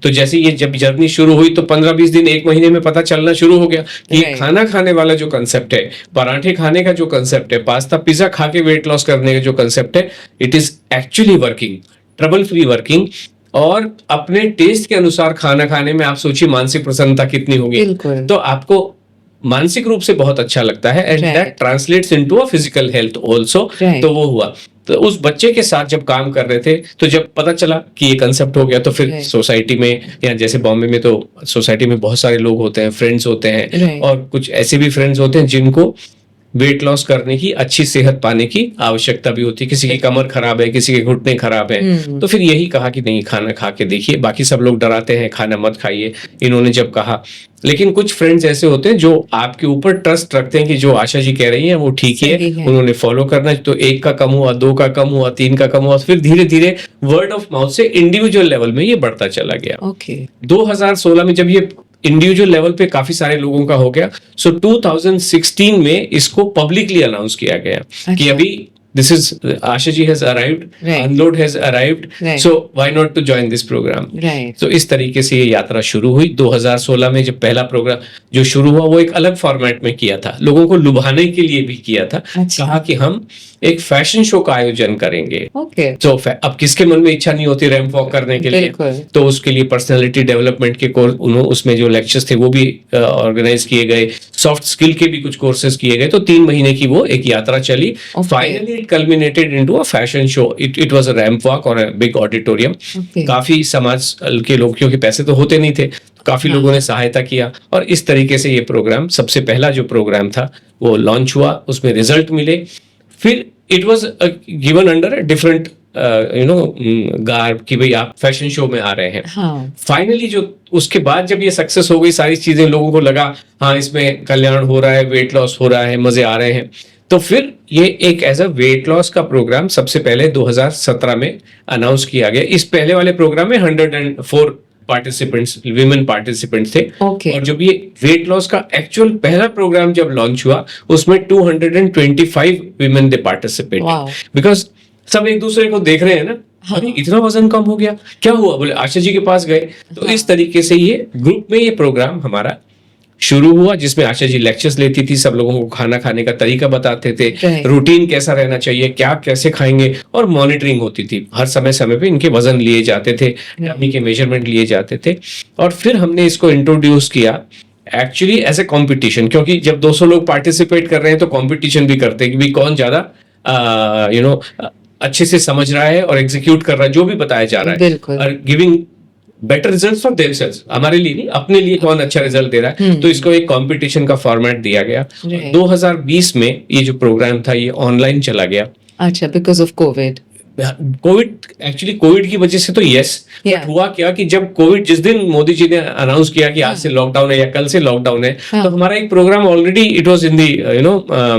तो जैसे ये जब जर्नी शुरू हुई तो 15-20 दिन, 1 महीने में पता चलना शुरू हो गया कि खाना खाने वाला जो कंसेप्ट है, पराठे खाने का जो कंसेप्ट है, पास्ता पिज्जा खा के वेट लॉस करने का जो कंसेप्ट है, it is actually working, trouble free working. और अपने टेस्ट के अनुसार खाना खाने में आप सोचिए मानसिक प्रसन्नता कितनी होगी। तो आपको मानसिक रूप से बहुत अच्छा लगता है and that translates into a physical health also. तो वो हुआ। तो उस बच्चे के साथ जब काम कर रहे थे तो जब पता चला कि ये कंसेप्ट हो गया तो फिर सोसाइटी में, या जैसे बॉम्बे में तो सोसाइटी में बहुत सारे लोग होते हैं, फ्रेंड्स होते हैं और कुछ ऐसे भी फ्रेंड्स होते हैं जिनको वेट लॉस करने की, अच्छी सेहत पाने की आवश्यकता भी होती है। किसी की कमर खराब है, किसी के घुटने खराब है, तो फिर यही कहा कि नहीं, खाना खा के देखिए। बाकी सब लोग डराते हैं खाना मत खाइए, इन्होंने जब कहा। लेकिन कुछ फ्रेंड्स ऐसे होते हैं जो आपके ऊपर ट्रस्ट रखते हैं कि जो आशा जी कह रही हैं वो ठीक ही है, उन्होंने फॉलो करना है। तो 1 का कम हुआ, 2 का कम हुआ, 3 का कम हुआ, फिर धीरे धीरे वर्ड ऑफ माउथ से इंडिविजुअल लेवल में ये बढ़ता चला गया। 2016 में जब ये इंडिविजुअल लेवल पे काफी सारे लोगों का हो गया, सो 2016 में इसको पब्लिकली अनाउंस किया गया कि अभी this is Asha ji has arrived, Unload has arrived, so why not to join this program? तो इस तरीके से ये यात्रा शुरू हुई। 2016 में जब पहला प्रोग्राम जो शुरू हुआ वो एक अलग फॉर्मेट में किया था, लोगों को लुभाने के लिए भी किया था। कहा कि हम एक फैशन शो का आयोजन करेंगे। तो अब किसके मन में इच्छा नहीं होती रैंप वॉक करने के लिए, तो उसके लिए पर्सनालिटी डेवलपमेंट के कोर्स, उसमें जो लेक्चर्स थे वो भी ऑर्गेनाइज किए गए, सॉफ्ट स्किल के भी कुछ कोर्सेज किए गए। तो 3 महीने की वो एक यात्रा चली। Finally it culminated into a fashion show. It was a ramp walk और अ बिग ऑडिटोरियम। काफी समाज के लोग, क्योंकि पैसे तो होते नहीं थे, काफी लोगों ने सहायता किया और इस तरीके से ये प्रोग्राम, सबसे पहला जो प्रोग्राम था वो लॉन्च हुआ, उसमें रिजल्ट मिले। फिर it was given under a different garb कि भाई आप फैशन शो में आ रहे हैं। फाइनली जो उसके बाद जब ये सक्सेस हो गई, सारी चीजें, लोगों को लगा हाँ इसमें कल्याण हो रहा है, वेट लॉस हो रहा है, मजे आ रहे हैं, तो फिर ये एक एज अ वेट लॉस का प्रोग्राम सबसे पहले 2017 में अनाउंस किया गया। इस पहले वाले प्रोग्राम में 104 पार्टिसिपेंट्स, विमेन पार्टिसिपेंट्स थे। और जब ये वेट लॉस का एक्चुअल पहला प्रोग्राम जब लॉन्च हुआ, उसमें 225 विमेन दे पार्टिसिपेट, बिकॉज सब एक दूसरे को देख रहे हैं ना, अरे इतना वजन कम हो गया, क्या हुआ, बोले आशा जी के पास गए। तो इस तरीके से ये ग्रुप में ये प्रोग्राम हमारा शुरू हुआ, जिसमें आशा जी लेक्चर्स लेती थी, सब लोगों को खाना खाने का तरीका बताते थे, रूटीन कैसा रहना चाहिए, क्या कैसे खाएंगे, और मॉनिटरिंग होती थी। हर समय समय पे इनके वजन लिए जाते थे, टमी के मेजरमेंट लिए जाते थे। और फिर हमने इसको इंट्रोड्यूस किया एक्चुअली एज ए कॉम्पिटिशन, क्योंकि जब 200 लोग पार्टिसिपेट कर रहे हैं तो कॉम्पिटिशन भी करते हैं कि भाई कौन ज्यादा अच्छे से समझ रहा है और एग्जीक्यूट कर रहा है जो भी बताया जा रहा है, और giving better result for themselves, हमारे लिए नहीं, अपने लिए कौन अच्छा रिजल्ट दे रहा है। तो इसको एक कंपटीशन का फॉर्मेट दिया गया। 2020 में ये जो प्रोग्राम था ये ऑनलाइन चला गया। अच्छा, because of Covid actually Covid की वजह से तो यस, बट हुआ क्या कि जब कोविड, जिस दिन मोदी जी ने अनाउंस किया कि आज से लॉकडाउन है या कल से लॉकडाउन है, तो हमारा एक program already it was in the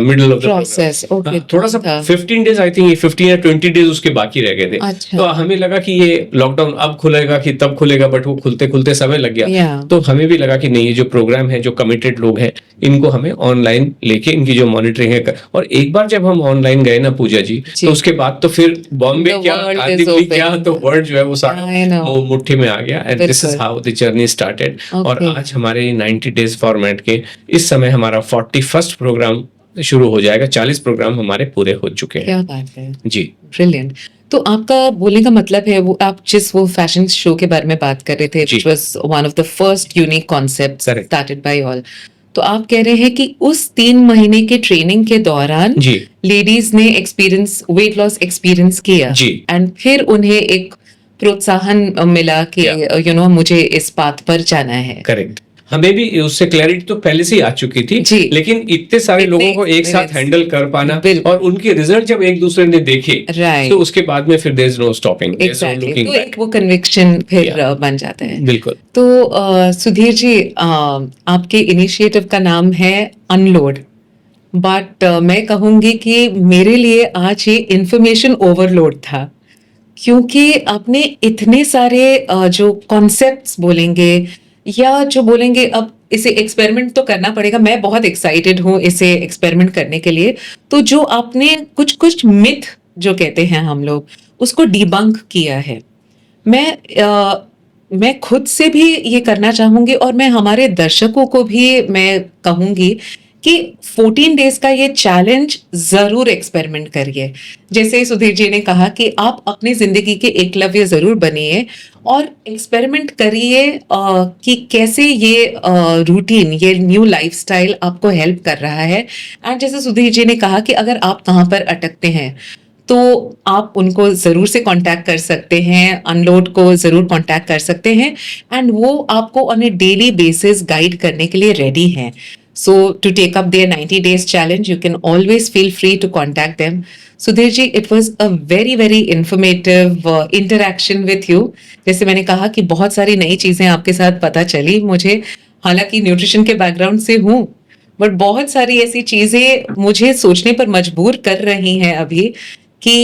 middle of the process. थोड़ा सा 15 डेज, आई थिंक 15 या 20 डेज उसके बाकी रह गए थे। तो हमें लगा कि ये लॉकडाउन अब खुलेगा कि तब खुलेगा, बट वो खुलते खुलते समय लग गया। तो हमें भी लगा कि नहीं, ये जो प्रोग्राम है, जो कमिटेड लोग हैं, इनको हमें ऑनलाइन लेके इनकी जो मॉनिटरिंग है। और एक बार जब हम ऑनलाइन गए ना पूजा जी, तो उसके बाद तो फिर बॉम्बे क्या, दिल्ली क्या, तो वर्ल्ड जो है वो सारा मुट्ठी में आ गया। And this is how the journey started. और आज हमारे 90 डेज फॉर्मेट के इस समय हमारा 41st प्रोग्राम शुरू हो जाएगा। 40 प्रोग्राम हमारे पूरे हो चुके हैं। क्या बात है जी, ब्रिलियंट। तो आपका बोलने का मतलब है, वो आप जिस वो फैशन शो के बारे में बात कर रहे थे, which was one of the first unique concepts started by all, तो आप कह रहे हैं कि उस 3 महीने के ट्रेनिंग के दौरान लेडीज ने एक्सपीरियंस, वेट लॉस एक्सपीरियंस किया, एंड फिर उन्हें एक प्रोत्साहन मिला कि मुझे इस पाथ पर जाना है। करेक्ट। हमें भी उससे क्लैरिटी तो पहले से ही आ चुकी थी, लेकिन इतने सारे लोगों को एक साथ हैंडल कर पाना और उनके रिजल्ट जब एक दूसरे ने देखे, तो उसके बाद में फिर देयर इज नो स्टॉपिंग। तो एक वो कन्विक्शन फिर बन जाता है। बिल्कुल। तो सुधीर जी, आपके इनिशिएटिव का नाम है अनलोड, बट मैं कहूंगी कि मेरे लिए आज ये इंफॉर्मेशन ओवरलोड था, क्योंकि आपने इतने सारे जो कॉन्सेप्ट्स बोलेंगे या जो बोलेंगे, अब इसे एक्सपेरिमेंट तो करना पड़ेगा, मैं बहुत एक्साइटेड हूँ इसे एक्सपेरिमेंट करने के लिए। तो जो आपने कुछ मिथ जो कहते हैं हम लोग, उसको डिबंक किया है। मैं खुद से भी ये करना चाहूंगी और मैं हमारे दर्शकों को भी मैं कहूंगी कि 14 डेज का ये चैलेंज जरूर एक्सपेरिमेंट करिए। जैसे सुधीर जी ने कहा कि आप अपनी जिंदगी के एकलव्य जरूर बनिए और एक्सपेरिमेंट करिए कि कैसे ये रूटीन, ये न्यू लाइफस्टाइल आपको हेल्प कर रहा है। एंड जैसे सुधीर जी ने कहा कि अगर आप कहाँ पर अटकते हैं तो आप उनको ज़रूर से कांटेक्ट कर सकते हैं, अनलोड को ज़रूर कांटेक्ट कर सकते हैं, एंड वो आपको on A daily basis guide करने के लिए रेडी हैं। So to take up their 90 days challenge, you can always feel free to contact them. Sudhir ji, it was a very very informative interaction with you. जैसे मैंने कहा कि बहुत सारी नई चीजें आपके साथ पता चली मुझे, हालांकि न्यूट्रिशन के बैकग्राउंड से हूँ, बट बहुत सारी ऐसी चीजें मुझे सोचने पर मजबूर कर रही हैं अभी कि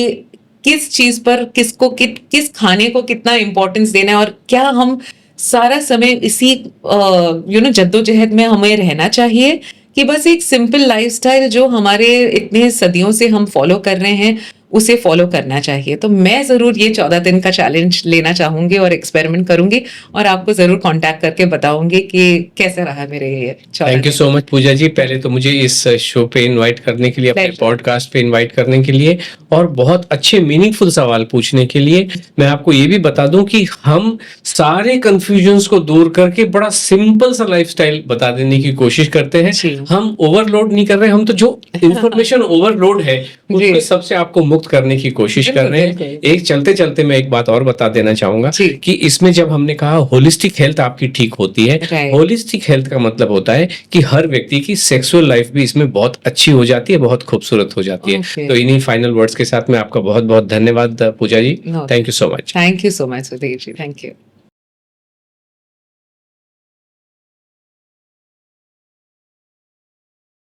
किस चीज पर किसको किस खाने को कितना इम्पोर्टेंस देना है, और क्या हम सारा समय इसी जद्दोजहद में हमें रहना चाहिए कि बस एक सिंपल लाइफस्टाइल जो हमारे इतने सदियों से हम फॉलो कर रहे हैं उसे फॉलो करना चाहिए। तो मैं जरूर ये 14 दिन का चैलेंज लेना चाहूंगी और एक्सपेरिमेंट करूंगी, और आपको जरूर कांटेक्ट करके बताऊंगी कि कैसे रहा मेरे ये 14 थैंक यू सो मच पूजा जी, पहले तो मुझे इस शो पे इनवाइट करने के लिए, अपने पॉडकास्ट पे इनवाइट करने के लिए, और बहुत अच्छे मीनिंगफुल सवाल पूछने के लिए। मैं आपको ये भी बता दूं कि हम सारे कंफ्यूजन्स को दूर करके बड़ा सिंपल सा लाइफस्टाइल बता देने की कोशिश करते हैं। हम ओवरलोड नहीं कर रहे, हम तो जो इंफॉर्मेशन ओवरलोड है उसमें सबसे आपको मुक्त करने की कोशिश कर रहे हैं। एक चलते चलते मैं एक बात और बता देना चाहूंगा कि इसमें जब हमने कहा होलिस्टिक हेल्थ आपकी ठीक होती है, होलिस्टिक हेल्थ का मतलब होता है कि हर व्यक्ति की सेक्सुअल लाइफ भी इसमें बहुत अच्छी हो जाती है, बहुत खूबसूरत हो जाती है। तो इन्हीं फाइनल वर्ड्स के साथ मैं आपका बहुत बहुत धन्यवाद Pooja ji. Thank you so much. Thank you so much Sudhir ji, thank you.